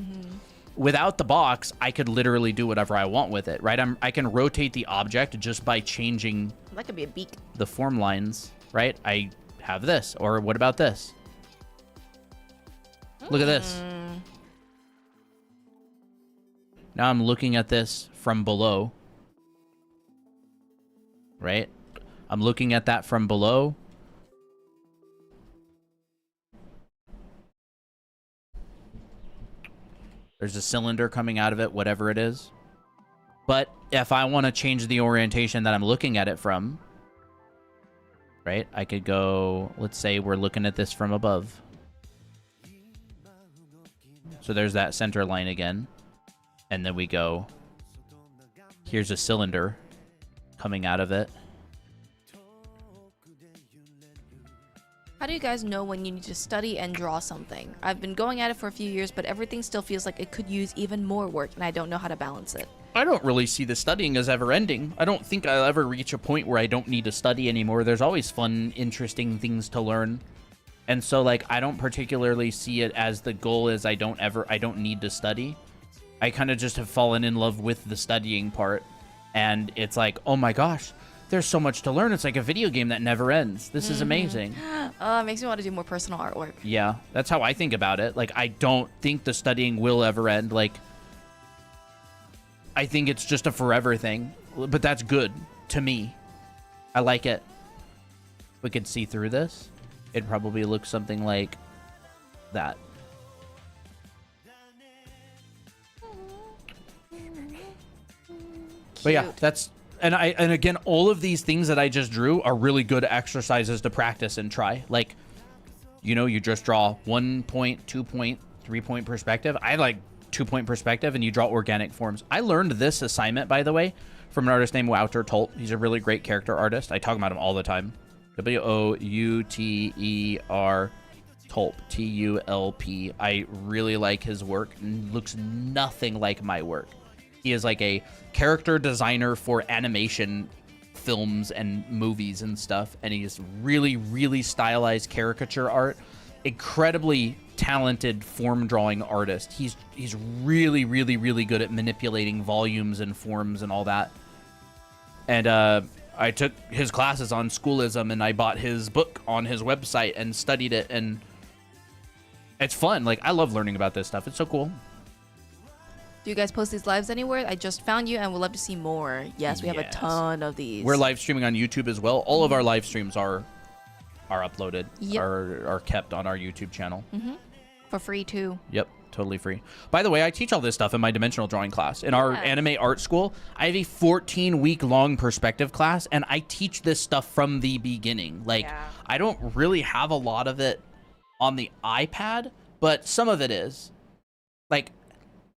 A: Without the box, I could literally do whatever I want with it, right? I can rotate the object just by changing.
B: That could be a beak.
A: The form lines, right? I have this, or what about this? Look at this. Now I'm looking at this from below. Right? I'm looking at that from below. There's a cylinder coming out of it, whatever it is. But if I want to change the orientation that I'm looking at it from, right, I could go, let's say we're looking at this from above. So there's that center line again. And then we go, here's a cylinder coming out of it.
B: How do you guys know when you need to study and draw something? I've been going at it for a few years, but everything still feels like it could use even more work, and I don't know how to balance it.
A: I don't really see the studying as ever ending. I don't think I'll ever reach a point where I don't need to study anymore. There's always fun, interesting things to learn. And so, like, I don't particularly see it as the goal is I don't need to study. I kind of just have fallen in love with the studying part. And it's like, oh my gosh, there's so much to learn. It's like a video game that never ends. This is amazing.
B: It makes me want to do more personal artwork.
A: Yeah, that's how I think about it. Like, I don't think the studying will ever end. Like, I think it's just a forever thing. But that's good to me. I like it. We could see through this. It probably looks something like that. But yeah, that's and again, all of these things that I just drew are really good exercises to practice and try. Like, you know, you just draw 1 point, 2 point, 3 point perspective. I like 2 point perspective, and you draw organic forms. I learned this assignment, by the way, from an artist named Wouter Tulp. He's a really great character artist. I talk about him all the time. Wouter Tulp, Tulp. I really like his work. It looks nothing like my work. He is like a character designer for animation films and movies and stuff, and he's really, really stylized caricature art. Incredibly talented form drawing artist. He's really, really, really good at manipulating volumes and forms and all that. And I took his classes on Schoolism, and I bought his book on his website and studied it, and it's fun. Like, I love learning about this stuff. It's so cool.
B: Do you guys post these lives anywhere? I just found you and would love to see more. Yes, we have a ton of these.
A: We're live streaming on YouTube as well. All of our live streams are uploaded, are kept on our YouTube channel.
B: For free too.
A: Yep, totally free. By the way, I teach all this stuff in my dimensional drawing class. In our anime art school, I have a 14-week-long perspective class, and I teach this stuff from the beginning. Like, I don't really have a lot of it on the iPad, but some of it is.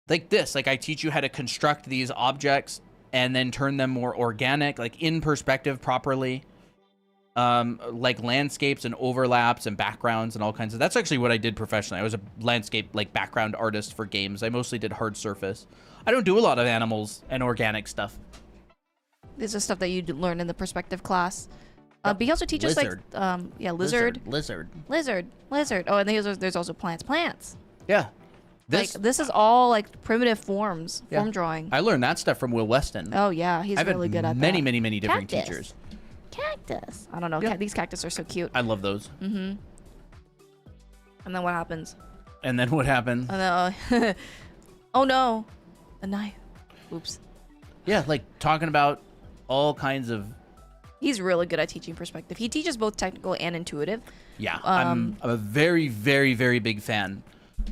A: Like this, like I teach you how to construct these objects and then turn them more organic, like in perspective properly. Like landscapes and overlaps and backgrounds and all kinds of, that's actually what I did professionally. I was a landscape like background artist for games. I mostly did hard surface. I don't do a lot of animals and organic stuff.
B: This is stuff that you learn in the perspective class. But he also teaches lizard. Lizard. Oh, and there's also plants.
A: Yeah.
B: This is all like primitive forms, form drawing.
A: I learned that stuff from Will Weston.
B: Oh yeah, he's really good at that.
A: Many different teachers.
B: Cactus. I don't know. Yeah. These cactus are so cute.
A: I love those.
B: And then what happens?
A: And then what happens?
B: Oh no, a knife. Oops.
A: Yeah, like talking about all kinds of.
B: He's really good at teaching perspective. He teaches both technical and intuitive.
A: Yeah, I'm a very, very, very big fan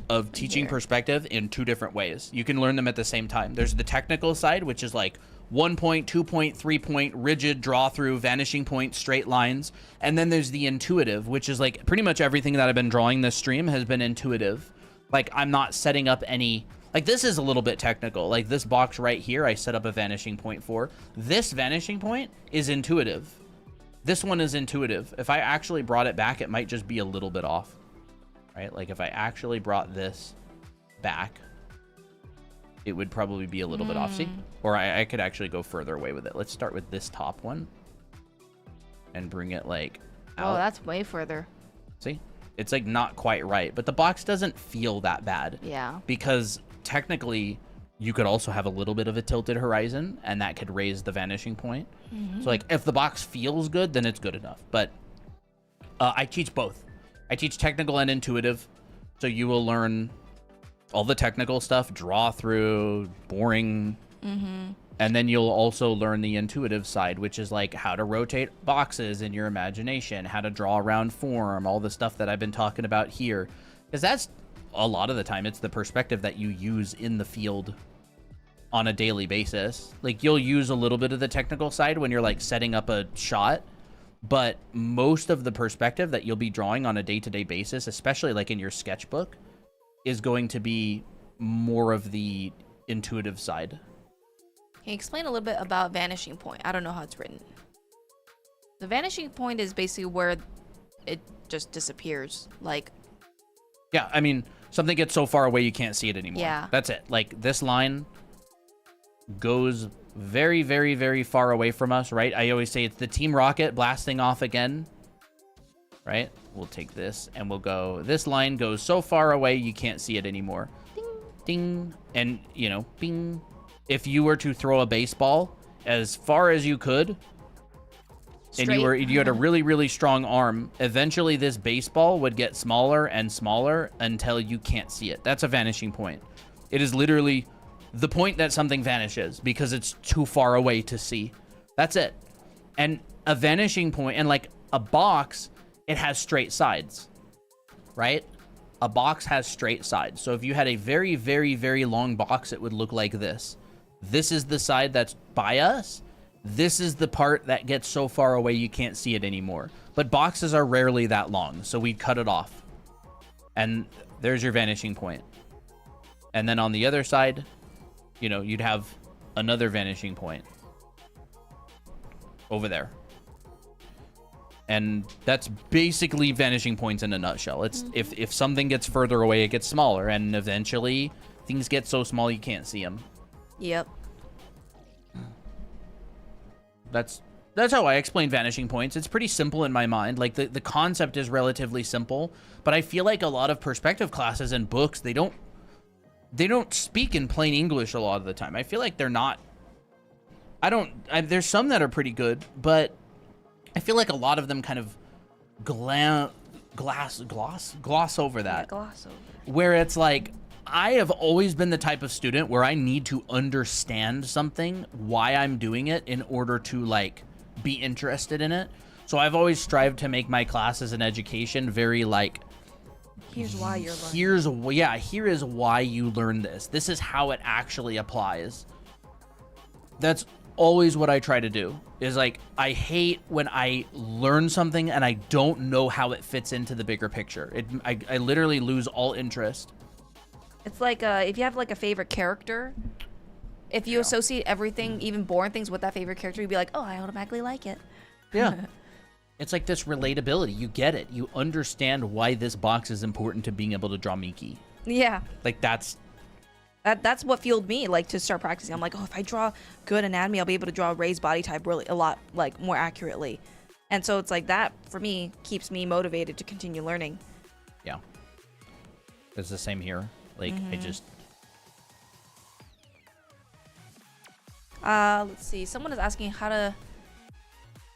A: of teaching perspective in 2 different ways. You can learn them at the same time. There's the technical side, which is like 1 point, 2 point, 3 point, rigid draw through, vanishing point, straight lines. And then there's the intuitive, which is like pretty much everything that I've been drawing this stream has been intuitive. Like, I'm not setting up any, like, this is a little bit technical. Like this box right here, I set up a vanishing point for. This vanishing point is intuitive. This one is intuitive. If I actually brought it back, it might just be a little bit off. Right? Like if I actually brought this back, it would probably be a little bit off. See? Or I could actually go further away with it. Let's start with this top one and bring it like out.
B: Oh, that's way further.
A: See? It's like not quite right, but the box doesn't feel that bad.
B: Yeah.
A: Because technically you could also have a little bit of a tilted horizon, and that could raise the vanishing point. So like if the box feels good, then it's good enough. But I teach both. I teach technical and intuitive, so you will learn all the technical stuff, draw through, boring. And then you'll also learn the intuitive side, which is like how to rotate boxes in your imagination, how to draw around form, all the stuff that I've been talking about here. Because that's a lot of the time, it's the perspective that you use in the field on a daily basis. Like you'll use a little bit of the technical side when you're like setting up a shot, but most of the perspective that you'll be drawing on a day-to-day basis, especially like in your sketchbook, is going to be more of the intuitive side.
B: Can you explain a little bit about vanishing point? I don't know how it's written. The vanishing point is basically where it just disappears. Like,
A: yeah, I mean, something gets so far away you can't see it anymore.
B: Yeah.
A: That's it. Like this line goes very, very, very far away from us, right? I always say it's the Team Rocket blasting off again, right? We'll take this and we'll go, this line goes so far away you can't see it anymore. Ding. Ding. And, you know, bing. If you were to throw a baseball as far as you could, and you had a really, really strong arm, eventually this baseball would get smaller and smaller until you can't see it. That's a vanishing point. It is literally the point that something vanishes because it's too far away to see. That's it. And a vanishing point, and like a box, it has straight sides, right? A box has straight sides. So if you had a very, very, very long box, it would look like this. This is the side that's by us. This is the part that gets so far away you can't see it anymore. But boxes are rarely that long, so we'd cut it off. And there's your vanishing point. And then on the other side, you know, you'd have another vanishing point over there. And that's basically vanishing points in a nutshell. It's if something gets further away, it gets smaller, and eventually things get so small you can't see them.
B: Yep.
A: That's how I explain vanishing points. It's pretty simple in my mind. Like the concept is relatively simple, but I feel like a lot of perspective classes and books, they don't speak in plain English a lot of the time. I feel like they're not. There's some that are pretty good, but I feel like a lot of them kind of gloss over that.
B: Yeah, gloss over.
A: Where it's like, I have always been the type of student where I need to understand something, why I'm doing it, in order to like be interested in it. So I've always strived to make my classes and education very like,
B: here's why you're learning.
A: Here is why you learn this. This is how it actually applies. That's always what I try to do. Is like, I hate when I learn something and I don't know how it fits into the bigger picture. I literally lose all interest.
B: It's like if you have like a favorite character, if you associate everything, even boring things, with that favorite character, you'd be like, oh, I automatically like it.
A: Yeah. It's like this relatability. You get it. You understand why this box is important to being able to draw Miki.
B: Yeah.
A: Like that's
B: what fueled me like to start practicing. I'm like, oh, if I draw good anatomy, I'll be able to draw Ray's body type really a lot like more accurately. And so it's like that for me keeps me motivated to continue learning.
A: Yeah. It's the same here. Like I just
B: let's see. Someone is asking how to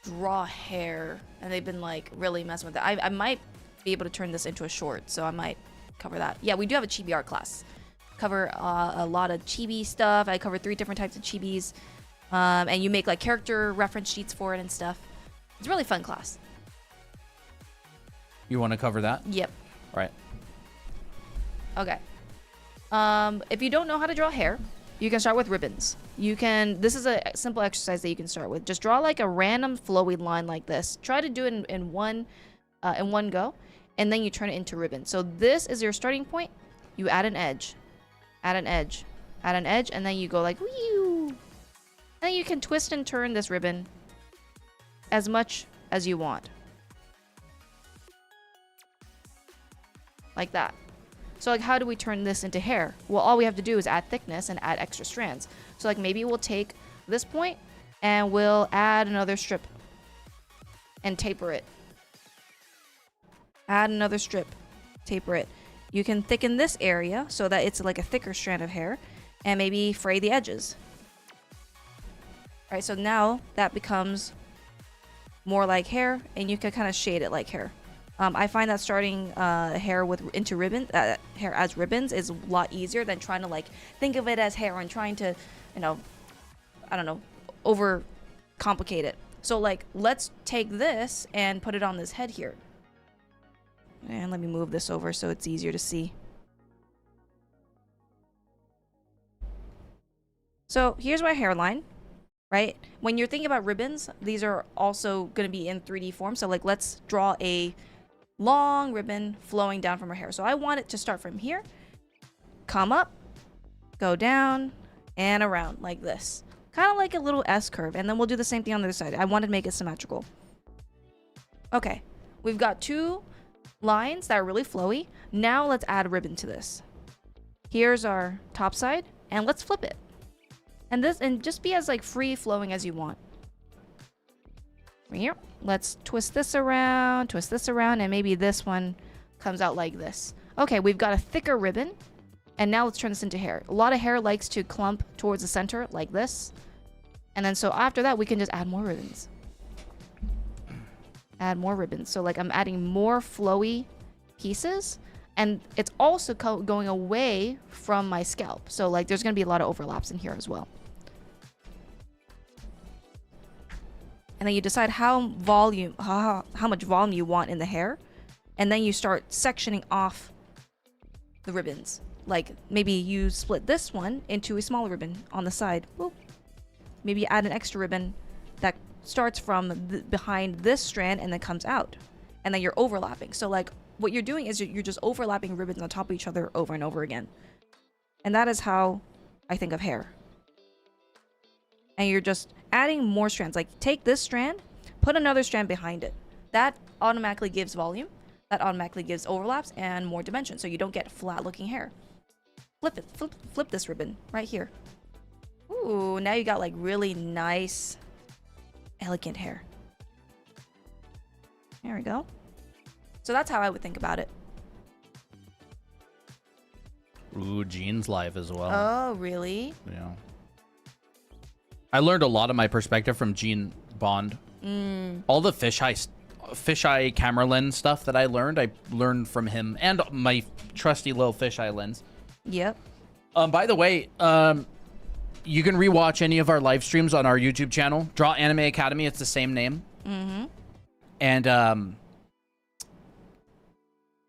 B: draw hair, and they've been like really messing with it. I might be able to turn this into a short, so I might cover that. Yeah, we do have a chibi art class. Cover a lot of chibi stuff. I cover 3 different types of chibis, and you make like character reference sheets for it and stuff. It's a really fun class.
A: You want to cover that?
B: Yep.
A: All right.
B: Okay. If you don't know how to draw hair, you can start with ribbons. This is a simple exercise that you can start with. Just draw like a random flowy line like this. Try to do it in one go, and then you turn it into ribbon. So this is your starting point. You add an edge, add an edge, add an edge, and then you go like, whew. And you can twist and turn this ribbon as much as you want. Like that. So like, how do we turn this into hair? Well, all we have to do is add thickness and add extra strands. So like, maybe we'll take this point and we'll add another strip and taper it. Add another strip, taper it. You can thicken this area so that it's like a thicker strand of hair, and maybe fray the edges. All right, so now that becomes more like hair, and you can kind of shade it like hair. I find that starting hair into ribbon, hair as ribbons is a lot easier than trying to like think of it as hair and trying to, you know, I don't know, over complicate it. So like, let's take this and put it on this head here. And let me move this over so it's easier to see. So here's my hairline, right? When you're thinking about ribbons, these are also going to be in 3D form. So like, let's draw a long ribbon flowing down from her hair. So I want it to start from here, come up, go down, and around like this. Kind of like a little S curve. And then we'll do the same thing on the other side. I want to make it symmetrical. Okay, we've got two lines that are really flowy. Now let's add a ribbon to this. Here's our top side, and let's flip it. And just be as like free flowing as you want. Here, let's twist this around, and maybe this one comes out like this. Okay, we've got a thicker ribbon, and now let's turn this into hair. A lot of hair likes to clump towards the center like this. And then so after that, we can just add more ribbons. Add more ribbons. So like I'm adding more flowy pieces, and it's also going away from my scalp. So like there's going to be a lot of overlaps in here as well. And then you decide how much volume you want in the hair, and then you start sectioning off the ribbons. Like maybe you split this one into a smaller ribbon on the side. Whoop. Maybe you add an extra ribbon that starts from behind this strand and then comes out, and then you're overlapping. So like what you're doing is you're just overlapping ribbons on top of each other over and over again. And that is how I think of hair. And you're just adding more strands. Like take this strand, put another strand behind it. That automatically gives volume. That automatically gives overlaps and more dimension, so you don't get flat looking hair. Flip it, flip this ribbon right here. Ooh, now you got like really nice, elegant hair. There we go. So that's how I would think about it.
A: Ooh, Jean's live as well.
B: Oh, really?
A: Yeah. I learned a lot of my perspective from Jean Bond. All the fisheye camera lens stuff that I learned from him, and my trusty little fisheye lens.
B: Yep.
A: By the way, you can rewatch any of our live streams on our YouTube channel, Draw Anime Academy. It's the same name. And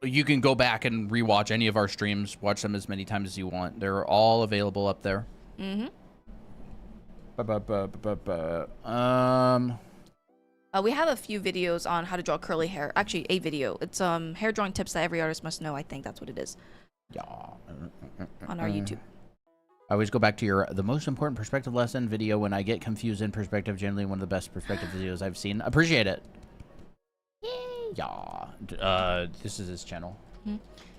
A: you can go back and rewatch any of our streams, watch them as many times as you want. They're all available up there.
B: We have a few videos on how to draw curly hair. Actually, a video. It's hair drawing tips that every artist must know. I think that's what it is.
A: Yeah.
B: On our YouTube.
A: I always go back to the most important perspective lesson video. When I get confused in perspective, generally one of the best perspective videos I've seen. Appreciate it. Yay. Yeah. This is his channel.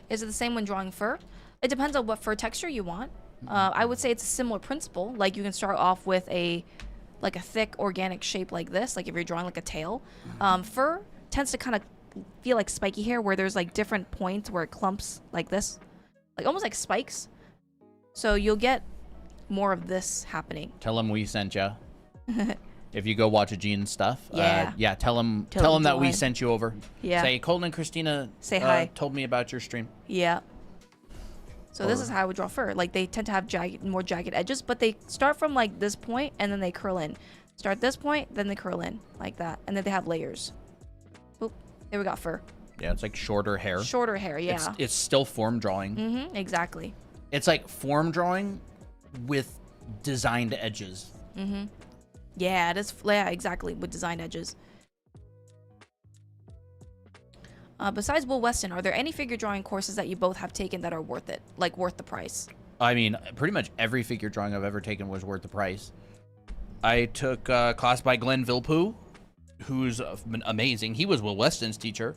B: Is it the same when drawing fur? It depends on what fur texture you want. I would say it's a similar principle. Like you can start off with a thick organic shape like this. Like if you're drawing like a tail. Fur tends to kind of feel like spiky hair, where there's like different points where it clumps like this, like almost like spikes. So you'll get more of this happening.
A: Tell him we sent you. If you go watch a Jean's stuff,
B: yeah,
A: tell him that we sent you over.
B: Yeah.
A: Say Colton and Christina
B: hi.
A: Told me about your stream.
B: Yeah. So this is how I would draw fur. Like they tend to have more jagged edges, but they start from like this point and then they curl in. Start this point, then they curl in like that, and then they have layers. Oop, there we got fur.
A: Yeah, it's like shorter hair.
B: Shorter hair, yeah.
A: It's still form drawing.
B: Exactly.
A: It's like form drawing with designed edges.
B: Yeah, it is. Yeah, exactly, with designed edges. Besides Will Weston, are there any figure drawing courses that you both have taken that are worth it? Like worth the price?
A: I mean, pretty much every figure drawing I've ever taken was worth the price. I took a class by Glenn Villepeu, who's amazing. He was Will Weston's teacher.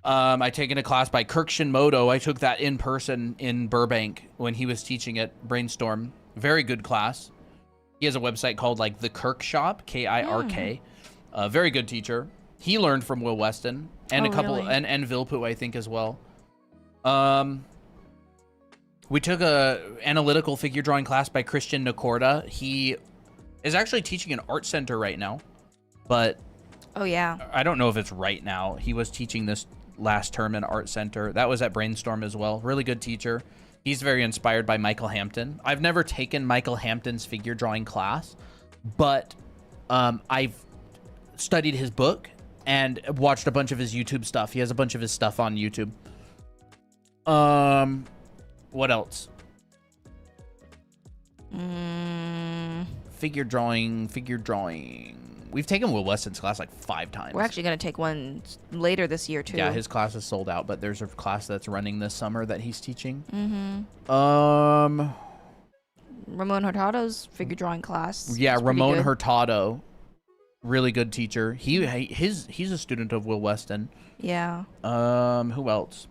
A: I taken a class by Kirk Shinmoto. I took that in person in Burbank when he was teaching at Brainstorm. Very good class. He has a website called like The Kirk Shop, Kirk. Very good teacher. He learned from Will Weston and a couple,
B: really?
A: and Villepeu, I think, as well. We took a analytical figure drawing class by Christian Nakorda. He is actually teaching an art center right now, but
B: Oh yeah.
A: I don't know if it's right now. He was teaching this last term in Art Center. That was at Brainstorm as well. Really good teacher. He's very inspired by Michael Hampton. I've never taken Michael Hampton's figure drawing class, but I've studied his book and watched a bunch of his YouTube stuff. He has a bunch of his stuff on YouTube. What else? Figure drawing. We've taken Will Weston's class like 5 times.
B: We're actually going to take one later this year, too.
A: Yeah, his class is sold out, but there's a class that's running this summer that he's teaching.
B: Ramon Hurtado's figure drawing class.
A: Yeah, Ramon Hurtado. Really good teacher. He's a student of Will Weston.
B: Yeah.
A: Who else?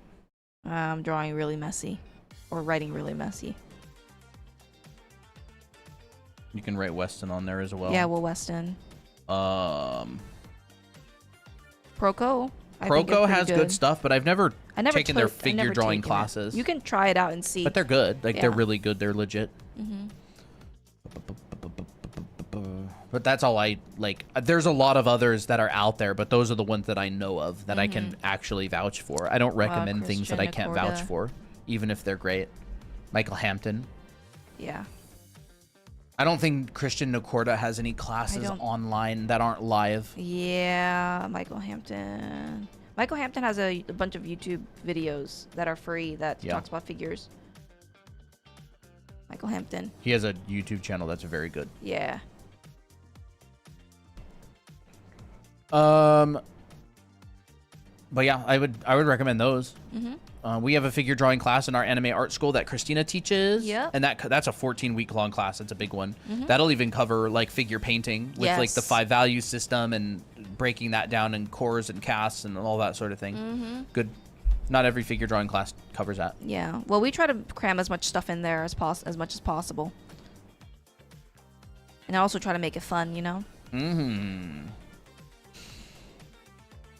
B: Drawing really messy. Or writing really messy.
A: You can write Weston on there as well.
B: Yeah, Will Weston. Proco.
A: Proco has good stuff, but I've never taken their figure drawing classes.
B: You can try it out and see.
A: But they're good. Like, they're really good. They're legit. But that's all I like. There's a lot of others that are out there, but those are the ones that I know of that I can actually vouch for. I don't recommend things that I can't vouch for, even if they're great. Michael Hampton.
B: Yeah.
A: I don't think Christian Nacorda has any classes online that aren't live.
B: Yeah, Michael Hampton. Michael Hampton has a bunch of YouTube videos that are free that talks about figures. Michael Hampton.
A: He has a YouTube channel that's very good.
B: Yeah.
A: But yeah, I would recommend those. We have a figure drawing class in our anime art school that Christina teaches.
B: Yeah.
A: And that's a 14-week long class. It's a big one. That'll even cover like figure painting with like the 5 value system and breaking that down in cores and casts and all that sort of thing. Good. Not every figure drawing class covers that.
B: Yeah. Well, we try to cram as much stuff in there as much as possible. And I also try to make it fun, you know?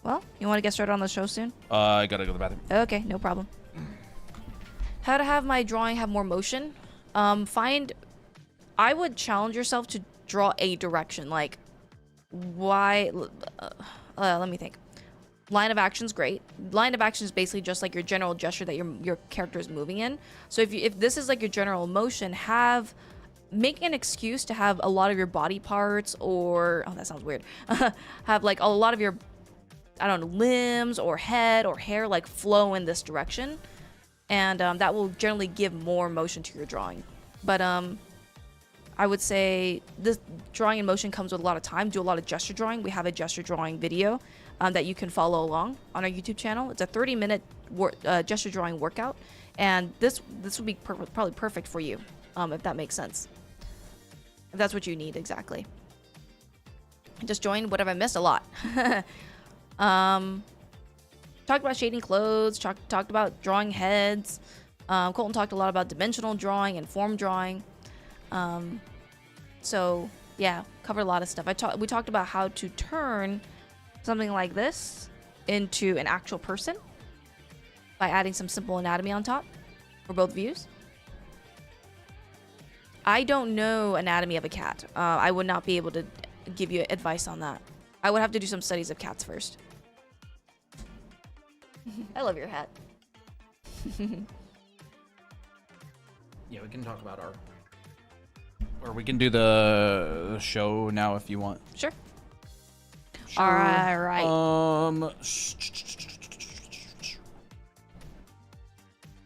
B: Well, you want to get started on the show soon?
A: I gotta go to the bathroom.
B: Okay, no problem. How to have my drawing have more motion? I would challenge yourself to draw a direction. Like, why? Let me think. Line of action's great. Line of action is basically just like your general gesture that your character is moving in. So if this is like your general motion, make an excuse to have a lot of your body parts, or that sounds weird. Have like a lot of your, I don't know, limbs or head or hair like flow in this direction, and that will generally give more motion to your drawing. But I would say this drawing in motion comes with a lot of time. Do a lot of gesture drawing. We have a gesture drawing video that you can follow along on our YouTube channel. It's a 30-minute gesture drawing workout, and this would be probably perfect for you, if that makes sense. If that's what you need exactly. Just join. What have I missed? A lot. Talked about shading clothes. Talked about drawing heads. Colton talked a lot about dimensional drawing and form drawing. So yeah, covered a lot of stuff. We talked about how to turn something like this into an actual person by adding some simple anatomy on top for both views. I don't know anatomy of a cat. I would not be able to give you advice on that. I would have to do some studies of cats first. I love your hat.
A: Yeah, we can talk about or we can do the show now if you want.
B: Sure.
A: Sure.
B: All right.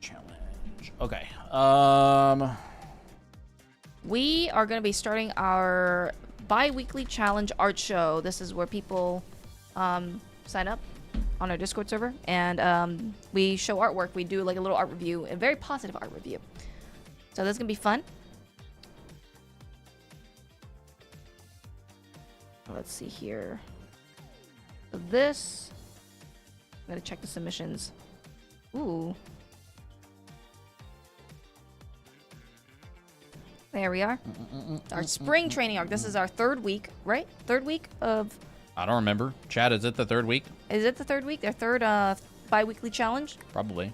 A: Challenge. Okay.
B: We are going to be starting our bi-weekly challenge art show. This is where people sign up on our Discord server, and we show artwork. We do like a little art review, a very positive art review. So this is going to be fun. Let's see here. So this, I'm going to check the submissions. Ooh. There we are. Our spring training arc. This is our 3rd week, right? 3rd week of...
A: I don't remember. Chad, is it the 3rd week?
B: Is it the 3rd week? Their 3rd bi-weekly challenge?
A: Probably.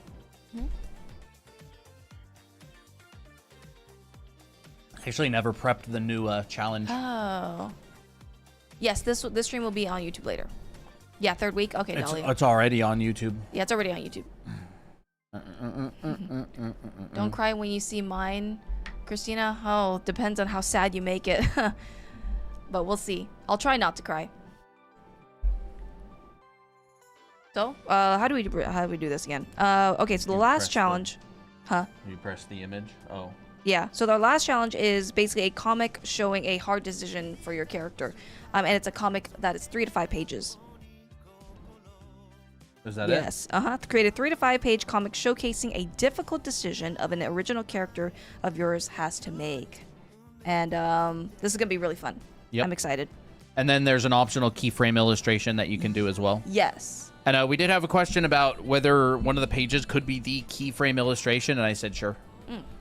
A: Actually never prepped the new challenge.
B: Oh. Yes, this stream will be on YouTube later. Yeah, 3rd week. Okay, Dahlia.
A: It's already on YouTube.
B: Yeah, it's already on YouTube. Don't cry when you see mine, Christina. Oh, depends on how sad you make it. But we'll see. I'll try not to cry. So, how do we do this again? Okay, so the last challenge, huh?
A: You press the image. Oh.
B: Yeah. So the last challenge is basically a comic showing a hard decision for your character, and it's a comic that is 3 to 5 pages.
A: Is that it?
B: Yes. Create a 3 to 5 page comic showcasing a difficult decision of an original character of yours has to make, and this is gonna be really fun.
A: Yep.
B: I'm excited.
A: And then there's an optional keyframe illustration that you can do as well.
B: Yes.
A: And we did have a question about whether one of the pages could be the keyframe illustration, and I said sure.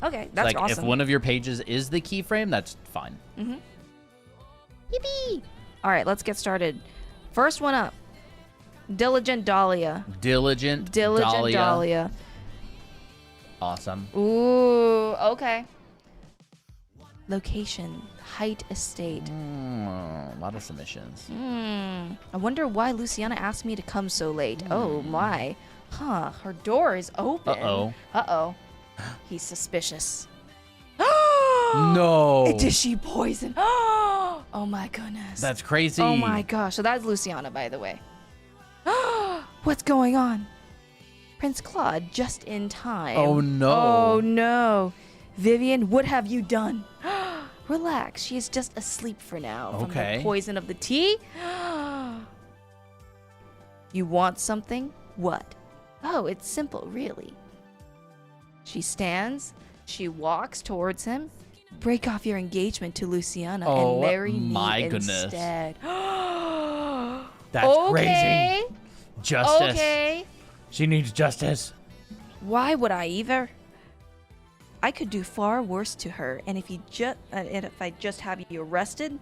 B: Okay, that's
A: like,
B: awesome.
A: if one of your pages is the keyframe, that's fine.
B: Yippee! All right, let's get started. First one up. Diligent Dahlia.
A: Diligent
B: Dahlia.
A: Awesome.
B: Ooh, okay. Location, Height Estate.
A: A lot of submissions.
B: I wonder why Luciana asked me to come so late. Oh my. Huh, her door is open.
A: Uh-oh.
B: Uh-oh. He's suspicious.
A: No.
B: Did she poison? Oh my goodness.
A: That's crazy.
B: Oh my gosh. So that's Luciana, by the way. What's going on? Prince Claude, just in time.
A: Oh no.
B: Oh no. Vivian, what have you done? Relax, she is just asleep for now. From the poison of the tea? You want something? What? Oh, it's simple, really. She stands, she walks towards him. Break off your engagement to Luciana and marry me instead.
A: That's crazy. Justice.
B: Okay.
A: She needs justice.
B: Why would I either? I could do far worse to her, and if I just have you arrested,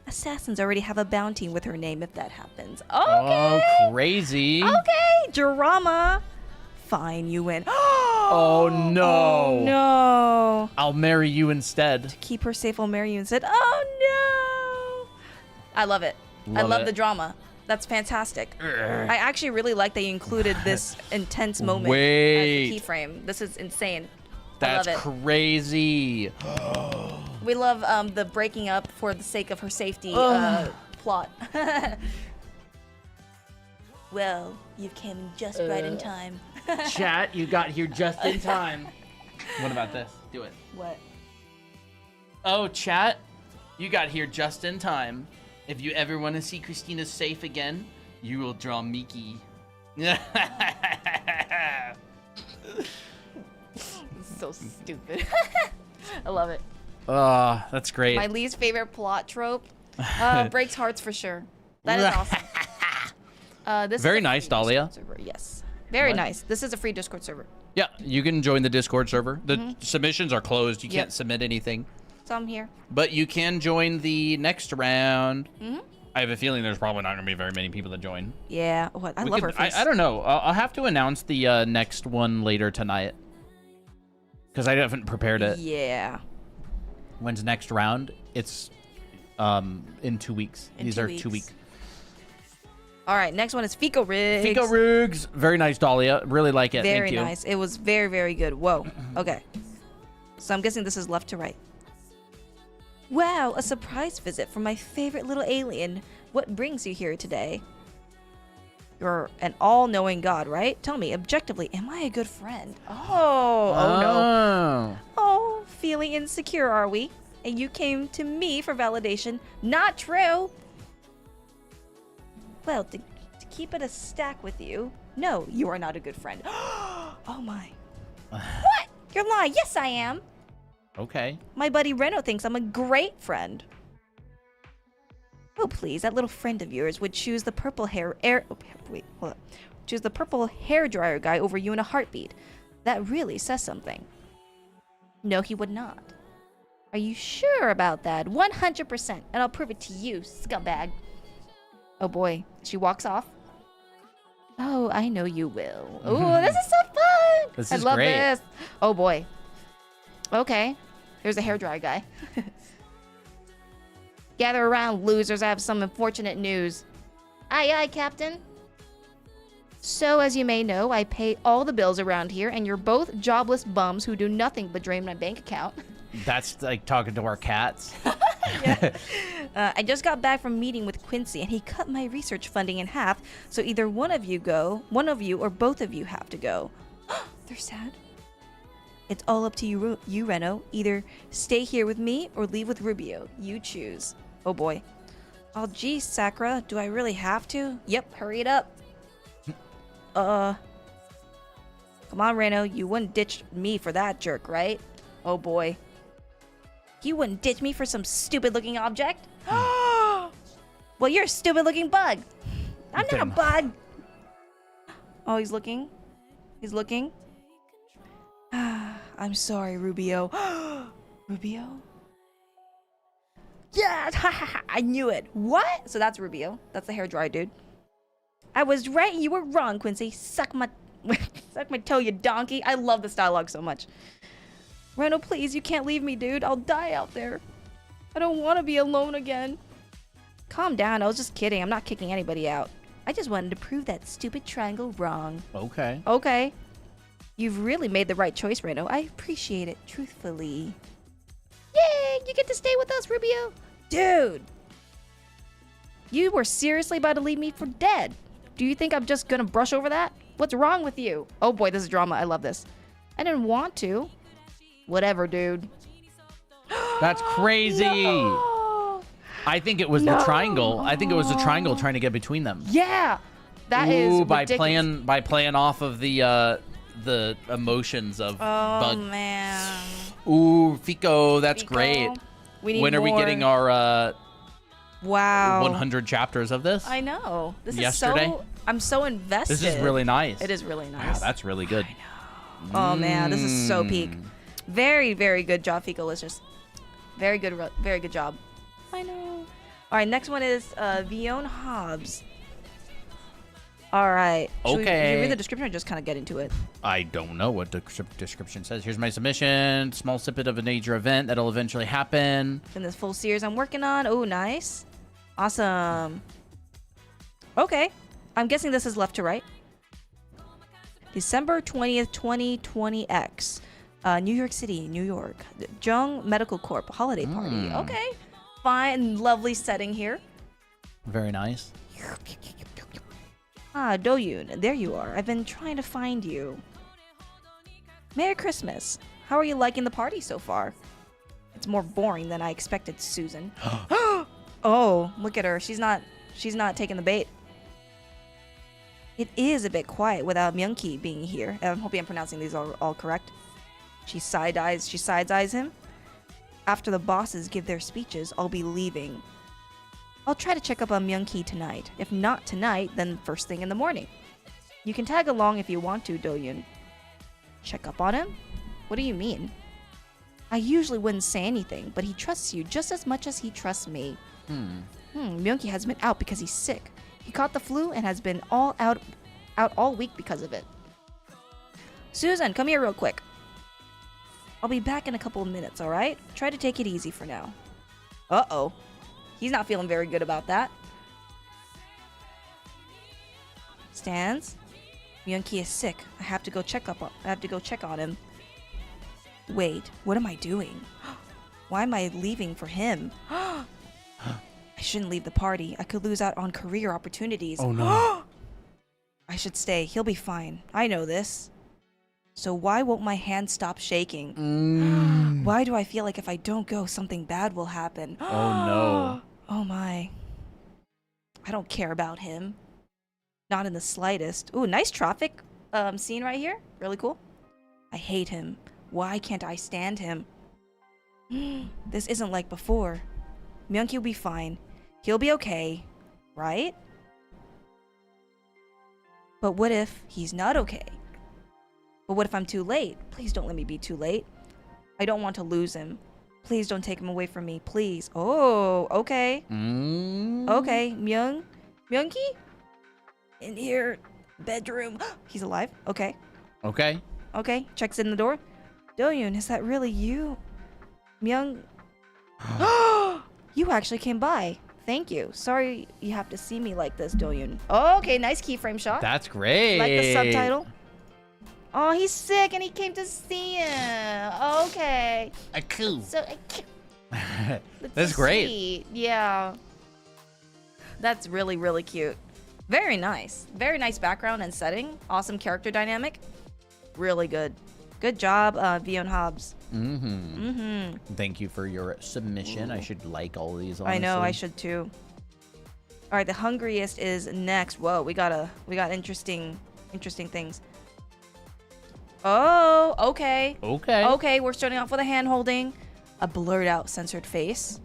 B: assassins already have a bounty with her name if that happens. Okay.
A: Oh, crazy.
B: Okay, drama. Fine, you win.
A: Oh no.
B: Oh no.
A: I'll marry you instead.
B: To keep her safe, I'll marry you instead. Oh no. I love it. I love the drama. That's fantastic. I actually really like that you included this intense moment as the keyframe. This is insane.
A: That's
B: I love it.
A: crazy.
B: We love the breaking up for the sake of her safety plot. Well, you came just right in time.
A: Chat, you got here just in time. What about this? Do it.
B: What?
A: Oh, chat, you got here just in time. If you ever want to see Christina safe again, you will draw Miki.
B: So stupid. I love it.
A: That's great.
B: My least favorite plot trope. Breaks hearts for sure. That is awesome. This
A: Very
B: is
A: nice, Dahlia.
B: Server. Yes. Very nice. This is a free Discord server.
A: Yeah, you can join the Discord server. The submissions are closed. You can't submit anything.
B: So I'm here.
A: But you can join the next round. I have a feeling there's probably not going to be very many people that join.
B: Yeah. What? I love her face.
A: I don't know. I'll have to announce the next one later tonight. Because I haven't prepared it.
B: Yeah.
A: When's next round? It's in 2 weeks. These are 2 weeks.
B: All right, next one is Fico Rigs.
A: Fico Rigs. Very nice, Dahlia. Really like it.
B: Very
A: Thank you.
B: nice. It was very, very good. Whoa. Okay. So I'm guessing this is left to right. Wow, a surprise visit from my favorite little alien. What brings you here today? You're an all-knowing god, right? Tell me, objectively, am I a good friend? Oh no. Oh, feeling insecure, are we? And you came to me for validation. Not true. Well, to keep it a stack with you, no, you are not a good friend. Oh my. What? You're lying. Yes, I am.
A: Okay.
B: My buddy Reno thinks I'm a great friend. Oh, please, that little friend of yours would choose the purple choose the purple hair dryer guy over you in a heartbeat. That really says something. No, he would not. Are you sure about that? 100%, and I'll prove it to you, scumbag. Oh boy, she walks off. Oh, I know you will. Oh, this is so fun.
A: This
B: I
A: is
B: love
A: great.
B: this. Oh boy. Okay, there's a hairdryer guy. Gather around, losers. I have some unfortunate news. Aye, aye, Captain. So, as you may know, I pay all the bills around here, and you're both jobless bums who do nothing but drain my bank account.
A: That's like talking to our cats.
B: Yeah. I just got back from meeting with Quincy, and he cut my research funding in half, so either one of you, or both of you have to go. They're sad. It's all up to you, Reno. Either stay here with me or leave with Rubio. You choose. Oh boy. Oh geez, Sakura, do I really have to? Yep, hurry it up. Come on, Reno, you wouldn't ditch me for that jerk, right? Oh boy. You wouldn't ditch me for some stupid-looking object? Well, you're a stupid-looking bug. I'm not a bug. Oh, he's looking. He's looking. I'm sorry, Rubio. Rubio? Yeah, I knew it. What? So that's Rubio. That's the hairdryer dude. I was right, you were wrong, Quincy. Suck my toe, you donkey. I love this dialogue so much. Reno, please, you can't leave me, dude. I'll die out there. I don't want to be alone again. Calm down. I was just kidding. I'm not kicking anybody out. I just wanted to prove that stupid triangle wrong.
A: Okay.
B: Okay. You've really made the right choice, Reno. I appreciate it, truthfully. Yay! You get to stay with us, Rubio. Dude! You were seriously about to leave me for dead. Do you think I'm just gonna brush over that? What's wrong with you? Oh boy, this is drama. I love this. I didn't want to. Whatever, dude.
A: That's crazy.
B: No!
A: I think it was the triangle. I think it was the triangle trying to get between them.
B: Yeah, that is
A: by
B: ridiculous.
A: playing off of the emotions of Bug.
B: Oh man.
A: Ooh, Fico, that's
B: Fico,
A: great.
B: We need
A: When are we
B: more.
A: getting our
B: Wow.
A: 100 chapters of this?
B: I know. This
A: Yesterday?
B: is so. I'm so invested.
A: This is really nice.
B: It is really
A: Wow,
B: nice.
A: that's really good.
B: Oh man, this is so peak. Very, very good job, Fico listeners. Very good job. I know. All right, next one is Vione Hobbs. All right. Should we read the description or just kind of get into it?
A: I don't know what the description says. Here's my submission. Small snippet of a major event that'll eventually happen.
B: In this full series I'm working on. Oh, nice. Awesome. Okay. I'm guessing this is left to right. December 20th, 2020X. New York City, New York. Jung Medical Corp. Holiday party. Okay. Fine. Lovely setting here.
A: Very nice.
B: Ah, Doyoon, there you are. I've been trying to find you. Merry Christmas. How are you liking the party so far? It's more boring than I expected, Susan. Oh, look at her. She's not taking the bait. It is a bit quiet without Myungki being here. I'm hoping I'm pronouncing these all correct. She side-eyes him. After the bosses give their speeches, I'll be leaving. I'll try to check up on Myungki tonight. If not tonight, then first thing in the morning. You can tag along if you want to, Doyoon. Check up on him? What do you mean? I usually wouldn't say anything, but he trusts you just as much as he trusts me. Myungki has been out because he's sick. He caught the flu and has been out all week because of it. Susan, come here real quick. I'll be back in a couple of minutes, alright? Try to take it easy for now. Uh-oh. He's not feeling very good about that. Stans, Myungki is sick. I have to go check on him. Wait, what am I doing? Why am I leaving for him? I shouldn't leave the party. I could lose out on career opportunities.
A: Oh no.
B: I should stay. He'll be fine. I know this. So why won't my hand stop shaking? Why do I feel like if I don't go, something bad will happen?
A: Oh no.
B: Oh my. I don't care about him. Not in the slightest. Ooh, nice traffic scene right here. Really cool. I hate him. Why can't I stand him? This isn't like before. Myungki will be fine. He'll be okay. Right? But what if he's not okay? But what if I'm too late? Please don't let me be too late. I don't want to lose him. Please don't take him away from me. Please. Oh, okay. Okay, Myungki? In here. Bedroom. He's alive. Okay.
A: Okay.
B: Okay. Checks in the door. Doyoon, is that really you? You actually came by. Thank you. Sorry you have to see me like this, Doyun. Oh, okay, nice keyframe shot.
A: That's great.
B: Like the subtitle. Oh, he's sick and he came to see him. Okay.
A: Cool.
B: So
A: That's
B: so
A: great.
B: Sweet. Yeah. That's really, really cute. Very nice. Very nice background and setting. Awesome character dynamic. Really good. Good job, Vion Hobbs.
A: Thank you for your submission. I should like all these, honestly.
B: I know, I should too. All right, the hungriest is next. Whoa, we got interesting things. Oh, okay.
A: Okay.
B: Okay, we're starting off with a hand holding, a blurred out censored face,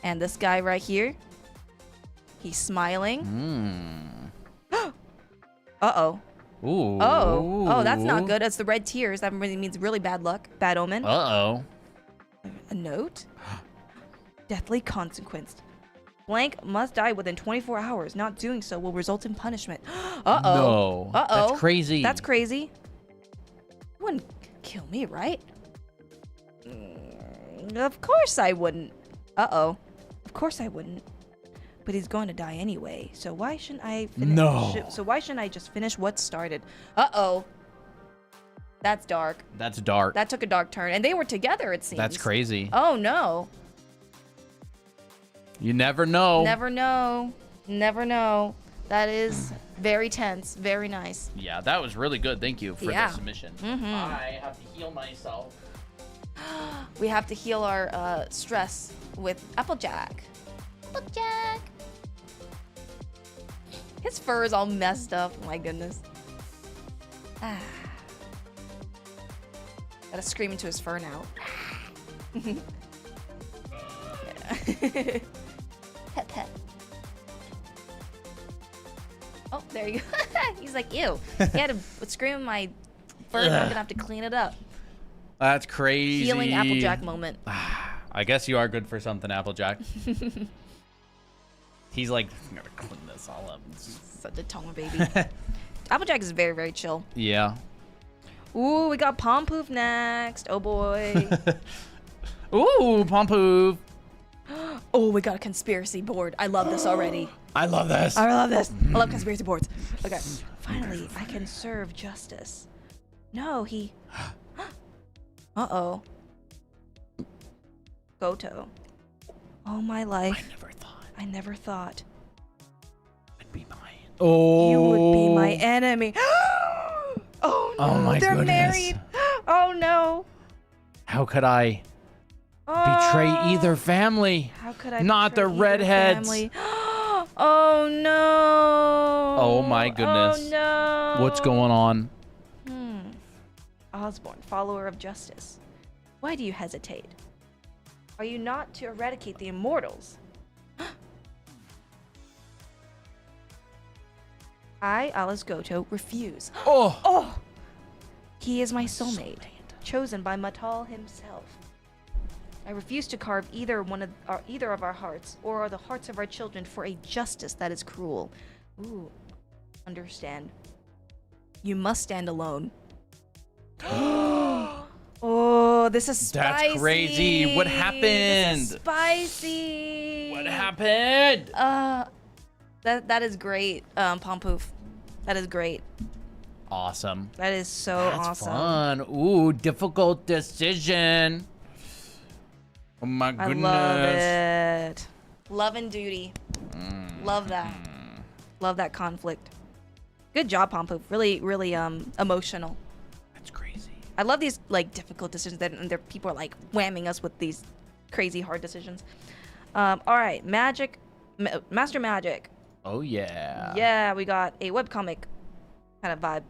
B: and this guy right here. He's smiling. Uh-oh.
A: Ooh.
B: Oh, that's not good. It's the red tears. That really means really bad luck. Bad omen.
A: Uh-oh.
B: A note? Deathly consequenced. Blank must die within 24 hours. Not doing so will result in punishment. Uh-oh.
A: No.
B: Uh-oh.
A: That's crazy.
B: That's crazy. You wouldn't kill me, right? Of course I wouldn't. Uh-oh. Of course I wouldn't. But he's going to die anyway, so why shouldn't I finish?
A: No.
B: So why shouldn't I just finish what started? Uh-oh. That's dark.
A: That's dark.
B: That took a dark turn. And they were together, it seems.
A: That's crazy.
B: Oh, no.
A: You never know.
B: Never know. Never know. That is very tense. Very nice.
A: Yeah, that was really good. Thank you for the submission.
B: Mm-hmm.
A: I have to heal myself.
B: We have to heal our stress with Applejack. Applejack. His fur is all messed up. My goodness. Gotta scream into his fur now. Pet, pet. Oh, there you go. He's like, ew. He had to scream in my fur. I'm gonna have to clean it up.
A: That's crazy.
B: Healing Applejack moment.
A: I guess you are good for something, Applejack. He's like, I'm gonna clean this all up.
B: Such a Toma baby. Applejack is very, very chill.
A: Yeah.
B: Ooh, we got Pompoof next. Oh boy.
A: Ooh, Pompoof.
B: Oh, we got a conspiracy board. I love this already.
A: I love this.
B: I love this. I love conspiracy boards. Okay. Finally, I can serve justice. No, he... Uh-oh. Goto. All my life. I never thought.
A: I'd be mine. Oh.
B: You would be my enemy. Oh no,
A: oh my
B: they're
A: goodness.
B: married. Oh no.
A: How could I betray either family?
B: How could I
A: Not the
B: betray either
A: redheads.
B: family? Oh no.
A: Oh my goodness.
B: Oh no.
A: What's going on?
B: Osborne, follower of justice. Why do you hesitate? Are you not to eradicate the immortals? I, Alice Goto, refuse.
A: Oh.
B: He is my soulmate, chosen by Matal himself. I refuse to carve either of our hearts or the hearts of our children for a justice that is cruel. Ooh, understand. You must stand alone. Oh, this is spicy.
A: That's crazy. What happened?
B: This is spicy.
A: What happened?
B: That is great, Pompoof. That is great.
A: Awesome.
B: That is so
A: That's
B: awesome.
A: fun. Ooh, difficult decision. Oh my goodness.
B: I love it. Love and duty. Love that. Love that conflict. Good job, Pompoof. Really, really emotional.
A: That's crazy.
B: I love these like difficult decisions and people are like whamming us with these crazy hard decisions. All right, Master Magic.
A: Oh yeah.
B: Yeah, we got a webcomic kind of vibe.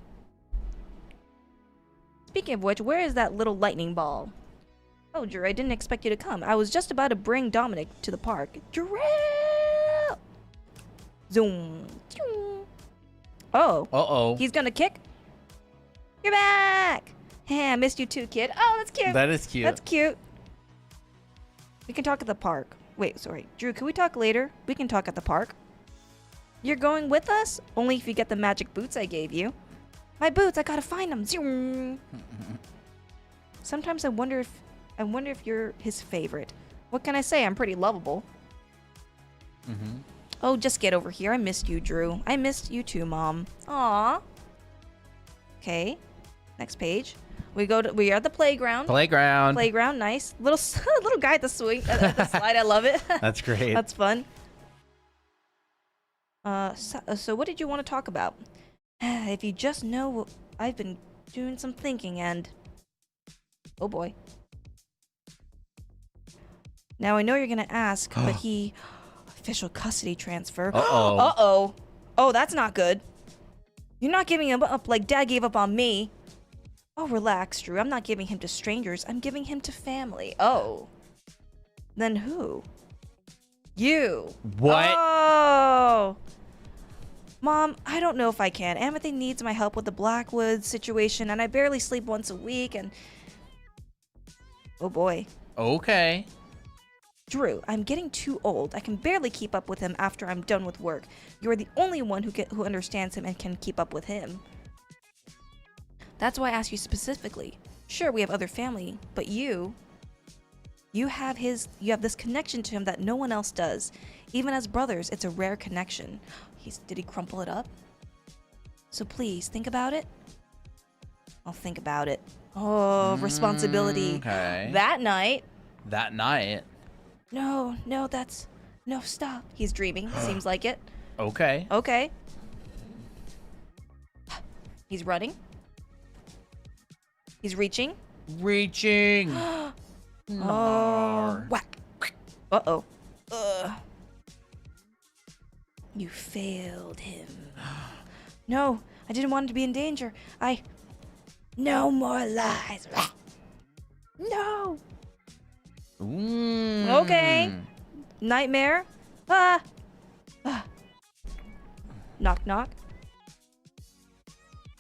B: Speaking of which, where is that little lightning ball? Oh, Drew, I didn't expect you to come. I was just about to bring Dominic to the park. Drew! Zoom. Oh.
A: Uh-oh.
B: He's gonna kick. You're back! Hey, I missed you too, kid. Oh, that's cute.
A: That is cute.
B: That's cute. We can talk at the park. Wait, sorry. Drew, can we talk later? We can talk at the park. You're going with us? Only if you get the magic boots I gave you. My boots, I gotta find them. Zoom. Sometimes I wonder if you're his favorite. What can I say? I'm pretty lovable.
A: Mm-hmm.
B: Oh, just get over here. I missed you, Drew. I missed you too, Mom. Aw. Okay. Next page. We are at the playground. Playground, nice. Little guy at the swing at the slide. I love it.
A: That's great.
B: That's fun. So what did you want to talk about? If you just know, I've been doing some thinking and... Oh boy. Now I know you're gonna ask, but he... Official custody transfer.
A: Uh-oh.
B: Uh-oh. Oh, that's not good. You're not giving him up like Dad gave up on me. Oh, relax, Drew. I'm not giving him to strangers. I'm giving him to family. Oh. Then who? You.
A: What?
B: Oh. Mom, I don't know if I can. Amity needs my help with the Blackwoods situation, and I barely sleep once a week, and... Oh, boy.
A: Okay.
B: Drew, I'm getting too old. I can barely keep up with him after I'm done with work. You're the only one who understands him and can keep up with him. That's why I asked you specifically. Sure, we have other family, but you have this connection to him that no one else does. Even as brothers, it's a rare connection. Did he crumple it up? So please, think about it. I'll think about it. Oh, responsibility.
A: Okay.
B: That night. No, stop. He's dreaming. Seems like it.
A: Okay.
B: Okay. He's running. He's reaching. Oh, whack. Uh-oh. You failed him. No, I didn't want him to be in danger. No more lies. No. Okay. Nightmare. Knock, knock.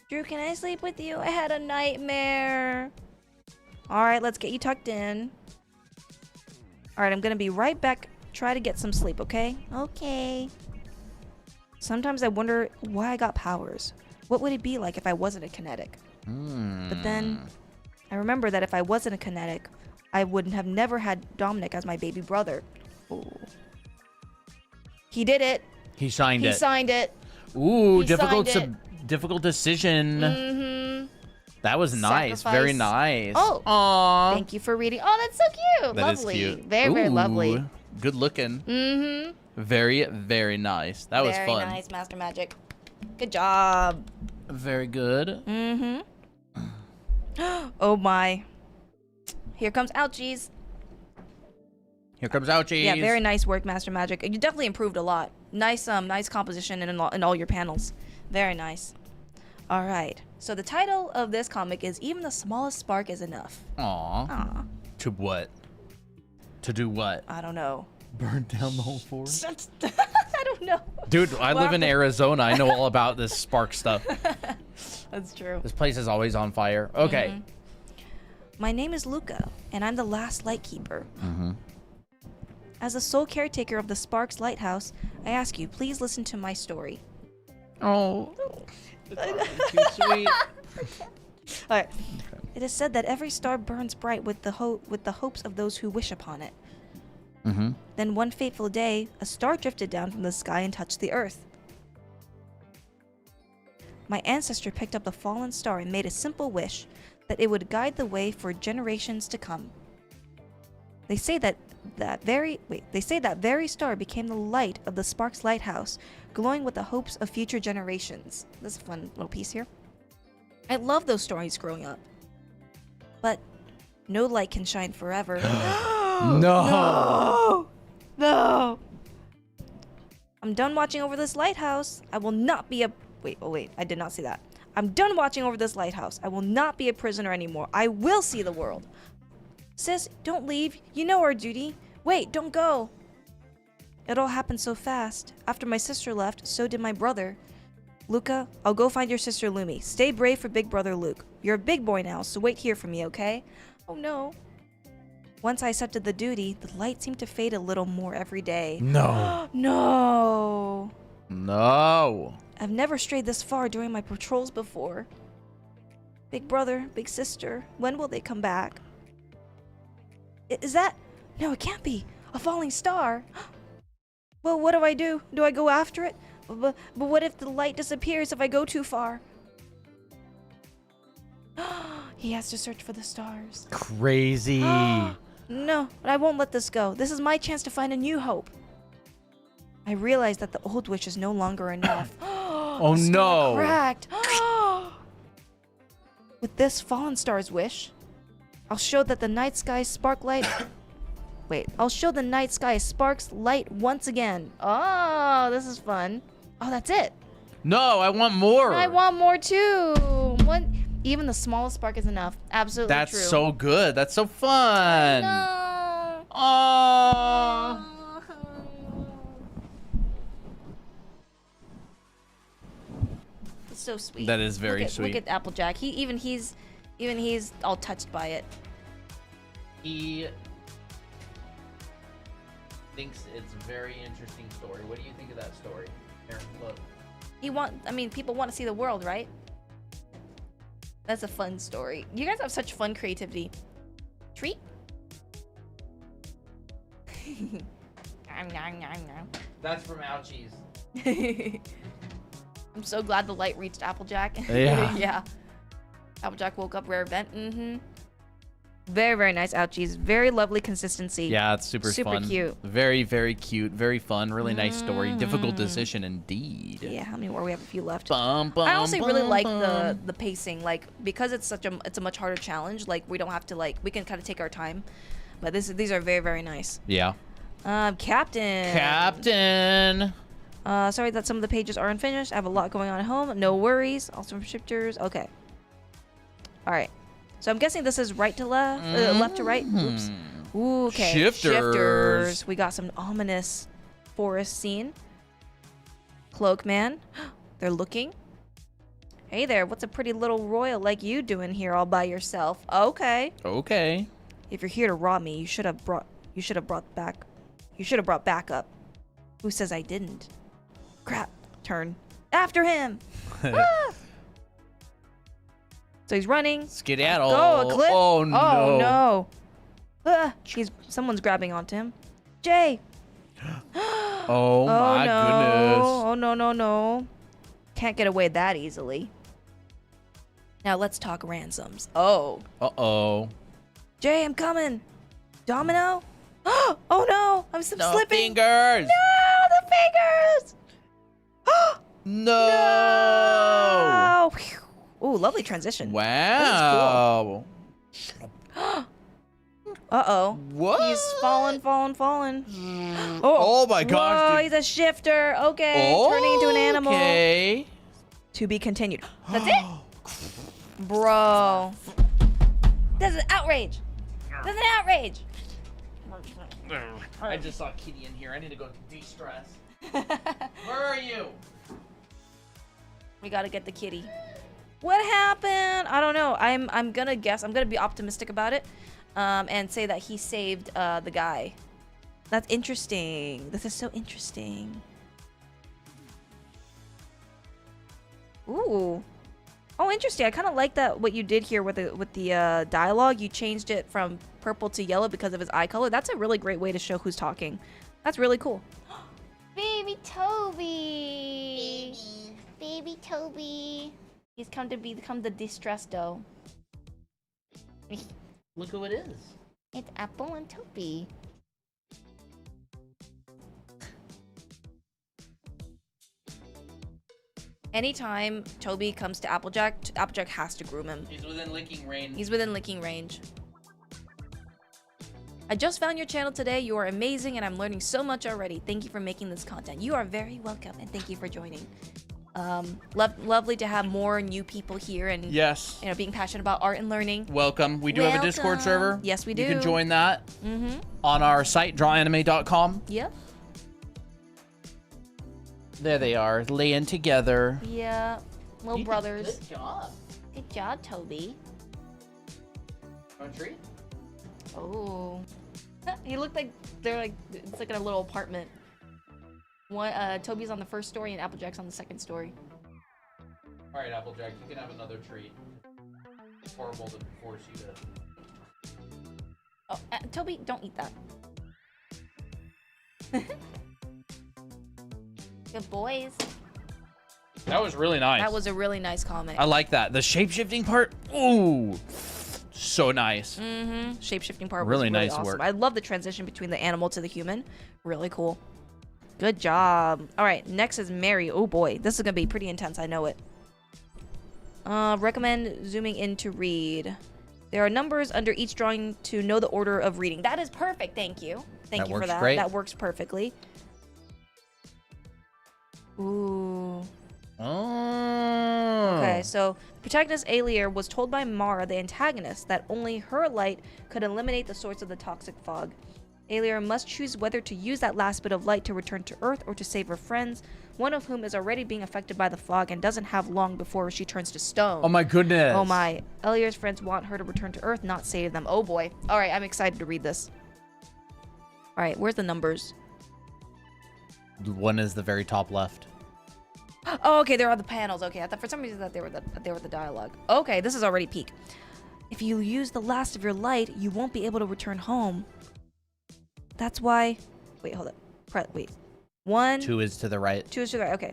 B: Drew, can I sleep with you? I had a nightmare. All right, let's get you tucked in. All right, I'm gonna be right back. Try to get some sleep, okay? Okay. Sometimes I wonder why I got powers. What would it be like if I wasn't a kinetic? But then I remember that if I wasn't a kinetic, I wouldn't have never had Dominic as my baby brother. Ooh. He did it.
A: He signed it.
B: He signed it.
A: Ooh,
B: He
A: difficult decision.
B: Mm-hmm.
A: That was nice.
B: Sacrifice.
A: Very nice.
B: Oh.
A: Aww.
B: Thank you for reading. Oh, that's so cute.
A: That is
B: lovely.
A: cute.
B: Very, very lovely.
A: Ooh, good looking.
B: Mm-hmm.
A: Very, very nice. That was fun.
B: Very nice, Master Magic. Good job.
A: Very good.
B: Mm-hmm. Oh my. Here comes ouchies.
A: Here comes ouchies.
B: Yeah, very nice work, Master Magic. You definitely improved a lot. Nice composition in all your panels. Very nice. All right. So the title of this comic is "Even the Smallest Spark Is Enough."
A: Aw. To what? To do what?
B: I don't know.
A: Burn down the whole forest?
B: I don't know.
A: Dude, I live in Arizona. I know all about this spark stuff.
B: That's true.
A: This place is always on fire. Okay.
B: Mm-hmm. My name is Luca, and I'm the last Lightkeeper.
A: Mm-hmm.
B: As the sole caretaker of the Sparks Lighthouse, I ask you, please listen to my story.
A: Oh. Too sweet.
B: All right. Okay. It is said that every star burns bright with the hopes of those who wish upon it.
A: Mm-hmm.
B: Then one fateful day, a star drifted down from the sky and touched the earth. My ancestor picked up the fallen star and made a simple wish that it would guide the way for generations to come. They say that very star became the light of the Sparks Lighthouse, glowing with the hopes of future generations. This is a fun little piece here. I love those stories growing up. But no light can shine forever.
A: No.
B: No. I'm done watching over this lighthouse. I will not be a... Wait, I did not see that. I'm done watching over this lighthouse. I will not be a prisoner anymore. I will see the world. Sis, don't leave. You know our duty. Wait, don't go. It all happened so fast. After my sister left, so did my brother. Luca, I'll go find your sister Lumi. Stay brave for big brother Luke. You're a big boy now, so wait here for me, okay? Oh no. Once I accepted the duty, the light seemed to fade a little more every day.
A: No.
B: No.
A: No.
B: I've never strayed this far during my patrols before. Big brother, big sister, when will they come back? Is that No, it can't be. A falling star. Well, what do? Do I go after it? But what if the light disappears if I go too far? He has to search for the stars.
A: Crazy.
B: No, but I won't let this go. This is my chance to find a new hope. I realize that the old wish is no longer enough.
A: Oh
B: The star
A: no.
B: cracked. With this fallen star's wish, I'll show that the night sky spark light. Wait, I'll show the night sky sparks light once again. Oh, this is fun. Oh, that's it.
A: No, I want more.
B: I want more too. Even the smallest spark is enough. Absolutely
A: That's
B: true.
A: so good. That's so fun.
B: No.
A: Oh.
B: It's so sweet.
A: That is very
B: Look
A: sweet.
B: at Applejack. He's all touched by it.
A: He thinks it's a very interesting story. What do you think of that story? Here, look.
B: People want to see the world, right? That's a fun story. You guys have such fun creativity. Treat?
A: That's from Ouchies.
B: I'm so glad the light reached Applejack.
A: Yeah.
B: Yeah. Applejack woke up, rare event. Very, very nice Ouchies. Very lovely consistency.
A: Yeah, it's super fun.
B: Super cute.
A: Very, very cute. Very fun. Really nice story. Difficult decision indeed.
B: Yeah, how many more? We have a few left.
A: Bum, bum,
B: I also really like
A: bum.
B: the pacing, like, because it's a much harder challenge. Like, we don't have to, like, we can kind of take our time. But these are very, very nice.
A: Yeah.
B: Captain.
A: Captain.
B: Sorry that some of the pages are unfinished. I have a lot going on at home. No worries. Also from shifters. Okay. All right. So I'm guessing this is right to left, left to right. Oops. Ooh, okay.
A: Shifters.
B: We got some ominous forest scene. Cloakman. They're looking. Hey there. What's a pretty little royal like you doing here all by yourself? Okay.
A: Okay.
B: If you're here to rob me, you should have brought backup. Who says I didn't? Crap. Turn. After him. Ah! So he's running.
A: Skedaddle.
B: Go, a cliff.
A: Oh no.
B: Oh no. Ah, someone's grabbing onto him. Jay.
A: Oh my
B: no.
A: goodness.
B: Oh no. Can't get away that easily. Now let's talk ransoms. Oh.
A: Uh-oh.
B: Jay, I'm coming. Domino? Oh no, I'm
A: No
B: slipping.
A: fingers.
B: No, the fingers.
A: No.
B: No. Ooh, lovely transition.
A: Wow.
B: Uh-oh.
A: What?
B: He's fallen.
A: Oh my gosh.
B: Whoa,
A: dude.
B: he's a shifter. Okay, turning into an animal.
A: Okay.
B: To be continued. That's it? Bro. This is outrage. This is an outrage.
A: I just saw Kitty in here. I need to go de-stress. Where are you?
B: We gotta get the kitty. What happened? I don't know. I'm gonna guess. I'm gonna be optimistic about it, and say that he saved the guy. That's interesting. This is so interesting. Ooh. Oh, interesting. I kind of like that what you did here with the dialogue. You changed it from purple to yellow because of his eye color. That's a really great way to show who's talking. That's really cool. Baby Toby. Baby Toby. He's come to become the distressed doe.
A: Look who it is.
B: It's Apple and Toby. Anytime Toby comes to Applejack, Applejack has to groom him.
A: He's within licking range.
B: He's within licking range. I just found your channel today. You are amazing and I'm learning so much already. Thank you for making this content. You are very welcome and thank you for joining. Lovely to have more new people here and
A: Yes.
B: you know, being passionate about art and learning.
A: Welcome. We do have a Discord
B: Welcome.
A: server.
B: Yes, we do.
A: You can join that on our site, drawanime.com.
B: Yep.
A: There they are, laying together.
B: Yeah. Little brothers.
A: Good job.
B: Good job, Toby.
A: Want a treat?
B: Oh. He looked like it's like in a little apartment. One Toby's on the first story and Applejack's on the second story.
A: All right, Applejack, you can have another treat. It's horrible to force you to.
B: Oh, Toby, don't eat that. Good boys.
A: That was really nice.
B: That was a really nice comic.
A: I like that. The shape-shifting part, ooh, so nice.
B: Shape-shifting part was
A: Really
B: really
A: nice
B: awesome.
A: work.
B: I love the transition between the animal to the human. Really cool. Good job. All right, next is Mary. Oh boy, this is gonna be pretty intense. I know it. Recommend zooming in to read. There are numbers under each drawing to know the order of reading. That is perfect. Thank you. Thank you for that.
A: Great.
B: That works perfectly. Ooh.
A: Oh.
B: Okay, so protagonist Alier was told by Mara, the antagonist, that only her light could eliminate the source of the toxic fog. Alier must choose whether to use that last bit of light to return to Earth or to save her friends, one of whom is already being affected by the fog and doesn't have long before she turns to stone.
A: Oh my goodness.
B: Oh my. Alier's friends want her to return to Earth, not save them. Oh boy. All right, I'm excited to read this. All right, where's the numbers?
A: One is the very top left.
B: Oh, okay, there are the panels. Okay, I thought for some reason that they were the dialogue. Okay, this is already peak. If you use the last of your light, you won't be able to return home. That's why. Wait, hold up. Wait. 1.
A: 2 is to the right.
B: 2 is to the right. Okay.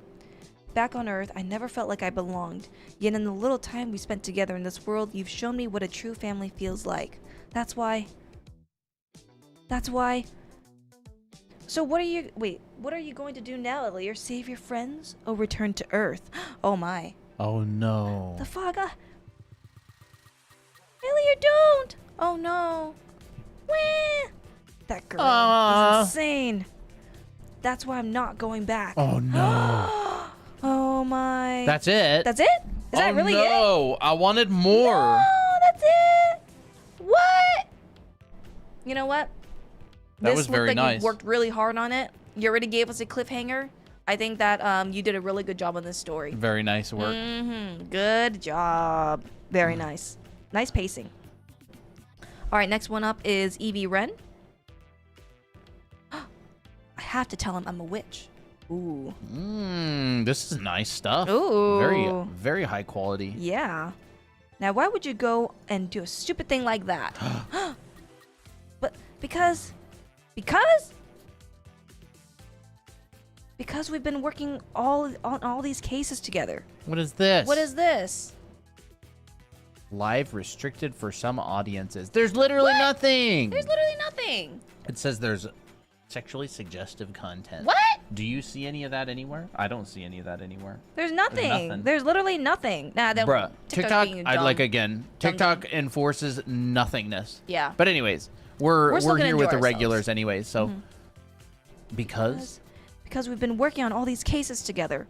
B: Back on Earth, I never felt like I belonged. Yet in the little time we spent together in this world, you've shown me what a true family feels like. That's why. So what are you going to do now, Alier? Save your friends or return to Earth? Oh my.
A: Oh no.
B: The fog. Alier, don't! Oh no. Wah! That girl is insane. That's why I'm not going back.
A: Oh no.
B: Oh my.
A: That's it.
B: That's it? Is that really it?
A: No, I wanted more.
B: No, that's it. What? You know what?
A: That was very nice.
B: You worked really hard on it. You already gave us a cliffhanger. I think that you did a really good job on this story.
A: Very nice work.
B: Good job. Very nice. Nice pacing. All right, next one up is Evie Wren. I have to tell him I'm a witch. Ooh.
A: This is nice stuff.
B: Ooh.
A: Very, very high quality.
B: Yeah. Now, why would you go and do a stupid thing like that? But because we've been working on all these cases together.
A: What is this?
B: What is this?
A: Live restricted for some audiences. There's literally nothing.
B: There's literally nothing.
A: It says there's sexually suggestive content.
B: What?
A: Do you see any of that anywhere? I don't see any of that anywhere.
B: There's nothing. There's literally nothing. Nah, that
A: Bruh, TikTok,
B: being
A: I'd
B: dumb.
A: like again. TikTok enforces nothingness.
B: Yeah.
A: But anyways, we're
B: still gonna
A: here with the
B: enjoy
A: regulars anyways, so because
B: we've been working on all these cases together.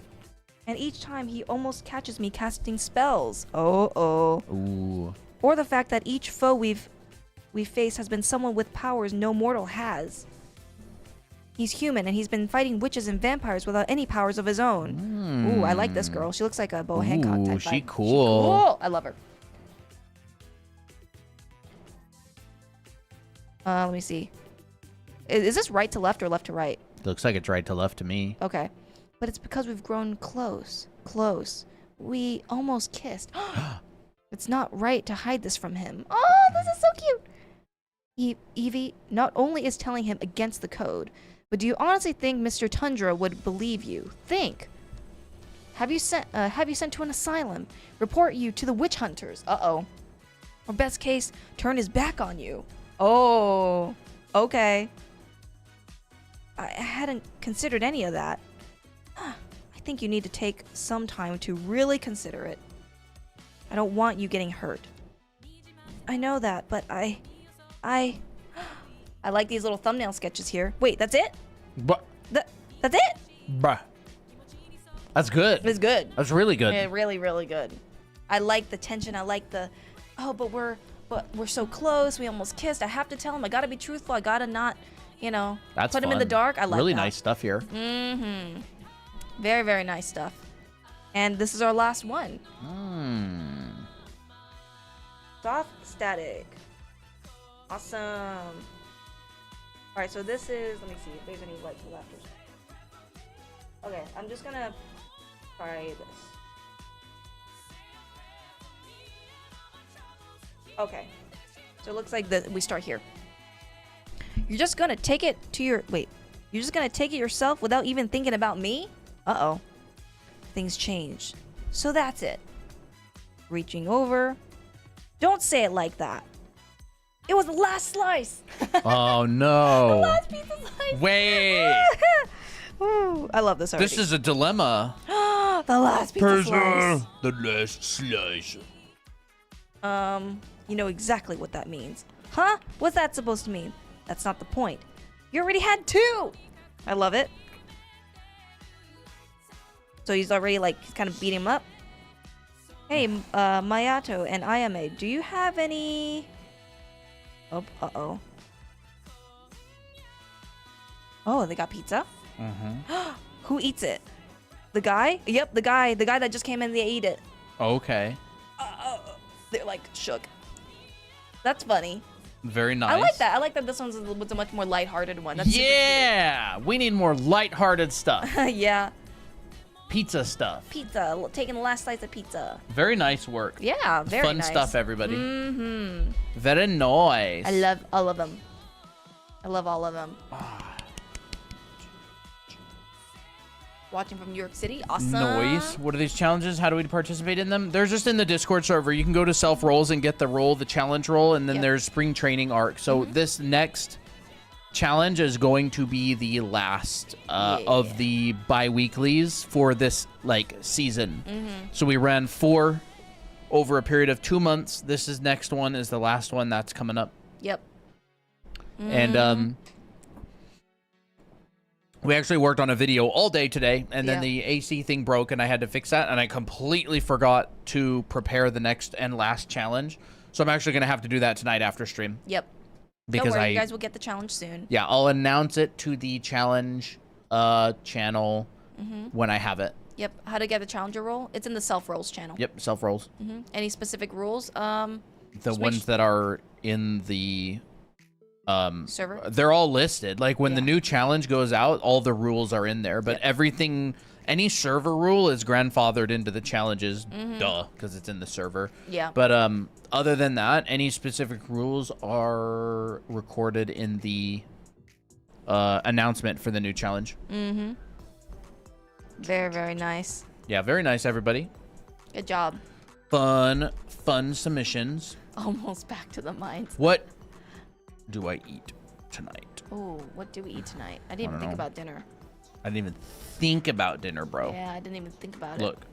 B: And each time he almost catches me casting spells.
A: Ooh.
B: Or the fact that each foe we've faced has been someone with powers no mortal has. He's human, and he's been fighting witches and vampires without any powers of his own. Ooh, I like this girl. She looks like a Boa Hancock type.
A: She
B: vibe.
A: cool.
B: I love her. Let me see. Is this right to left or left to right?
A: Looks like it's right to left to me.
B: Okay. But it's because we've grown close. Close. We almost kissed. It's not right to hide this from him. Oh, this is so cute. Evie not only is telling him against the code, but do you honestly think Mr. Tundra would believe you? Think. Have you sent to an asylum? Report you to the witch hunters. Uh-oh. Or best case, turn his back on you. Oh, okay. I hadn't considered any of that. I think you need to take some time to really consider it. I don't want you getting hurt. I know that, but I like these little thumbnail sketches here. Wait, that's it?
A: But
B: That's it?
A: bruh. That's good.
B: It's good.
A: That's really good.
B: Yeah, really, really good. I like the tension. I like the, but we're so close. We almost kissed. I have to tell him. I gotta be truthful. I gotta not,
A: That's
B: put him in the
A: fun.
B: dark. I like
A: really
B: that.
A: nice stuff here.
B: Very, very nice stuff. And this is our last one. Soft static. Awesome. All right, so this is, let me see if there's any lights or laughters. Okay, I'm just gonna try this. Okay, so it looks like that we start here. You're just gonna take it to your, wait, You're just gonna take it yourself without even thinking about me? Uh-oh. Things changed. So that's it. Reaching over. Don't say it like that. It was the last slice.
A: Oh no.
B: Last pizza slice.
A: Wait.
B: Ooh, I love this already.
A: This is a dilemma.
B: The last pizza slice.
A: The last slice.
B: You know exactly what that means. Huh? What's that supposed to mean? That's not the point. You already had 2. I love it. So he's already like, he's kind of beating him up. Hey, Mayato and Ayame, do you have any... Oh, uh-oh. Oh, they got pizza?
A: Mm-hmm.
B: Who eats it? The guy? Yep, the guy that just came in, they ate it.
A: Okay.
B: They're like shook. That's funny.
A: Very nice.
B: I like that. I like that this was a much more lighthearted one. That's
A: yeah, we need more lighthearted stuff.
B: Yeah.
A: Pizza stuff.
B: Pizza. Taking the last slice of pizza.
A: Very nice work.
B: Yeah, very
A: fun
B: nice.
A: stuff, everybody.
B: Mm-hmm.
A: Very nice.
B: I love all of them. I love all of them. Watching from New York City. Awesome.
A: Nice. What are these challenges? How do we participate in them? They're just in the Discord server. You can go to self rolls and get the roll, the challenge roll, and then there's spring training arc. So this next challenge is going to be the last of the bi-weeklies for this like season. So we ran 4 over a period of 2 months. This is next one is the last one that's coming up.
B: Yep.
A: And we actually worked on a video all day today, and then the AC thing broke, and I had to fix that, and I completely forgot to prepare the next and last challenge. So I'm actually going to have to do that tonight after stream.
B: Yep.
A: Because
B: Don't worry, you guys will get the challenge soon.
A: Yeah, I'll announce it to the challenge channel when I have it.
B: Yep. How to get the challenger roll? It's in the self rolls channel.
A: Yep, self rolls.
B: Any specific rules?
A: The ones that are in the
B: server.
A: They're all listed. Like when the new challenge goes out, all the rules are in there. But everything, any server rule is grandfathered into the challenges. Duh, because it's in the server.
B: Yeah.
A: But other than that, any specific rules are recorded in the announcement for the new challenge.
B: Very, very nice.
A: Yeah, very nice, everybody.
B: Good job.
A: Fun submissions.
B: Almost back to the mines.
A: What do I eat tonight?
B: Oh, what do we eat tonight? I didn't even think about dinner.
A: I didn't even think about dinner, bro.
B: Yeah, I didn't even think about it.
A: Look.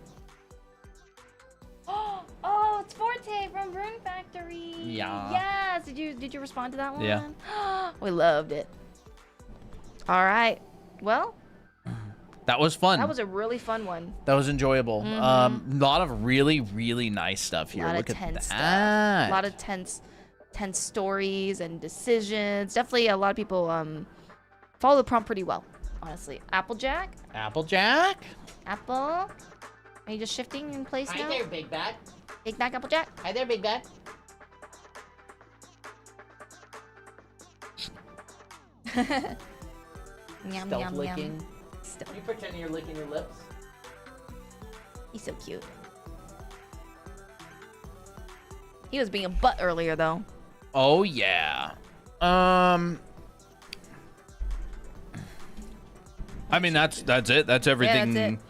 B: Oh, it's Forte from Rune Factory.
A: Yeah.
B: Yes. Did you respond to that one?
A: Yeah.
B: We loved it. All right. Well,
A: that was fun.
B: that was a really fun one.
A: That was enjoyable. A lot of really, really nice stuff here.
B: A lot
A: Look
B: of
A: at
B: tense
A: that.
B: stuff. A lot of tense stories and decisions. Definitely a lot of people follow the prompt pretty well, honestly. Applejack?
A: Applejack?
B: Apple? Are you just shifting in place now?
A: Hi there, Big Bad.
B: Big Mac Applejack?
A: Hi there, Big Bad.
B: Yum,
A: Stealth
B: yum,
A: licking.
B: yum. Stealth.
A: You pretending you're licking your lips?
B: He's so cute. He was being a butt earlier, though.
A: Oh, yeah. I mean, that's it. That's everything
B: that's it.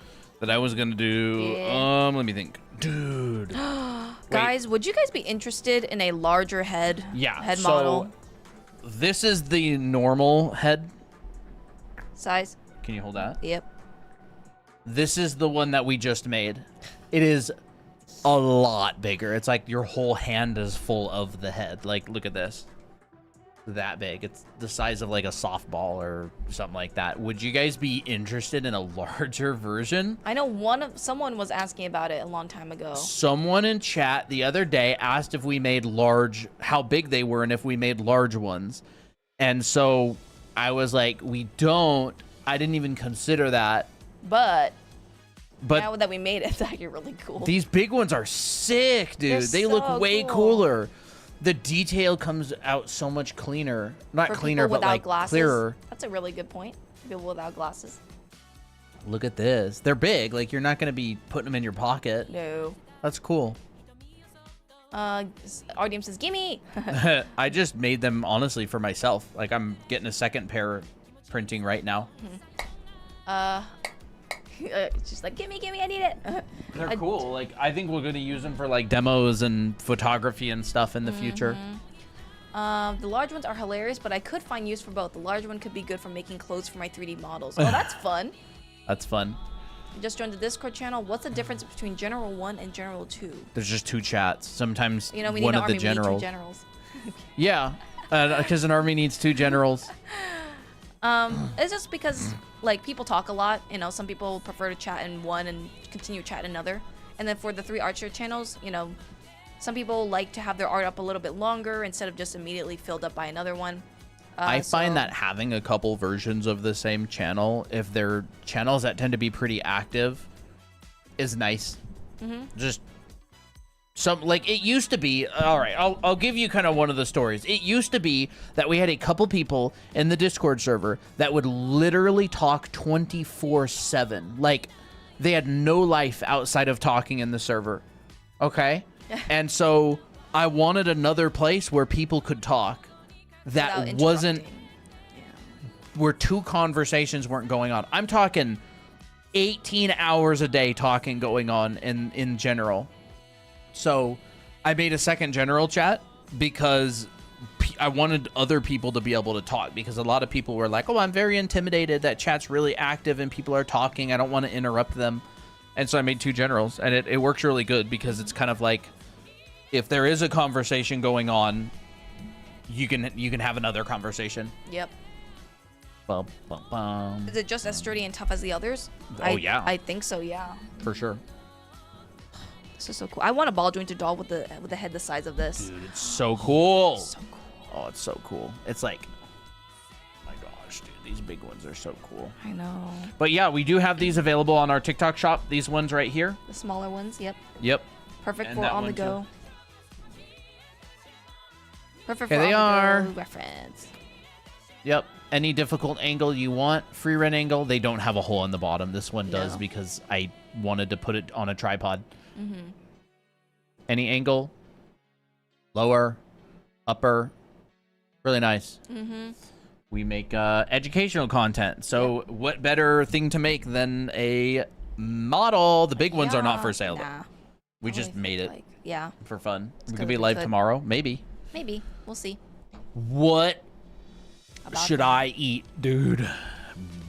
A: that I was going to do.
B: Yeah.
A: Let me think. Dude.
B: Guys, would you guys be interested in a larger head
A: So
B: model
A: this is the normal head.
B: size?
A: Can you hold that?
B: Yep.
A: This is the one that we just made. It is a lot bigger. It's like your whole hand is full of the head. Like, look at this. That big. It's the size of like a softball or something like that. Would you guys be interested in a larger version?
B: I know someone was asking about it a long time ago.
A: Someone in chat the other day asked if we made large, how big they were, and if we made large ones. And so I was like, we don't. I didn't even consider that.
B: But
A: But
B: now that we made it, it's actually really cool.
A: these big ones are sick, dude.
B: They're
A: They look
B: so
A: way
B: cool.
A: cooler. The detail comes out so much cleaner. Not
B: For
A: cleaner,
B: people
A: but
B: without
A: like
B: glasses,
A: clearer.
B: That's a really good point. People without glasses.
A: Look at this. They're big. Like, you're not going to be putting them in your pocket.
B: No.
A: That's cool.
B: RDM says, gimme!
A: I just made them, honestly, for myself. Like, I'm getting a second pair printing right now.
B: It's just like, gimme, I need it.
A: They're cool. Like, I think we're going to use them for like demos and photography and stuff in the future.
B: The large ones are hilarious, but I could find use for both. The large one could be good for making clothes for my 3D models. Oh, that's fun.
A: That's fun.
B: I just joined the Discord channel. What's the difference between General 1 and General 2?
A: There's just 2 chats. Sometimes
B: You know, we
A: one
B: need an
A: of
B: army,
A: the generals.
B: we need 2 generals.
A: Yeah, because an army needs 2 generals.
B: It's just because, like, people talk a lot. You know, some people prefer to chat in one and continue chat in another. And then for the 3 Archer channels, you know, some people like to have their art up a little bit longer instead of just immediately filled up by another one.
A: I find that having a couple versions of the same channel, if they're channels that tend to be pretty active, is nice. Just some, like, it used to be, all right, I'll give you kind of one of the stories. It used to be that we had a couple people in the Discord server that would literally talk 24/7. Like, they had no life outside of talking in the server. Okay? And so I wanted another place where people could talk that
B: Without
A: wasn't
B: interrupting.
A: where 2 conversations weren't going on. I'm talking 18 hours a day talking going on in general. So I made a second general chat because I wanted other people to be able to talk, because a lot of people were like, oh, I'm very intimidated that chat's really active and people are talking. I don't want to interrupt them. And so I made 2 generals, and it works really good because it's kind of like, if there is a conversation going on, you can have another conversation.
B: Yep.
A: Bum, bum, bum.
B: Is it just as sturdy and tough as the others?
A: Oh, yeah.
B: I think so, yeah.
A: For sure.
B: This is so cool. I want a ball jointed doll with the head the size of this.
A: Dude, it's so cool.
B: So cool.
A: Oh, it's so cool. It's like, oh my gosh, dude, these big ones are so cool.
B: I know.
A: But yeah, we do have these available on our TikTok shop. These ones right here.
B: The smaller ones, yep.
A: Yep.
B: Perfect
A: And
B: for
A: that
B: on the
A: one,
B: go. Perfect
A: Here
B: for
A: they
B: on
A: are.
B: the go reference.
A: Yep. Any difficult angle you want. Free run angle. They don't have a hole in the bottom. This one does
B: No.
A: because I wanted to put it on a tripod. Any angle. Lower. Upper. Really nice. We make educational content. So what better thing to make than a model? The big ones are not for sale.
B: Nah.
A: We just made it
B: Yeah,
A: for fun. We
B: good
A: could be
B: we
A: live
B: could.
A: tomorrow. Maybe.
B: maybe. We'll see.
A: What
B: About
A: should
B: that.
A: I eat, dude?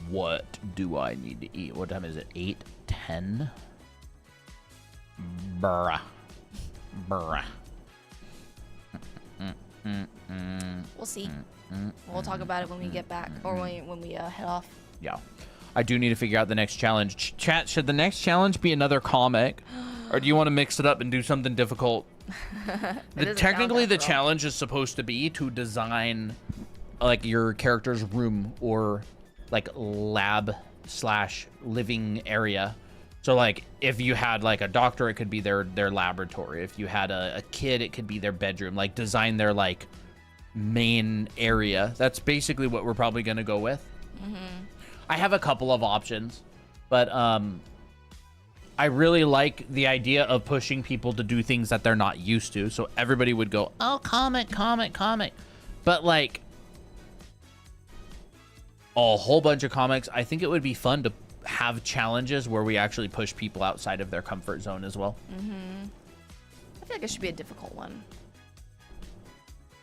A: What do I need to eat? What time is it? 8:10? Bruh.
B: We'll see. We'll talk about it when we get back, or when we head off.
A: Yeah. I do need to figure out the next challenge. Chat, should the next challenge be another comic? Or do you want to mix it up and do something difficult? Technically, the challenge is supposed to be to design like your character's room or like lab / living area. So like if you had like a doctor, it could be their laboratory. If you had a kid, it could be their bedroom. Like design their like main area. That's basically what we're probably going to go with. I have a couple of options, but I really like the idea of pushing people to do things that they're not used to. So everybody would go, oh, comic. But like a whole bunch of comics, I think it would be fun to have challenges where we actually push people outside of their comfort zone as well.
B: I feel like it should be a difficult one.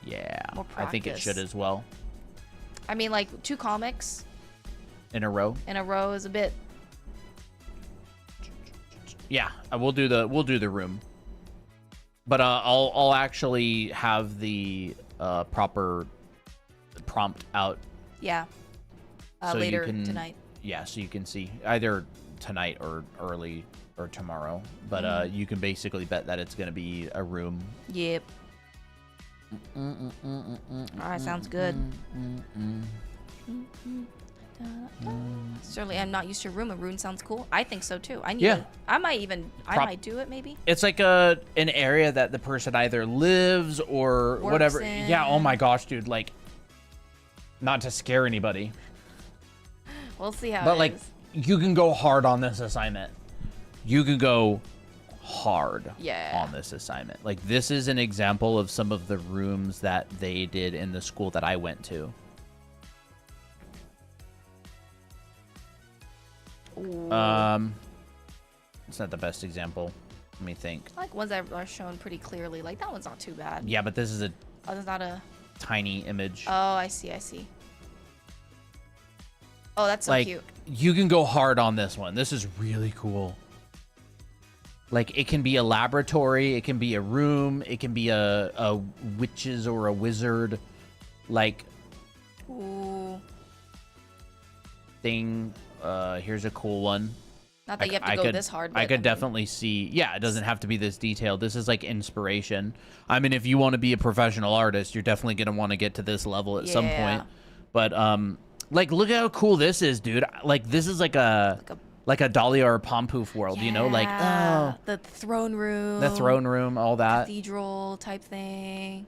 A: Yeah,
B: More
A: I think it
B: practice.
A: should as well.
B: I mean, like 2 comics
A: In a row.
B: in a row is a bit.
A: Yeah, we'll do the room. But I'll actually have the proper prompt out.
B: Yeah.
A: So you
B: Later
A: can-
B: tonight.
A: Yeah, so you can see either tonight or early or tomorrow. But you can basically bet that it's going to be a room.
B: Yep. Alright, sounds good. Certainly, I'm not used to room. A rune sounds cool. I think so too. I need.
A: Yeah.
B: I might do it maybe.
A: It's like an area that the person either lives or
B: Works
A: whatever.
B: in.
A: Yeah, oh my gosh, dude. Like, not to scare anybody,
B: We'll see how.
A: but
B: it
A: like,
B: is.
A: you can go hard on this assignment. You can go hard
B: Yeah.
A: on this assignment. Like, this is an example of some of the rooms that they did in the school that I went to.
B: Ooh.
A: It's not the best example. Let me think.
B: I like ones that are shown pretty clearly. Like that one's not too bad.
A: Yeah, but this is a
B: Oh, that's not a
A: tiny image.
B: Oh, I see, I see. Oh, that's so
A: like,
B: cute.
A: You can go hard on this one. This is really cool. Like, it can be a laboratory, it can be a room, it can be a witches or a wizard, like,
B: Ooh.
A: thing. Here's a cool one.
B: Not that you have to go this hard. But
A: I could definitely see. Yeah, it doesn't have to be this detailed. This is like inspiration. I mean, if you want to be a professional artist, you're definitely gonna want to get to this level at some point. But like, look at how cool this is, dude. Like, this is like a Dahlia or a Pompoof world, you know? Like, oh,
B: the throne room.
A: the throne room, all that.
B: Cathedral type thing.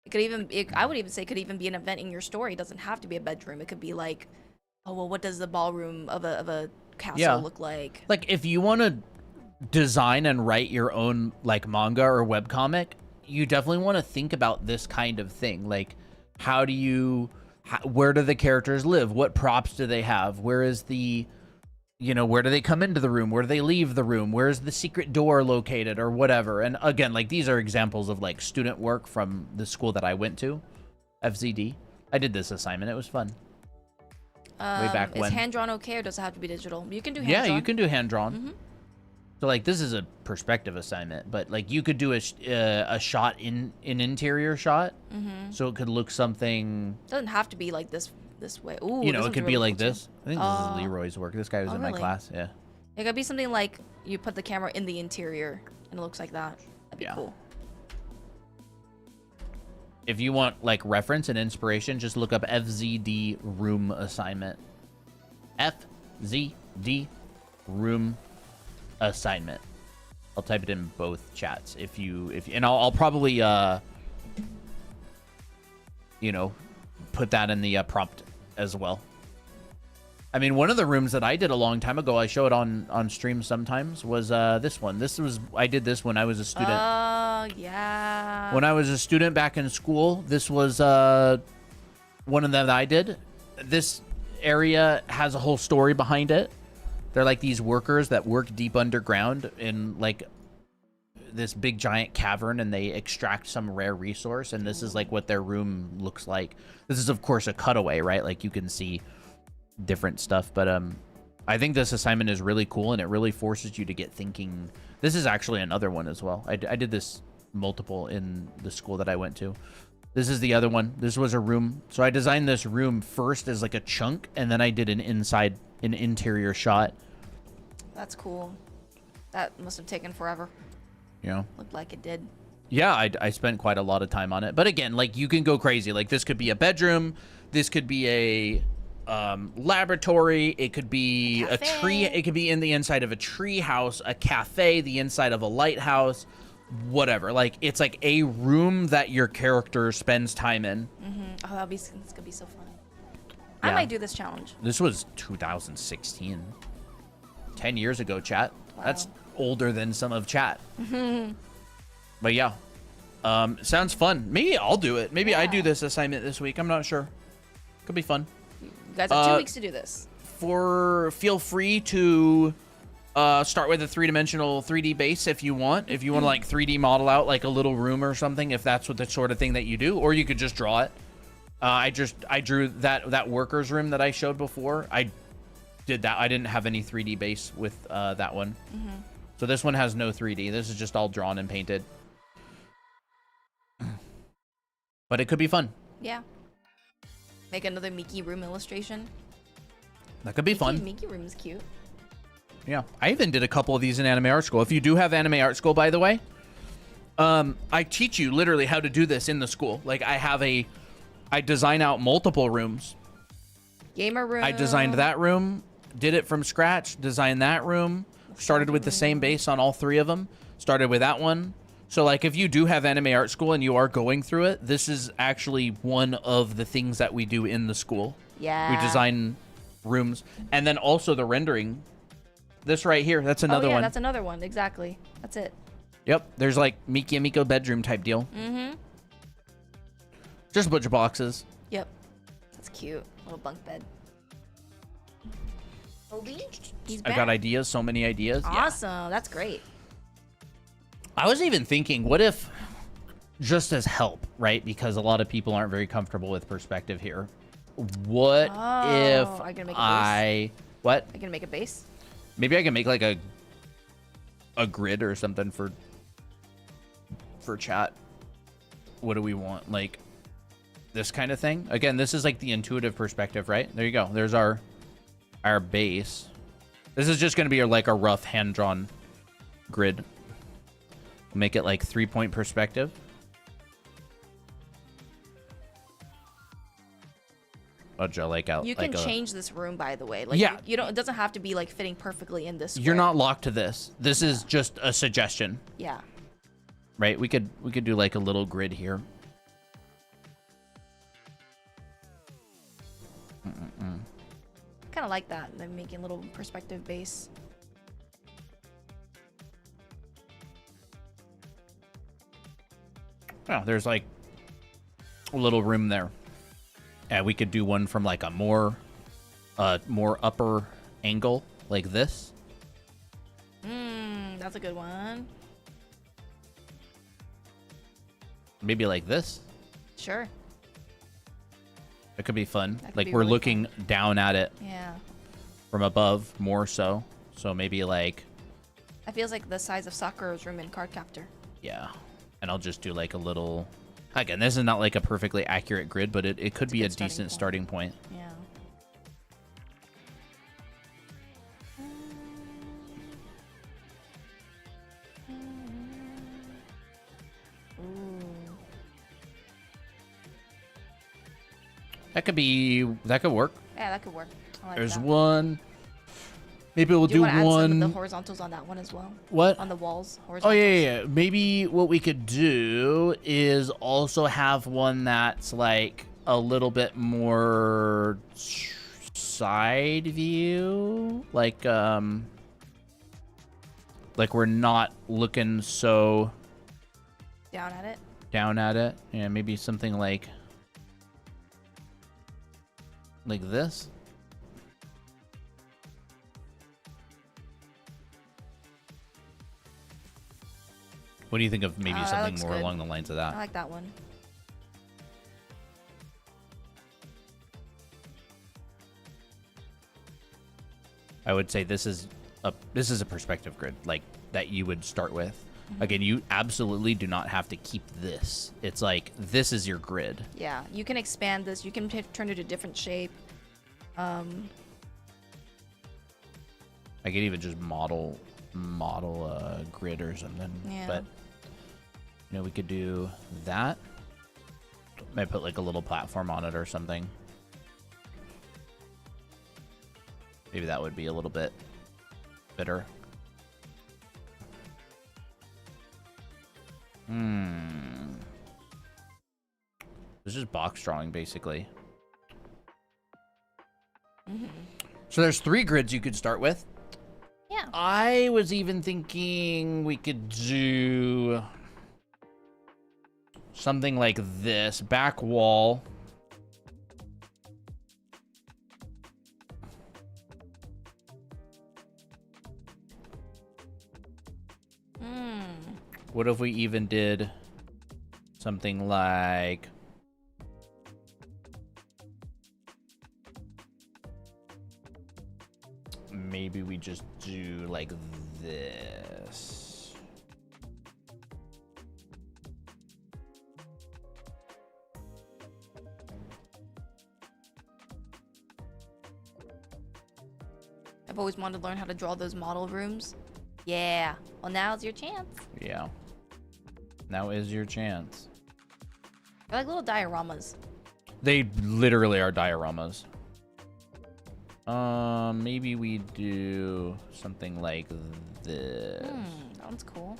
B: It could even. I would even say it could even be an event in your story. It doesn't have to be a bedroom. It could be like, oh well, what does the ballroom of a castle look like?
A: Like, if you want to design and write your own like manga or webcomic, you definitely want to think about this kind of thing. Like, how do you, where do the characters live? What props do they have? Where is the, you know, where do they come into the room? Where do they leave the room? Where is the secret door located or whatever? And again, like, these are examples of like student work from the school that I went to, FZD. I did this assignment. It was fun. Way back when.
B: Is hand-drawn okay, or does it have to be digital? You can do hand-drawn.
A: Yeah, you can do hand-drawn. So, like, this is a perspective assignment, but, like, you could do a shot in an interior shot, so it could look something...
B: It doesn't have to be, like, this way. Ooh,
A: you know, it could be
B: really
A: like
B: cool
A: this. I think this is Leroy's work. This guy was in my class, yeah.
B: It could be something like you put the camera in the interior, and it looks like that. That'd be cool.
A: If you want, like, reference and inspiration, just look up FZD room assignment. FZD room assignment. I'll type it in both chats and I'll probably you know, put that in the prompt as well. I mean, one of the rooms that I did a long time ago, I show it on stream sometimes, was this one. I did this when I was a student.
B: Oh, yeah.
A: When I was a student back in school, this was one of them that I did. This area has a whole story behind it. They're like these workers that work deep underground in like this big giant cavern, and they extract some rare resource, and this is like what their room looks like. This is of course a cutaway, right? Like you can see different stuff, but I think this assignment is really cool, and it really forces you to get thinking. This is actually another one as well. I did this multiple in the school that I went to. This is the other one. This was a room. So I designed this room first as like a chunk, and then I did an interior shot.
B: That's cool. That must have taken forever.
A: You know?
B: Looked like it did.
A: Yeah, I spent quite a lot of time on it. But again, like, you can go crazy. Like, this could be a bedroom. This could be a laboratory. It could be a tree. It could be in the inside of a tree house, a cafe, the inside of a lighthouse, whatever. Like, it's like a room that your character spends time in.
B: Oh, it's gonna be so fun.
A: Yeah.
B: I might do this challenge.
A: This was 2016. 10 years ago, chat.
B: Wow.
A: That's older than some of chat. But yeah. Sounds fun. Maybe I'll do it. Maybe I do this assignment this week. I'm not sure. Could be fun.
B: You guys have 2 weeks to do this.
A: Feel free to start with a 3-dimensional 3D base if you want. If you want to like 3D model out like a little room or something, if that's what the sort of thing that you do, or you could just draw it. I drew that workers room that I showed before. I did that. I didn't have any 3D base with that one. So this one has no 3D. This is just all drawn and painted. But it could be fun.
B: Yeah. Make another Mickey room illustration.
A: That could be fun.
B: Mickey room is cute.
A: Yeah. I even did a couple of these in Anime Art School. If you do have Anime Art School, by the way, I teach you literally how to do this in the school. Like, I design out multiple rooms.
B: Gamer room.
A: I designed that room, did it from scratch, designed that room, started with the same base on all 3 of them, started with that one. So, like, if you do have Anime Art School and you are going through it, this is actually one of the things that we do in the school.
B: Yeah.
A: We design rooms. And then also the rendering. This right here, that's another one.
B: That's another one. Exactly. That's it.
A: Yep. There's, like, Miki and Miko bedroom type deal. Just a bunch of boxes.
B: Yep. That's cute. Little bunk bed. Toby? He's
A: I
B: back.
A: got ideas, so many ideas.
B: Awesome.
A: Yeah.
B: That's great.
A: I was even thinking, what if, just as help, right? Because a lot of people aren't very comfortable with perspective here. What if
B: are you gonna make a base?
A: What?
B: Are you gonna make a base?
A: Maybe I can make like a grid or something for chat. What do we want? Like this kind of thing? Again, this is like the intuitive perspective, right? There you go. There's our base. This is just going to be like a rough hand-drawn grid. Make it like 3-point perspective. Like out.
B: You can
A: like
B: change this room, by the way. Like,
A: yeah.
B: You don't. It doesn't have to be like fitting perfectly in this.
A: You're not locked to this. This is just a suggestion.
B: Yeah.
A: Right. We could do like a little grid here.
B: Kind of like that. Like making a little perspective base.
A: Oh, there's like a little room there. And we could do one from like a more upper angle like this.
B: That's a good one.
A: Maybe like this.
B: Sure.
A: It could be fun.
B: That could
A: Like
B: be
A: we're
B: really
A: looking
B: fun.
A: down at it
B: Yeah.
A: from above more so. So maybe like,
B: It feels like the size of Sakura's room in Cardcaptor.
A: yeah. And I'll just do like a little, again, this is not like a perfectly accurate grid, but it could be a decent starting point.
B: Yeah.
A: That could work.
B: Yeah, that could work. I like
A: There's
B: that.
A: one. Maybe we'll
B: Do you
A: do
B: want to add
A: one.
B: some of the horizontals on that one as well?
A: What?
B: On the walls.
A: Oh,
B: Horizontals.
A: yeah. Maybe what we could do is also have one that's like a little bit more side view. Like we're not looking so
B: Down at it.
A: down at it. Yeah, maybe something like this. What do you think of maybe
B: that
A: something
B: looks
A: more
B: good.
A: along the lines of
B: I
A: that?
B: like that one.
A: I would say this is a perspective grid like that you would start with. Again, you absolutely do not have to keep this. It's like this is your grid.
B: Yeah, you can expand this. You can turn it a different shape.
A: I could even just model a grid or something.
B: Yeah.
A: But we could do that. Might put like a little platform on it or something. Maybe that would be a little bit better. It's just box drawing basically. So there's 3 grids you could start with.
B: Yeah.
A: I was even thinking we could do something like this. Back wall. What if we even did something like... Maybe we just do like this.
B: I've always wanted to learn how to draw those model rooms. Yeah. Well, now's your chance.
A: Yeah. Now is your chance.
B: They're like little dioramas.
A: They literally are dioramas. Maybe we do something like this.
B: That one's cool.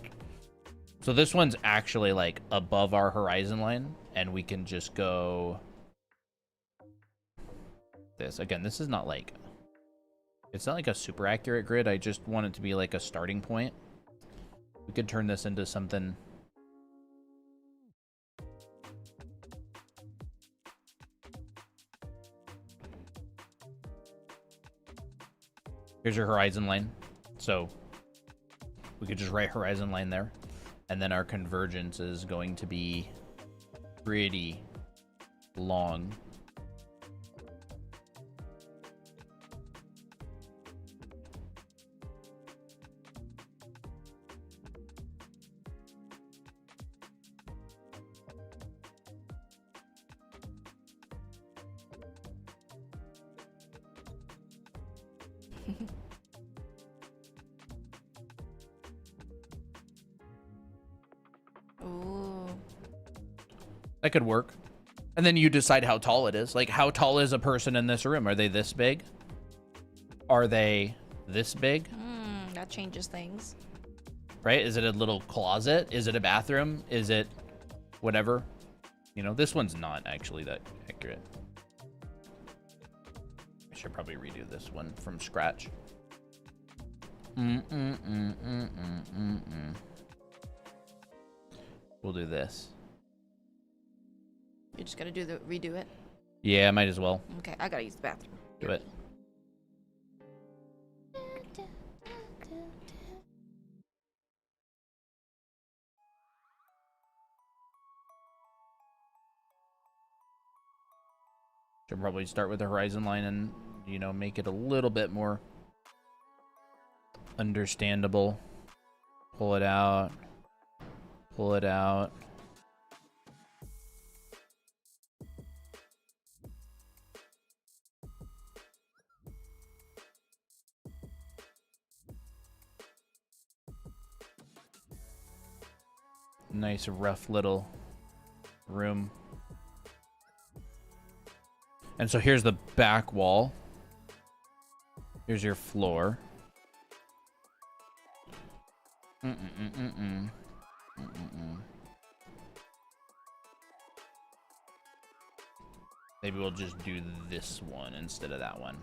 A: So this one's actually like above our horizon line, and we can just go this. Again, this is not like, it's not like a super accurate grid. I just want it to be like a starting point. We could turn this into something. Here's your horizon line. So we could just write horizon line there. And then our convergence is going to be pretty long.
B: Ooh.
A: That could work. And then you decide how tall it is. Like, how tall is a person in this room? Are they this big? Are they this big?
B: That changes things.
A: Right? Is it a little closet? Is it a bathroom? Is it whatever? You know, this one's not actually that accurate. I should probably redo this one from scratch. We'll do this.
B: You just gotta redo it.
A: Yeah, might as well.
B: Okay, I gotta use the bathroom.
A: Do it. Should probably start with the horizon line and, you know, make it a little bit more understandable. Pull it out. Pull it out. Nice rough little room. And so here's the back wall. Here's your floor. Maybe we'll just do this one instead of that one.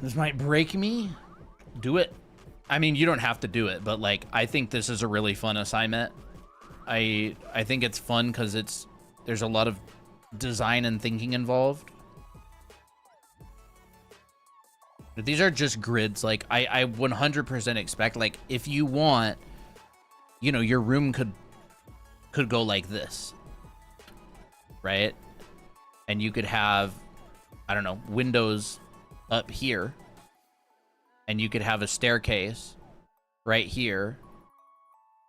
A: This might break me. Do it. I mean, you don't have to do it, but like, I think this is a really fun assignment. I think it's fun because there's a lot of design and thinking involved. But these are just grids. Like, I 100% expect, like, if you want, you know, your room could go like this, right? And you could have, I don't know, windows up here, and you could have a staircase right here,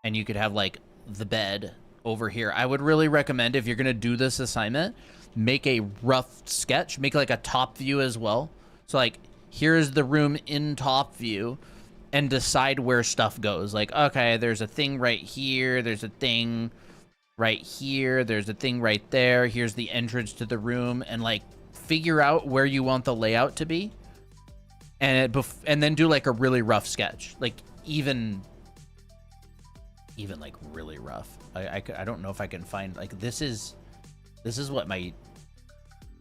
A: and you could have like the bed over here. I would really recommend, if you're gonna do this assignment, make a rough sketch, make like a top view as well. So like, here's the room in top view, and decide where stuff goes. Like, okay, there's a thing right here, there's a thing right here, there's a thing right there, here's the entrance to the room, and like, figure out where you want the layout to be, and then do like a really rough sketch, like even like really rough. I don't know if I can find, like, this is what my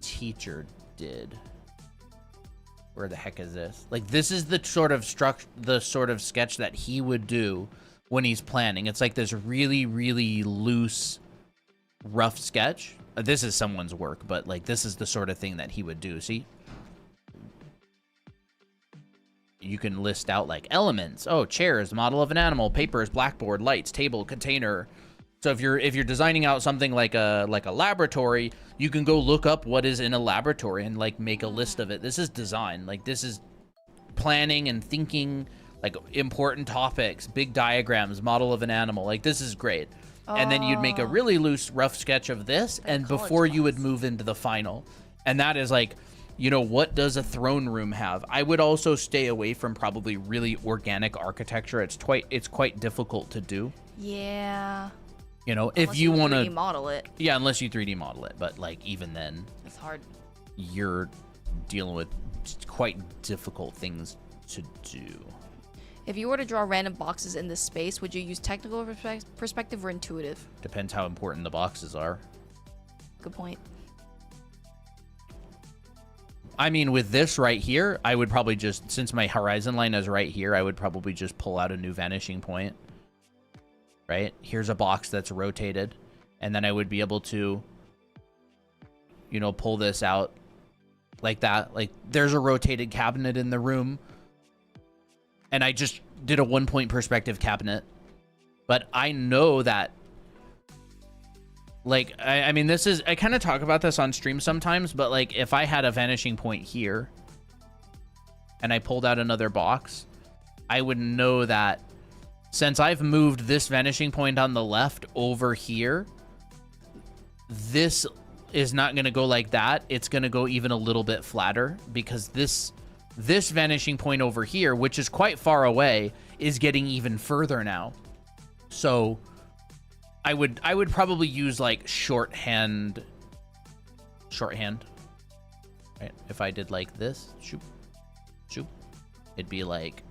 A: teacher did. Where the heck is this? Like, this is the sort of sketch that he would do when he's planning. It's like this really, really loose, rough sketch. This is someone's work, but like, this is the sort of thing that he would do. See, you can list out like elements. Oh, chairs, model of an animal, papers, blackboard, lights, table, container. So if you're designing out something like a laboratory, you can go look up what is in a laboratory and like make a list of it. This is design. Like, this is planning and thinking, like, important topics, big diagrams, model of an animal. Like, this is great. And then you'd make a really loose, rough sketch of this, and before you would move into the final. And that is like, you know, what does a throne room have? I would also stay away from probably really organic architecture. It's quite difficult to do.
B: Yeah.
A: You know,
B: Unless
A: if you want
B: 3D
A: to
B: model it.
A: Yeah, unless you 3D model it, but like even then,
B: It's hard.
A: you're dealing with quite difficult things to do.
B: If you were to draw random boxes in this space, would you use technical perspective or intuitive?
A: Depends how important the boxes are.
B: Good point.
A: I mean, with this right here, I would probably just, since my horizon line is right here, I would probably just pull out a new vanishing point. Right? Here's a box that's rotated. And then I would be able to, you know, pull this out like that. Like, there's a rotated cabinet in the room. And I just did a 1-point perspective cabinet. But I know that, like, I mean, this is, I kind of talk about this on stream sometimes, but like, if I had a vanishing point here and I pulled out another box, I would know that since I've moved this vanishing point on the left over here, this is not going to go like that. It's going to go even a little bit flatter because this vanishing point over here, which is quite far away, is getting even further now. So I would probably use like shorthand, right? If I did like this, shoop, shoop, it'd be like,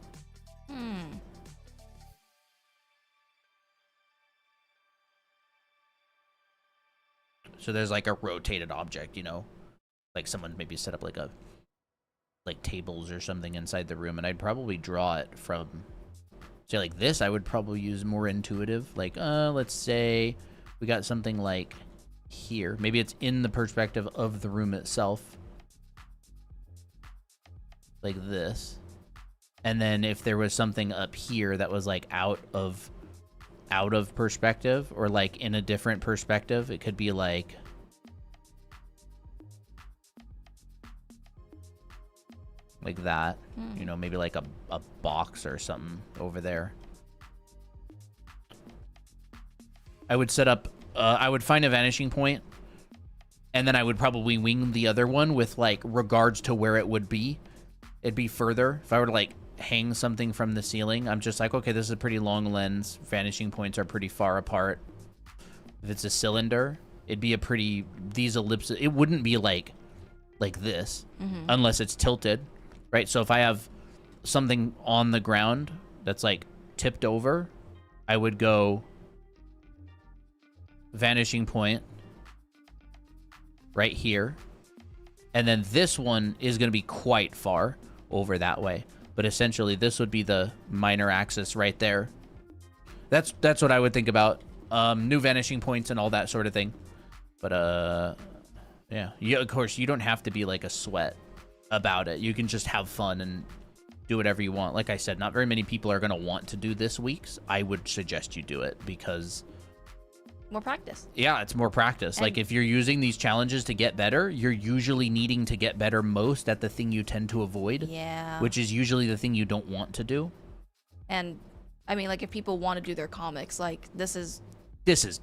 A: so there's like a rotated object, you know, like someone maybe set up like tables or something inside the room, and I'd probably draw it from, say like this. I would probably use more intuitive, like let's say we got something like here, maybe it's in the perspective of the room itself, like this. And then if there was something up here that was like out of perspective, or like in a different perspective, it could be like that, you know, maybe like a box or something over there. I would set up, I would find a vanishing point, and then I would probably wing the other one with like regards to where it would be. It'd be further. If I were to like hang something from the ceiling, I'm just like, okay, this is a pretty long lens. Vanishing points are pretty far apart. If it's a cylinder, it'd be a pretty, these ellipses, it wouldn't be like this, unless it's tilted, right? So if I have something on the ground that's like tipped over, I would go vanishing point right here. And then this one is going to be quite far over that way. But essentially, this would be the minor axis right there. That's what I would think about. New vanishing points and all that sort of thing. But, yeah. Of course, you don't have to be like a sweat about it. You can just have fun and do whatever you want. Like I said, not very many people are going to want to do this week's. I would suggest you do it because...
B: more practice.
A: Yeah, it's more practice. Like if you're using these challenges to get better, you're usually needing to get better most at the thing you tend to avoid.
B: Yeah.
A: Which is usually the thing you don't want to do.
B: And I mean, like if people want to do their comics, like this is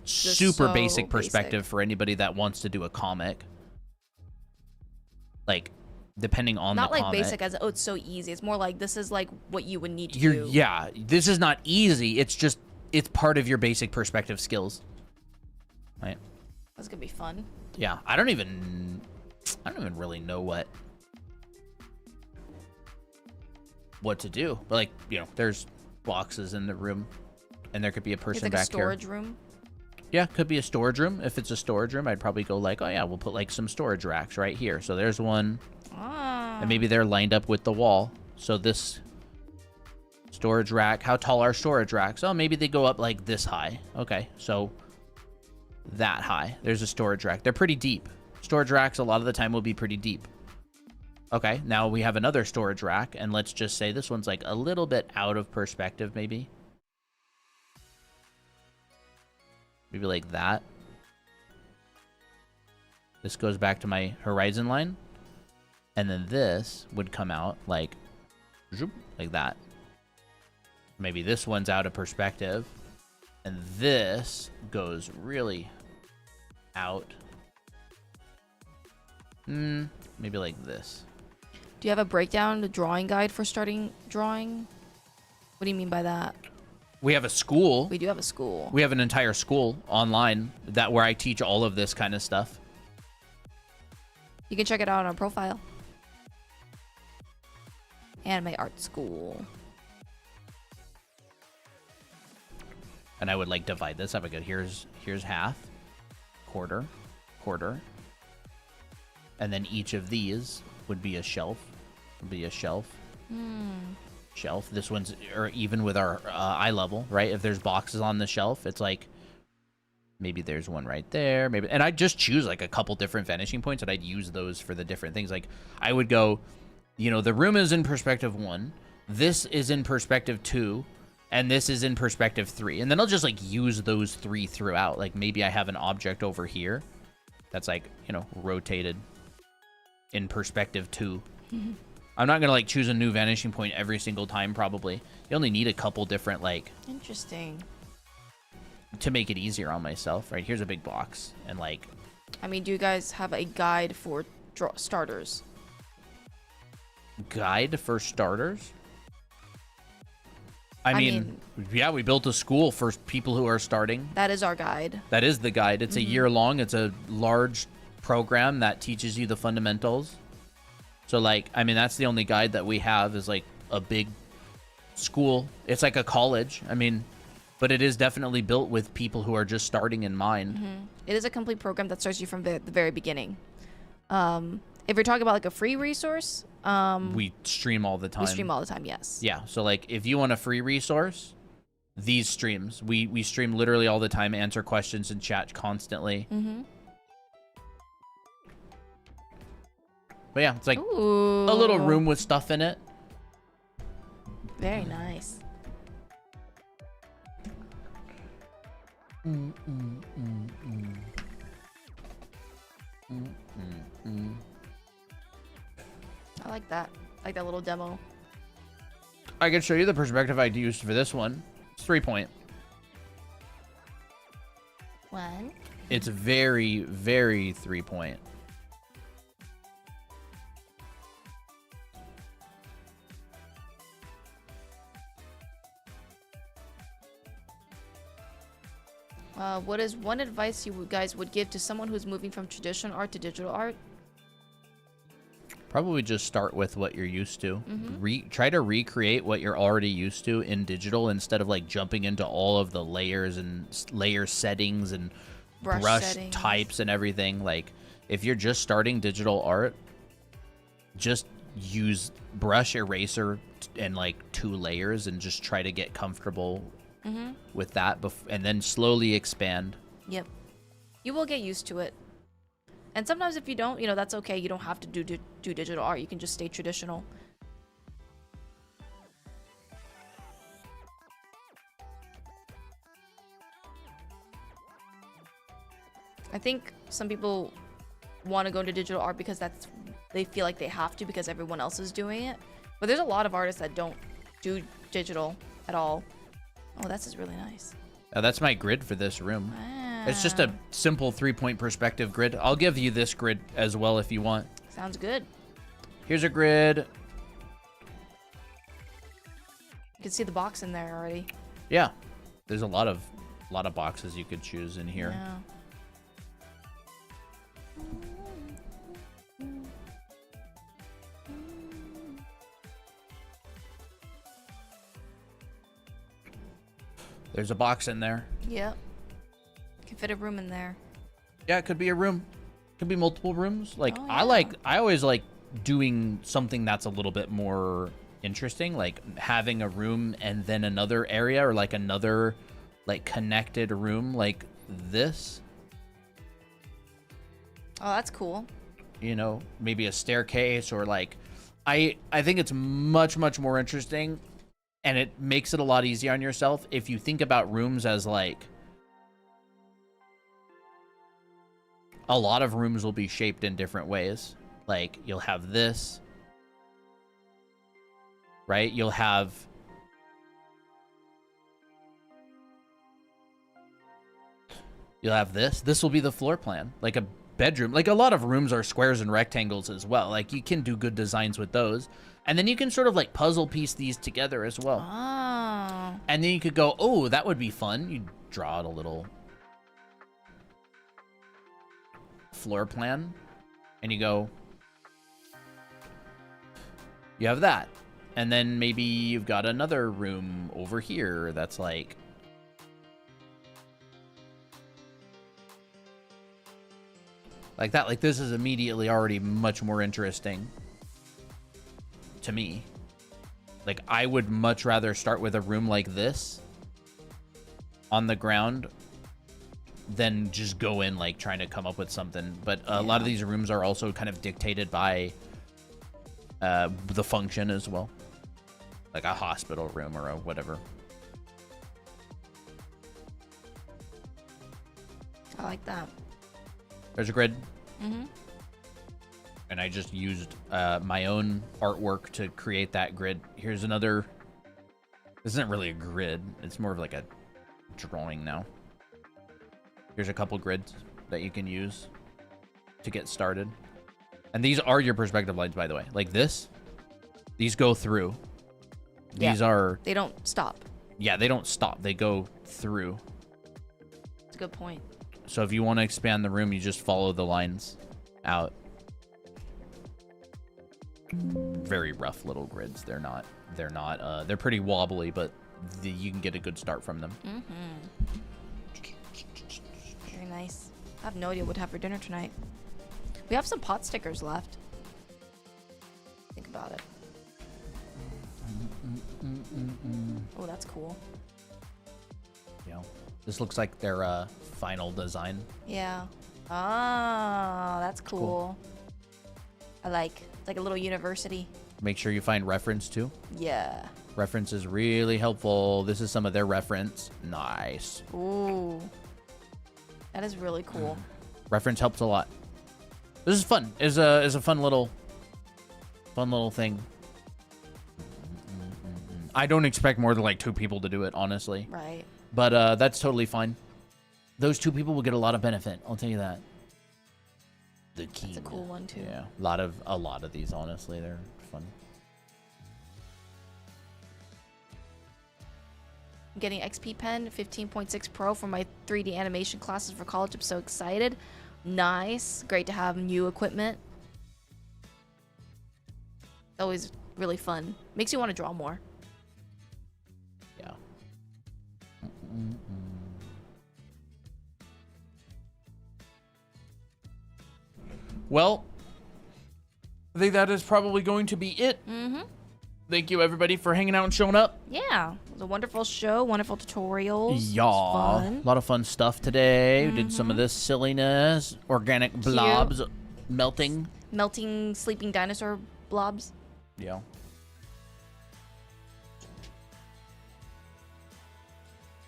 A: super
B: so
A: basic perspective for anybody that wants to do a comic. Like depending on
B: not
A: the
B: like
A: comic.
B: basic as it's so easy. It's more like this is like what you would need to do.
A: Yeah, this is not easy. It's just it's part of your basic perspective skills. Right.
B: That's gonna be fun.
A: Yeah, I don't even really know what to do. But like, you know, there's boxes in the room, and there could be a person
B: it's like
A: back
B: a storage room.
A: Yeah, could be a storage room. If it's a storage room, I'd probably go like, oh yeah, we'll put like some storage racks right here. So there's one, and maybe they're lined up with the wall. So this storage rack, how tall are storage racks? Oh, maybe they go up like this high. Okay, so that high. There's a storage rack. They're pretty deep. Storage racks a lot of the time will be pretty deep. Okay, now we have another storage rack, and let's just say this one's like a little bit out of perspective, maybe. Maybe like that. This goes back to my horizon line. And then this would come out like that. Maybe this one's out of perspective. And this goes really out. Maybe like this.
B: Do you have a breakdown, the drawing guide for starting drawing? What do you mean by that?
A: We have a school.
B: We do have a school.
A: We have an entire school online where I teach all of this kind of stuff.
B: You can check it out on our profile. Anime art school.
A: And I would like divide this up. I go, here's half, quarter, and then each of these would be a shelf. Shelf. This one's, or even with our eye level, right? If there's boxes on the shelf, it's like maybe there's one right there, maybe. And I'd just choose like a couple different vanishing points, and I'd use those for the different things. Like I would go, you know, the room is in perspective 1, this is in perspective 2, and this is in perspective 3. And then I'll just like use those 3 throughout. Like maybe I have an object over here that's like, you know, rotated in perspective 2. I'm not gonna like choose a new vanishing point every single time. Probably you only need a couple different, like,
B: interesting,
A: to make it easier on myself. Right, here's a big box, and like,
B: I mean, do you guys have a guide for starters?
A: Guide for starters? I mean, yeah, we built a school for people who are starting.
B: That is our guide.
A: That is the guide. It's a year long. It's a large program that teaches you the fundamentals. So like, I mean, that's the only guide that we have, is like a big school. It's like a college. I mean, but it is definitely built with people who are just starting in mind.
B: It is a complete program that starts you from the very beginning. If you're talking about like a free resource,
A: we stream all the time.
B: We stream all the time, yes.
A: Yeah, so like if you want a free resource, these streams, we stream literally all the time, answer questions and chat constantly. But yeah, it's like
B: Ooh,
A: a little room with stuff in it.
B: Very nice. I like that. I like that little demo.
A: I can show you the perspective I used for this one. It's 3-point.
B: 1.
A: It's very, very 3-point.
B: What is one advice you guys would give to someone who's moving from traditional art to digital art?
A: Probably just start with what you're used to. Try to recreate what you're already used to in digital, instead of like jumping into all of the layers and layer settings and brush types and everything. Like if you're just starting digital art, just use brush, eraser, and like 2 layers, and just try to get comfortable with that, and then slowly expand.
B: Yep. You will get used to it. And sometimes if you don't, you know, that's okay. You don't have to do digital art. You can just stay traditional. I think some people want to go into digital art because they feel like they have to because everyone else is doing it. But there's a lot of artists that don't do digital at all. Oh, this is really nice.
A: That's my grid for this room. It's just a simple 3-point perspective grid. I'll give you this grid as well if you want.
B: Sounds good.
A: Here's a grid.
B: You can see the box in there already.
A: Yeah, there's a lot of boxes you could choose in here.
B: Yeah.
A: There's a box in there.
B: Yep. Can fit a room in there.
A: Yeah, it could be a room. Could be multiple rooms. Like
B: Oh, yeah.
A: I always like doing something that's a little bit more interesting, like having a room and then another area, or like another like connected room like this.
B: Oh, that's cool.
A: You know, maybe a staircase, or like I think it's much more interesting, and it makes it a lot easier on yourself if you think about rooms as like, a lot of rooms will be shaped in different ways. Like you'll have this, right? You'll have this. This will be the floor plan, like a bedroom. Like a lot of rooms are squares and rectangles as well. Like you can do good designs with those. And then you can sort of like puzzle piece these together as well.
B: Oh.
A: And then you could go, oh, that would be fun. You draw out a little floor plan and you go, you have that. And then maybe you've got another room over here that's like that. Like this is immediately already much more interesting to me. Like I would much rather start with a room like this on the ground than just go in like trying to come up with something. But a lot of these rooms are also kind of dictated by the function as well. Like a hospital room or a whatever.
B: I like that.
A: There's a grid.
B: Mm-hmm.
A: And I just used my own artwork to create that grid. Here's another. This isn't really a grid. It's more of like a drawing now. Here's a couple grids that you can use to get started. And these are your perspective lines, by the way. Like this. These go through. These are...
B: They don't stop.
A: Yeah, they don't stop. They go through.
B: That's a good point.
A: So if you want to expand the room, you just follow the lines out. Very rough little grids. They're pretty wobbly, but you can get a good start from them.
B: Mm-hmm. Very nice. I have no idea what to have for dinner tonight. We have some pot stickers left. Think about it. Oh, that's cool.
A: Yeah. This looks like their final design.
B: Yeah. Ah, that's cool. I like. It's like a little university.
A: Make sure you find reference too.
B: Yeah.
A: Reference is really helpful. This is some of their reference. Nice.
B: Ooh. That is really cool.
A: Reference helps a lot. This is fun. Is a fun little thing. I don't expect more than like 2 people to do it, honestly.
B: Right.
A: But that's totally fine. Those 2 people will get a lot of benefit. I'll tell you that. The key.
B: That's a cool one too.
A: Yeah. A lot of these, honestly, they're fun.
B: I'm getting XP Pen 15.6 Pro for my 3D animation classes for college. I'm so excited. Nice. Great to have new equipment. Always really fun. Makes you want to draw more.
A: Yeah. Well, I think that is probably going to be it.
B: Mm-hmm.
A: Thank you, everybody, for hanging out and showing up.
B: Yeah. It was a wonderful show. Wonderful tutorials.
A: Yeah.
B: Fun.
A: A lot of fun stuff today. We did some of this silliness. Organic blobs melting.
B: Melting sleeping dinosaur blobs.
A: Yeah.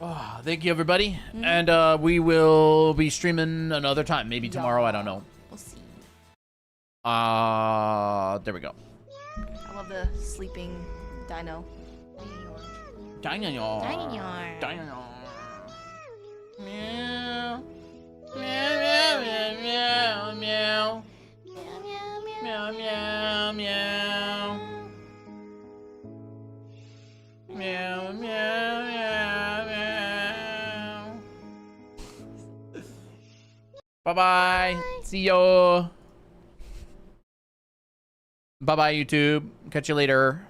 A: Oh, thank you, everybody. And we will be streaming another time. Maybe tomorrow. I don't know.
B: We'll see.
A: There we go.
B: I love the sleeping dino.
A: Dino.
B: Dino.
A: Dino. Meow. Meow, meow, meow, meow. Meow, meow, meow. Meow, meow, meow, meow. Bye-bye. See you. Bye-bye, YouTube. Catch you later.